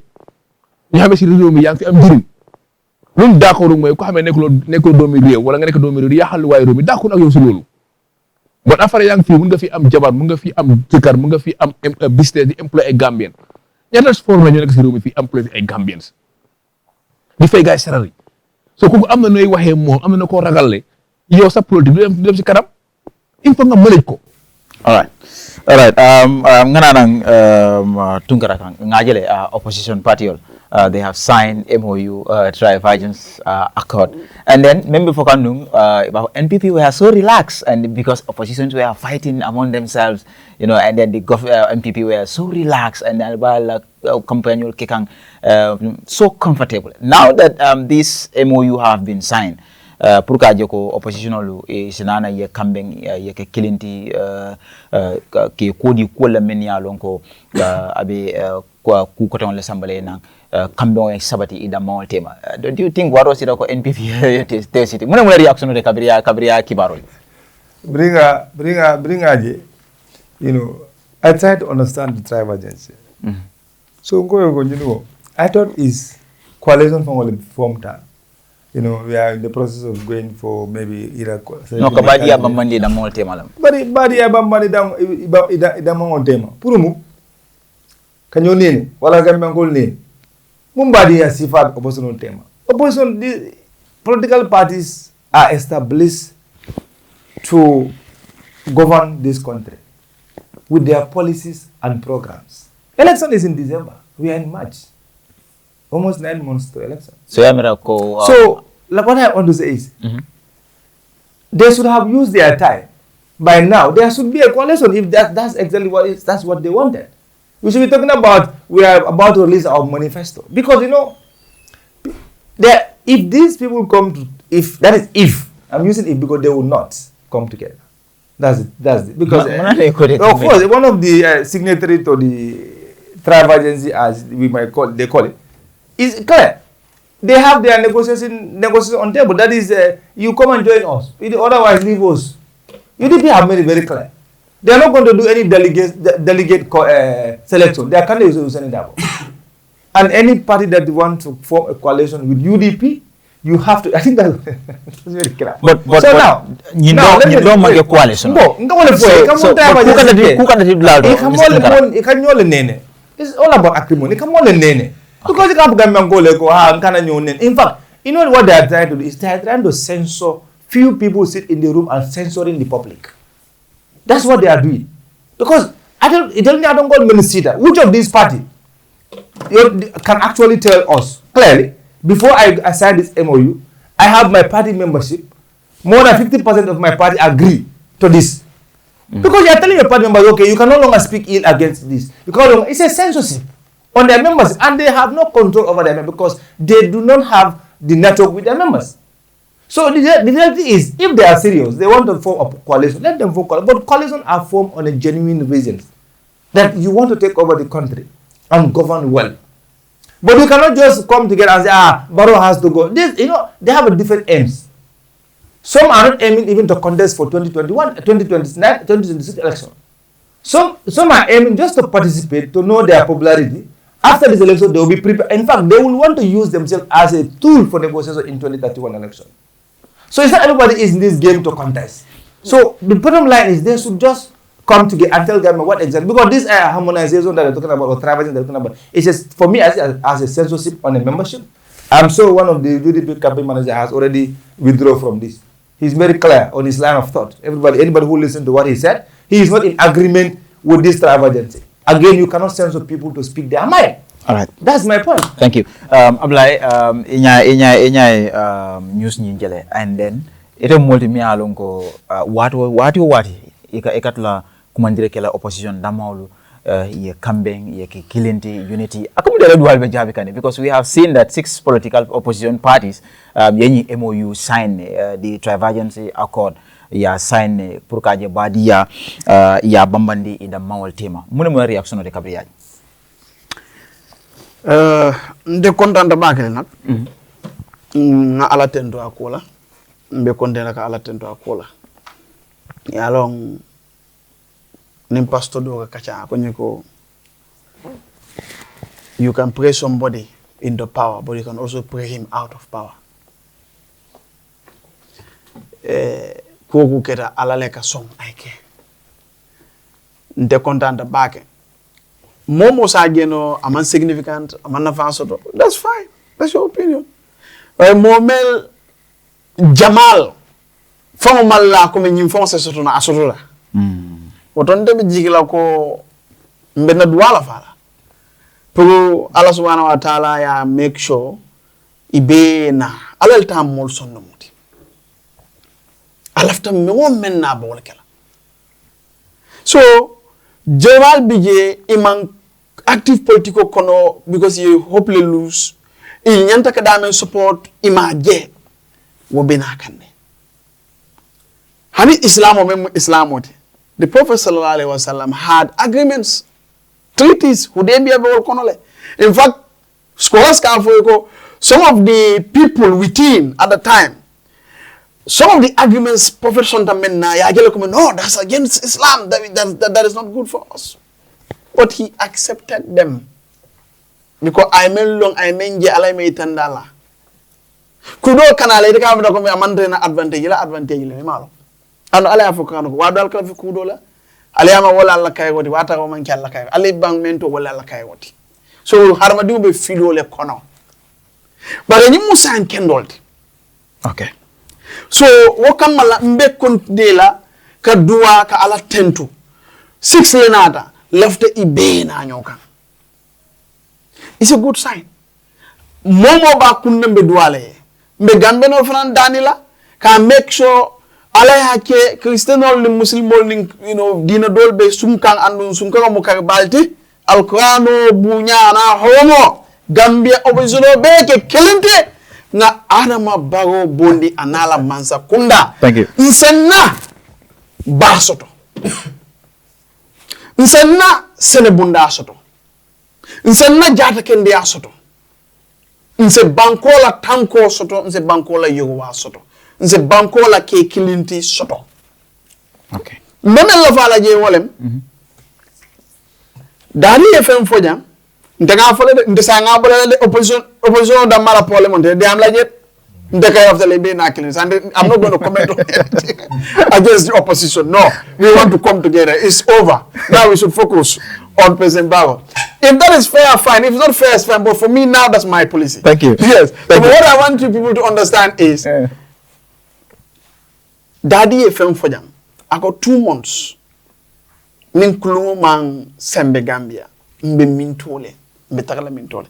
ñu xamee si réew mi yaa ngi fi am njëriñ loolu d'accord mooy ko xamee nekkuloo doomi réew wala nga nekk doomi réew di yaaxal waaye réew mi d'accord ak yow si loolu bon affaire yaa ngi fii mun nga fi am jabar mun nga fi am jëkkër mun nga fi am business di employé ay Gambien ñaata sport la ñu nekk si réew mi fii employé ay Gambiens di fay gaay salary so kooku am na nooy waxee moom am na koo ragalle yow sa politique du dem si kanam il faut nga mënaj ko. All right. Ngana nang Tunkara kang ngajele opposition party they have signed MOU Divergence Accord, and then maybe for kanung about NPP were so relaxed, and because oppositions were fighting among themselves, and then the NPP were so relaxed, and then company kikang so comfortable. Now that this MOU have been signed. Pour ka joko oppositional sinana ye kambeng ye ke kilinti ke kodi kola men ya lonko abe kwa ku ko ton l'assemblée nan kambeng sabati ida mawol tema. Don't you think waro sira ko NPP te city muna reaction de kabriya kibarol bringa je I try to understand the divergence. So go I thought is coalition form time. We are in the process of going for maybe either. No, kabadi ya bambandi da mol tema lam. Badi ya bambandi da mol tema. Purumu kanyoni wala gambe ngol ni. Mumbadi ya sifat opposition tema. Opposition, the political parties are established to govern this country with their policies and programs. Election is in December. We are in March. Almost 9 months to election. So like what I want to say is, they should have used their time. By now, there should be a coalition if that's exactly that's what they wanted. We should be talking about we are about to release our manifesto. Because if these people come to, if I'm using it because they will not come together. That's it. Because of course, one of the signatory to the Trivagency, as we might call it, is clear. They have their negotiation on table. That is, you come and join us. Otherwise, leave us. UDP have made it very clear. They are not going to do any delegate selection. Their candidates will send it out. And any party that wants to form a coalition with UDP, you have to. I think that's very clear. But so now, you don't make a coalition. No, it's all about acrimony. Because you can't go. In fact, you know what they are trying to do is they are trying to censor few people sit in the room and censoring the public. That's what they are doing. Because I don't go to see that. Which of these parties can actually tell us clearly, before I sign this MOU, I have my party membership. More than 50% of my party agree to this. Because you are telling your party members, okay, you can no longer speak ill against this. Because it's a censorship on their members, and they have no control over their members because they do not have the network with their members. So the reality is, if they are serious, they want to form a coalition, let them form coalition. But coalitions are formed on a genuine reason that you want to take over the country and govern well. But you cannot just come together and say, Barrow has to go. They have a different aims. Some are not aiming even to contest for 2021, 2029, 2026 election. Some are aiming just to participate, to know their popularity. After this election, they will be prepared. In fact, they will want to use themselves as a tool for negotiation in 2031 election. So it's not everybody is in this game to contest. So the bottom line is they should just come together and tell government what exactly, because this harmonization that they're talking about, or tribalism they're talking about, it's just, for me, as a censorship on a membership. I'm sure one of the UDP campaign managers has already withdrawn from this. He's very clear on his line of thought. Anybody who listens to what he said, he is not in agreement with this trivagency. Again, you cannot censor people to speak their mind. All right. That's my point. Thank you. Ablay, news ninjele, and then ito multi mi alongo wati ikatla kumandire kela opposition damaulu ye kambeng ye kilinti unity akumudele dual be jabi kane, because we have seen that 6 political opposition parties yenyi MOU sign the Trivagency Accord ya sign pour kaje badia ya bambandi ida mawol tema mune reaction de kabriyaji. Nde kontanta bakele nak nga ala tendo akola mbe kontenta ka ala tendo akola ya long nim pastor do ka kacha ko nyiko, you can pray somebody into power, but you can also pray him out of power. Koku keta ala leka song aike nde kontanta bake momo sa geno aman significant aman na fansoto, that's fine, that's your opinion. Momel Jamal famo malla ko men nyim fon se soto na asoto la woton de bi jigila ko mbenna duwala fala pour Allah subhanahu wa ta'ala ya make sure ibe na alal tam mol sonno muti alafta me won men na bawol kala. So Jamal bije imang active political kono because you hopefully lose il nyanta ka dame support imaje wo bena kanne hani islamo mem islamoti. The Prophet sallallahu alaihi wasallam had agreements, treaties, Hudaybiyah be konole. In fact, scholars can for some of the people within at the time, some of the agreements Prophet no, that's against Islam, that is not good for us. But he accepted them. Because I mean long, I mean je alay me tandala. Kudo kanale de ka ko me amandre na advantage le malo. Ano ala afukano ko wadal kala fi kudo la aliyama wala alla kay woti wata ko man kyalla kay ali bang mento wala alla kay woti so harma dibe filo le kono bare ni musa en kendolti. Okay, so wo kamala mbe konde la ka duwa ka ala tentu 6 lenata lafte ibe na nyoka, it's a good sign. Momo ba kunne mbe duwale mbe gambe no fran danila ka make sure alay hake Christianol ni Muslimol ni dina dolbe sumkan andun sumkan mo kay balti alkurano bunyana homo Gambia opposition beke kelente nga Adama Barrow bondi anala mansa kunda. Thank you. Nsenna basoto. Nsenna senebunda soto. Nsenna jata kende soto. Nse bankola tanko soto, nse bankola yowa soto. Nse bankola ke kilinti soto. Okay. Mbeme la fala je wolem. Dari FM fojam. Ndega fole de ndesanga bolale opposition da mala pole monte de am la jet. Ndeka of the lebe na killing. And I'm not going to comment on anything against the opposition. No, we want to come together. It's over. Now we should focus on President Barrow. If that is fair, fine. If it's not fair, it's fine. But for me now, that's my policy. Thank you. Yes. Thank you. What I want you people to understand is, Daddy FM for them. I got 2 months. Min kulumo mang sembe Gambia. Mbe mintole. Mbe takala mintole.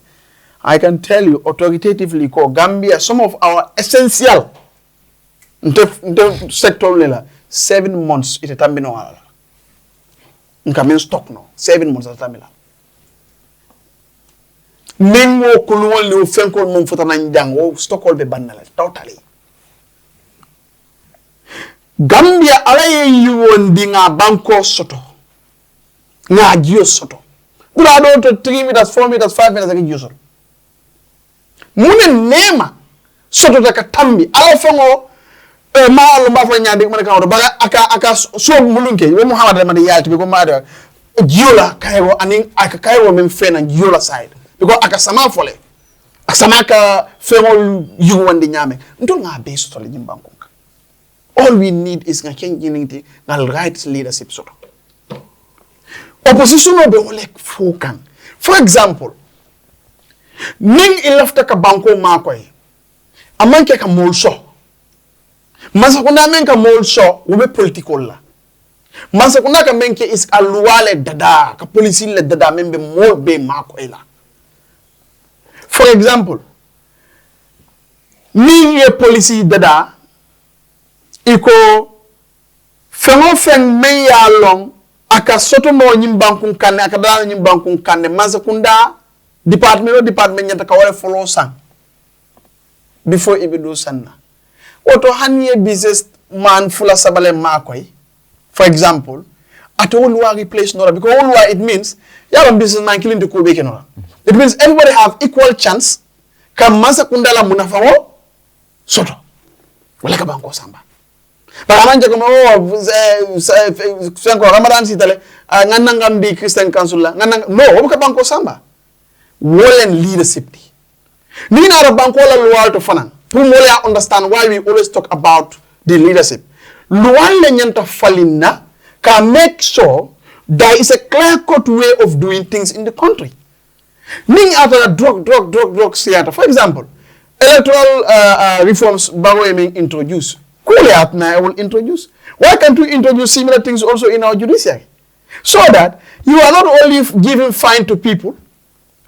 I can tell you authoritatively, Gambia, some of our essential sector 7 months it tambino ala. Nkamen stock no 7 months at tamila. Mengo kuluwal ni ufenko mum futana njango stock all be banala totally. Gambia alaye yuwondi nga banko soto. Nga jio soto. Bula do to 3 meters, 4 meters, 5 meters ake jio soto. Mune nema soto taka tambi ala fango maalo mbafa nyandi mana kawo baga aka so mulunke we Muhammad ma yalti be ko maado jiola kaywo anin aka kaywo men fena jiola side because aka sama fole sama ka fengo yugo wandi nyame ndol nga be soto le jimbanko all we need is nga kenjiningti ngal right leadership soto opposition no be wole fokan for example ning ilafta ka banko makoy amanke ka molso masakunda men ka molso ube political la masakunda ka menke is alwale dada ka policy le dada membe mol be makoy la for example ning ye policy dada iko fengo fen men ya long aka soto mo nyim bankun kanne aka dala nyim bankun kanne masakunda department nyata ka wala follow sang before ibe do sanna oto hanye business man fula sabale makoy for example ato ulwa replace nora because ulwa it means yaram business man killing to ko be kenora it means everybody have equal chance kam masa kundala munafawo soto wala ka banko samba ba manje ko senko ramadan sitale ngannangam di christian council la ngannang no ka banko samba Wolen leadership. Nina ra bankola luwal to fanan. Pour mole understand why we always talk about the leadership. Luwal le nyanta falina can make sure there is a clear-cut way of doing things in the country. Ning after drug theater. For example, electoral reforms Barrow being introduced. Cool out now I will introduce. Why can't we introduce similar things also in our judiciary? So that you are not only giving fine to people,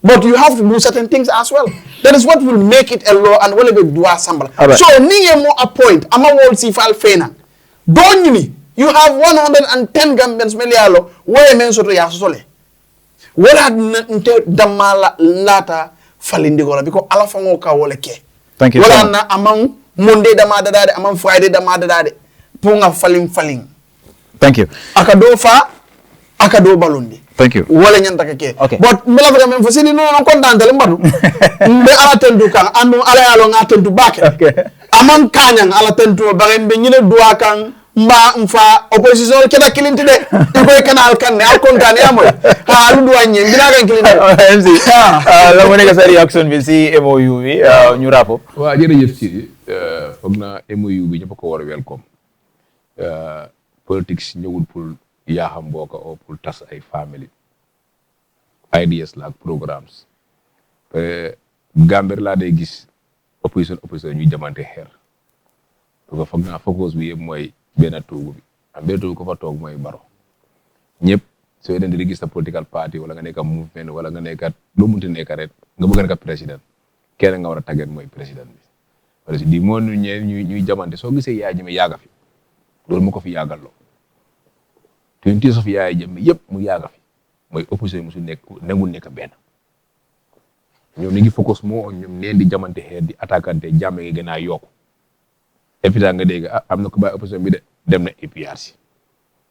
but you have to do certain things as well. That is what will make it a law and will be dua sambal. Right. So ni mo appoint ama wol si fal fena. Don't you have 110 Gambians melialo where men soto ya sole. Wala nte damala lata falindi gola because ala fango ka wole ke. Thank you. Wala na among Monday damada dade among Friday damada dade. Punga faling. Thank you. Akado balundi. Thank you. Wala nyanta keke. Okay. But mbela vega men fosini no kontan tele mbadu. Mbe ala tendu kan anu ala yalo ngatendu bake. Okay. Amang kanyang ala tendu bagem be nyine dua kan mba mfa opposition keda kilinti de. Iko kanal kan ne al kontan ya moy. Ha lu dua nyi bina kan kilinti. MC. La mo nekk sa reaction bi si MOU bi ñu rapo. Wa jërëjëf ci foog na MOU bi ñëpp ko war a welcome. Politics ñëwul pour yaa xam mbokk o pour tas ay family ideas la ak programmes Gambie laa day gis opposition ñuy jamante xeer parce que foog naa focus bi yëpp mooy benn tuugu bi am benn tuugu ko fa toog mooy Barrow ñëpp soo den di gis sa political party wala nga nekk movement wala nga nekk loo munti nekk rek nga bëgg nekk président kenn nga war a tàggat mooy président bi parce que di moo ñuy jamante soo gisee Yaya Jammeh yaaga fi loolu mu ko fi yaagal loo 20 years of Yaya Jammeh yëpp mu yaaga fi mooy opposition musu nekk nangul nekk benn ñoom ni ngi focus moo ñoom neen di jamante xeer di attaquante jàmme ngi gën a yokku et puis nga dégg am na ko bàyyi opposition bi de dem na APRC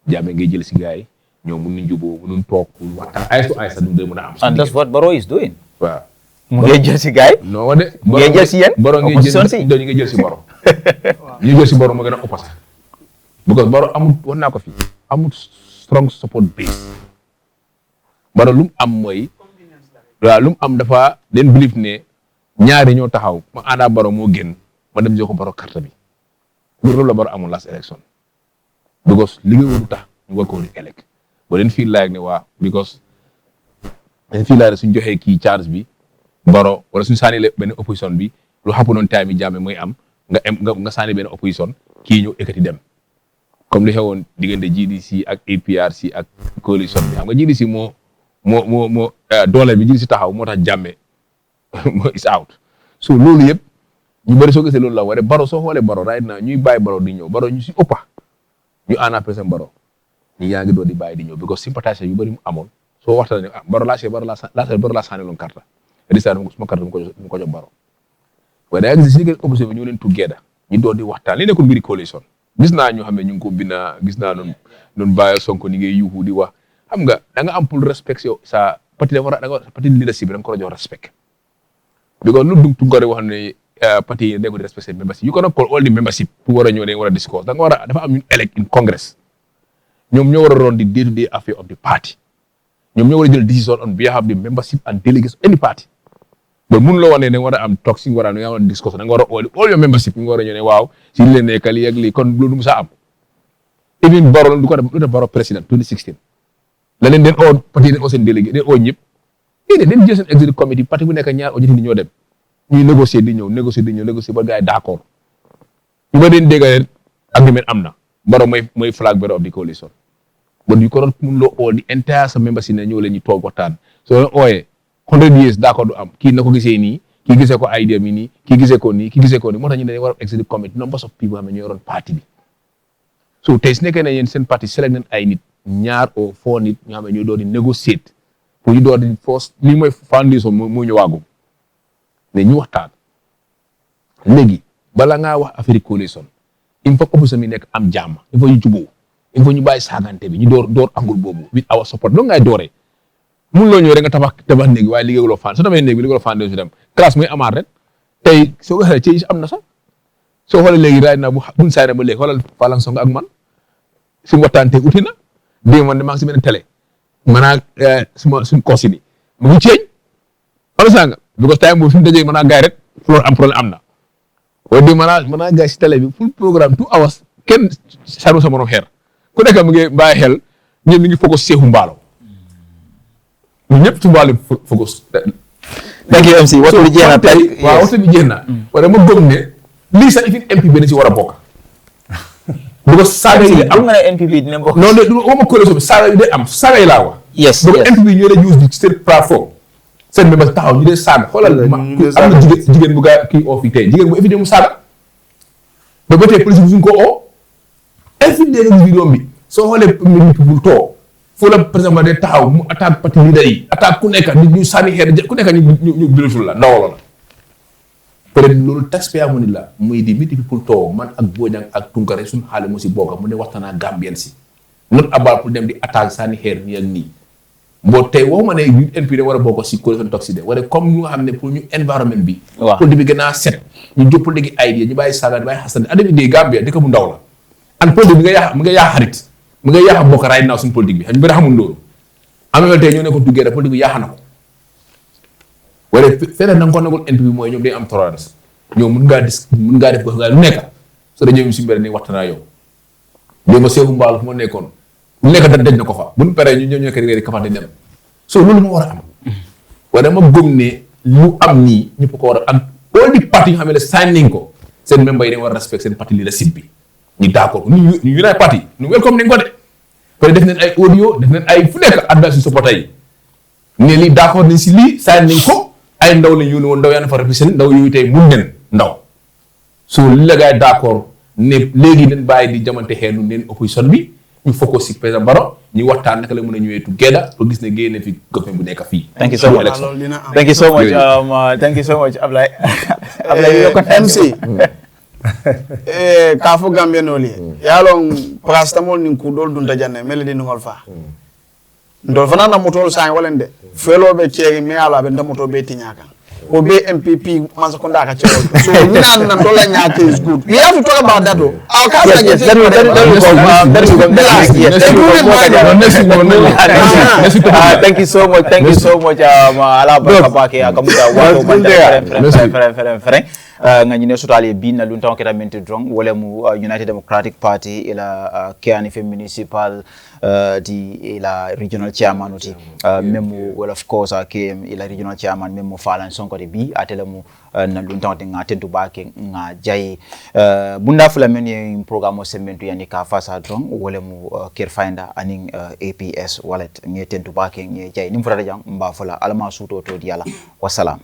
jàmme ngay jël si gars yi ñoom mun nañ juboo mënuñ toog waxtaan ay sax du mën a am. And that's what Barrow is doing. waaw mu ngi jël si gars yi. non de. mu ngi jël si yéen opposition si ñu ngi jël si Barrow. ñu jël si Barrow moo gën a opposé because Barrow amul wax naa ko fi amul strong support base Barrow lu mu am mooy waaw lu mu am dafa den believe ne ñaari ñoo taxaw ma àndaa Barrow moo gën ma dem jox ko Barrow carte bi loolu la Barrow amul last election because liggéey woo du tax ñu war ko woon elect ba den feel like ne waa because den feel like suñ joxee kii charge bi Barrow wala suñ saani benn opposition bi lu xapp noonu time yi jàmme mooy am nga saani benn opposition kii ñëw ekkati dem comme li xewoon diggante GDC ak APRC ak coalition bi xam nga GDC moo doole bi GDC taxaw moo tax jàmme is out so loolu yëpp ñu bëri soo gisee loolu la waree Barrow soo xoolee Barrow right now ñuy bàyyi Barrow di ñëw Barrow ñu si ëppa ñu ànd ak président Barrow ñu yaa ngi doon di bàyyi di ñëw because sympathisers yu bëri mu amoon soo waxtaanee Barrow laa sànni loon carte suma carte mu ko jox Barrow waaye da nga gis si liggéey opposition bi ñu leen together ñu doon di waxtaan li nekkul mbiri coalition gis naa ñoo xam ne ñu ngi ko binda gis naa noonu bàyyi Sonko ni ngay yuuxu di wax xam nga da nga am pour respect yow sa parti da nga parti leadership da nga ko war a jox respect because lu dug tuggare wax ne parti yi nekko di respect seen membership you cannot call all the membership pour war a ñëw da nga war a discourse da nga war a dafa am ñu elect in congress ñoom ñoo war a run the day to day affair of the party ñoom ñoo war a jël decision on behalf of the membership and delegates any party but mun la wax ne da nga war a am toxic war a nga war a discuss da nga war a all your membership nga war a ñëw ne waaw si li leen nekkal yi ak lii kon loolu musa am even Barrow lu ko def Barrow président 2016 la leen den oo parti den oo seen délégué den oo ñëpp den jël seen executive committee parti bu nekk ñaar o ñetti ni ñoo dem ñuy négocier di ñëw ba gars yi d'accord ñu ba den dégg agreement am na Barrow mooy flag bearer of the coalition but you cannot mun loo all the entire sa membership ne ñëw leen ñu toog waxtaan soo leen ooyee 100 years d'accord du am kii na ko gisee nii kii gisee ko idea mi nii kii gisee ko nii moo tax ñu ne war a executive committee numbers of people xam ne ñoo yoroon parti bi so tey su nekkee ne yéen seen parti select nañ ay nit ñaar o 4 nit ñoo xam ne ñoo doon di négocier pour ñu doon di force lii mooy foundation moo ñëwaagum ne ñu waxtaan léegi bala ngaa wax affaire coalition il faut opposition mi nekk am jàmm il faut ñu juboo il faut ñu bàyyi saagante bi ñu door angul boobu with our support loolu ngay dooree mun loo ñëw rek nga tabax néeg waaye liggéeyuloo fan soo demee néeg bi liggéeyuloo fan de su dem classe muy amaat rek tey soo ko xoolee ci am na sax soo xoolee léegi raay na buñ saay na ba léegi xoolal Falang Sonko ak man suñu waxtaan tey uti na dégg man de maa ngi si benn télé maanaam suñ koosi ni mu ngi ceeñ wala saa nga because time boobu suñu dajee maanaam gars yi rek am problème am na waaye dégg maanaam gars si télé bi full programme 2 hours kenn sànnu sa morom xeer ku nekk mu ngi bàyyi xel ñun ñu ngi focus Seexu Mbaalo ñun ñëpp ci Mbaalo focus. thank you MC waxtu bi jeex na tey waaw waxtu bi jeex na waaye dama gëm ne lii sax it MP benn si war a bokk. because saaga yi am nga ne NPP dina bokk. non de waxuma coalition bi saaga yi day am saaga yi laa wax. yes donc NPP ñoo lay use di seen plateforme seen membres taxaw ñu dee saaga xoolal am na jigéen bu gaa kii oo fii tey jigéen bu évité mu saaga ba tey police bi suñ ko oo infidèle nga vidéo bi soo xoolee bul too fu la par exemple day taxaw mu attaque parti leader yi attaque ku nekk ñu sànni xeer ku nekk ñu bilatul la ndawalo la peut être loolu taxpayer mu ni la muy di miti people too man ak Bojang ak Tunkara suñu xaale mu si bokk mu ne waxtaan ak Gambien si not abal pour dem di attaque sànni xeer nii ak nii boo tey waxuma ne NPD war a bokk si coalition toxique wala comme ñu nga xam ne pour ñu environnement bi politique bi gën a set ñu jóg politique idée ñu bàyyi saaga ñu bàyyi xasante adami de Gambia dëkk bu ndaw la an politique bi nga yaa xarit mu nga yaa bokk right now suñu politique bi ñu bëri xamul loolu am na tey ñoo nekkoon tuggee politique bi yaa na ko wala feneen na nga ko nagul NPD mooy ñoom day am tolérance ñoom mun ngaa def ko lu nekk soo dañoo si mbir ni waxtaan yow léegi ma Seexu Mbaalo fu ma nekkoon lu nekk da daj na ko fa bu ñu paree ñu ñoo nekk réer kafante dem so loolu moo war a am waaye dama gëm ne lu am nii ñëpp ko war a am all di parti yi nga xam ne sign nañ ko seen membre yi dañ war a respect seen parti leadership bi ñu d'accord ñu United Party ñu welcome nañ ko de peut def nañ ay audio def nañ ay fu nekk advice support yi ne lii d'accord nañ si lii sign nañ ko ay ndaw lañ yónni woon ndaw yaa na fa represent ndaw yooyu tey mun nen ndaw so li la gaay d'accord ne léegi nañ bàyyi di jamante xeenu neen opposition bi ñu focus si président Barrow ñu waxtaan naka la mën a ñëwee together pour gis ne génne fi government bu nekk fii. Thank you so much. Thank you so much. Thank you so much, Ablay. MC. Kafo Gambia noli. Yalong paracetamol nin kudol dunta janne meledi ngol fa. Ndol fana na motol sa walende. Felo be cheri me ala be ndamoto be tinyaka. Or be MPP Masakonda Kachel. So $9 is good. We have to talk about that though. Our Yes, that will thank you so much. Thank you so much. Nga ñine sutali bin na lunta keta mente drong wala mu United Democratic Party ila Keanife municipal di ila regional chairman uti memu well of course KM ila regional chairman memu Falang Sonko de bi atele mu na lunta nga tentu bake nga jay bunda fula men programme sementu yani ka fasa drong wala mu care finder aning APS wallet nge tentu bake nge jay nim fura jang mba fula alama suto to di yala wassalam.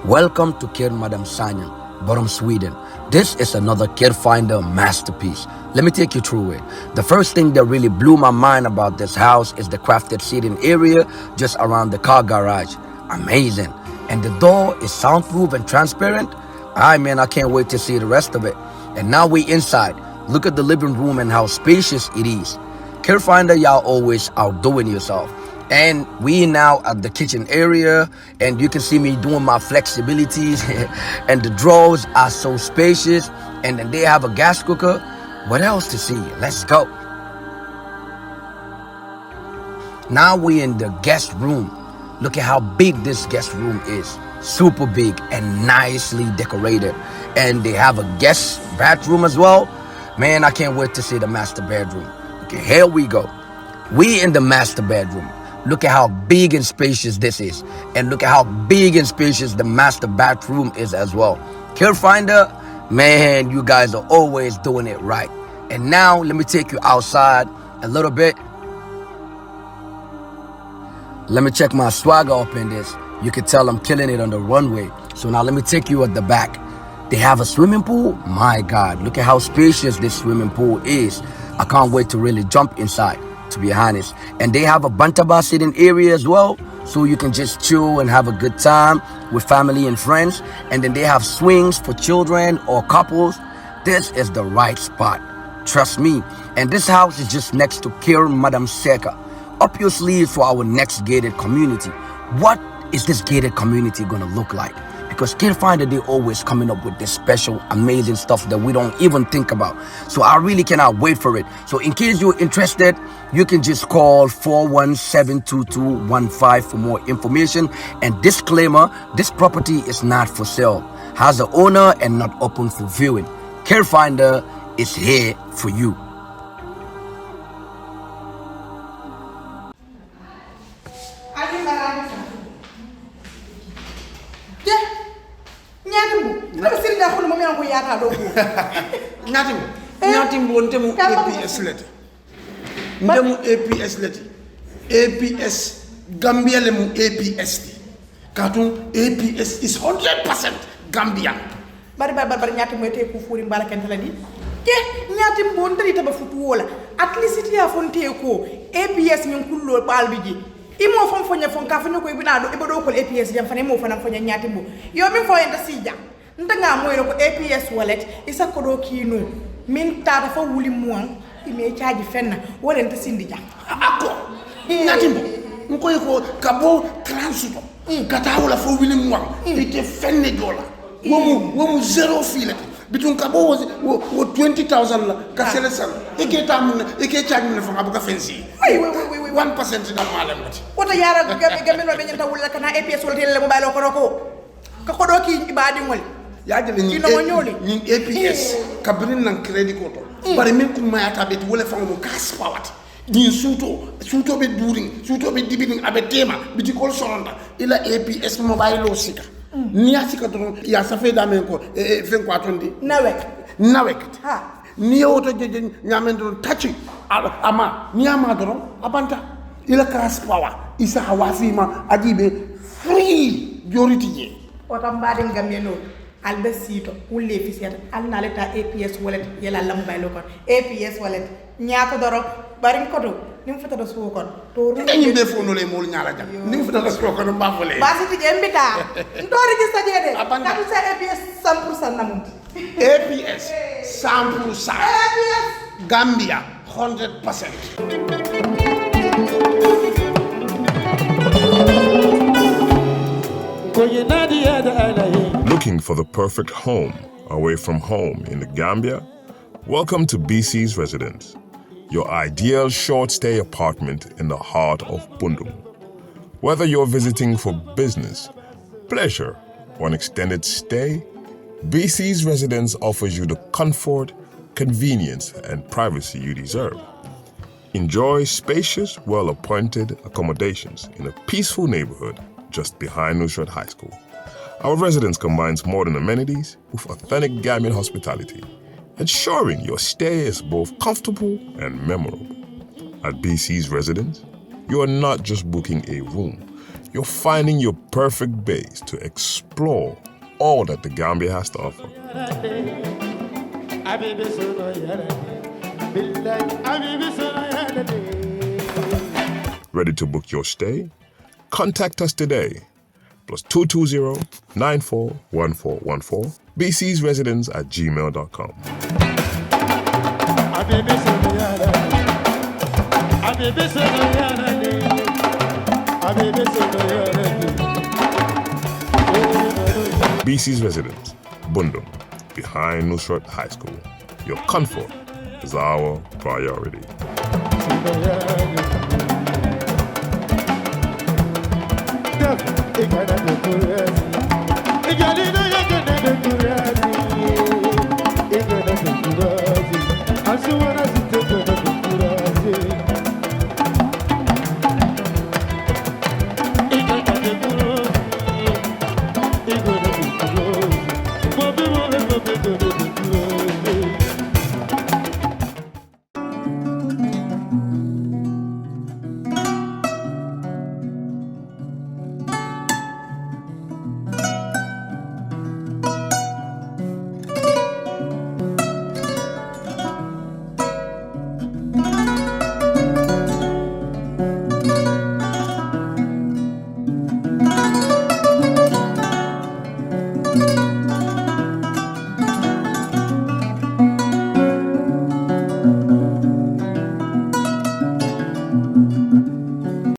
Welcome to Care Madam Sanya, Borom, Sweden. This is another Care Finder masterpiece. Let me take you through it. The first thing that really blew my mind about this house is the crafted seating area just around the car garage. Amazing. And the door is soundproof and transparent. I can't wait to see the rest of it. And now we inside. Look at the living room and how spacious it is. Care Finder, y'all always outdoing yourself. And we now at the kitchen area, and you can see me doing my flexibilities and the drawers are so spacious, and then they have a gas cooker. What else to see? Let's go. Now we in the guest room. Look at how big this guest room is. Super big and nicely decorated. And they have a guest bathroom as well. Man, I can't wait to see the master bedroom. Okay, here we go. We in the master bedroom. Look at how big and spacious this is. And look at how big and spacious the master bathroom is as well. Care Finder, man, you guys are always doing it right. And now let me take you outside a little bit. Let me check my swagger up in this. You can tell I'm killing it on the runway. So now let me take you at the back. They have a swimming pool. My God, look at how spacious this swimming pool is. I can't wait to really jump inside, to be honest. And they have a Bantaba sitting area as well, so you can just chill and have a good time with family and friends. And then they have swings for children or couples. This is the right spot, trust me. And this house is just next to Care Madam Seka. Up your sleeves for our next gated community. What is this gated community gonna look like? Because Care Finder, they always coming up with this special, amazing stuff that we don't even think about. So I really cannot wait for it. So in case you're interested, you can just call 4172215 for more information. And disclaimer, this property is not for sale, has an owner and not open for viewing. Care Finder is here for you. Nyatimbo ntemu APS leti. Ndemu APS leti. APS Gambia le mu APS ti. Katun APS is 100% Gambian. Bari nyatimbo ete ku furi mbala kentala di. Ke nyatimbo ndri taba futu wala. At least ya fonte ko APS min kullo balbiji. Imo fon fonya fon ka fonyo ko ibina do ibodo ko APS jam fane mo fana fonya nyatimbo. Yo min fo enda sija. Ndanga moyro ko APS wallet isa ko do kino min tata fa wuli muan ime charge fenna wala nta sindi jang Ako. Nyatimbo. Nkoy ko kabo transito. Kata wala fo wili muan. Ite fenne dola. Womu zero fee between kabo was 20,000 la kasele sal. Ike charge me from abuka fensi. Wait. 1% na malam lati. Wata yara gamin no benyanta wala kana APS wala tele mobile ko ka kodo ki ibadi ngol ya jele ni APS kabrin nan credit ko to bari min kum mayata be wala fango mo kaspawat din suto be during suto be dibining abe tema biti kol sonda ila APS mobile lo sika ni asika don ya safe da men ko fen ko atondi nawek ha ni oto je nyamen don tachi ama ni ama don abanta ila kaspawa isa hawasima ajibe free joriti je otam baden gameno albe sito wulle fi set alna leta APS wallet yela lam baylo kon APS wallet nyaako doro barin kodo nim fata do suko kon to ru ni be fo no le mol nyaala jam nim fata do suko kon ba fole basiti je mbita ndo register jede kadu sa APS 100% namum APS 100% APS Gambia 100%. Looking for the perfect home away from home in the Gambia? Welcome to BC's Residence, your ideal short-stay apartment in the heart of Bundung. Whether you're visiting for business, pleasure, or an extended stay, BC's Residence offers you the comfort, convenience, and privacy you deserve. Enjoy spacious, well-appointed accommodations in a peaceful neighborhood just behind Nusrat High School. Our residence combines modern amenities with authentic Gambian hospitality, ensuring your stay is both comfortable and memorable. At BC's Residence, you are not just booking a room, you're finding your perfect base to explore all that the Gambia has to offer. Ready to book your stay? Contact us today. +220-941414. BC's Residence at gmail.com. BC's Residence, Bundung, behind Nusrat High School. Your comfort is our priority. Igana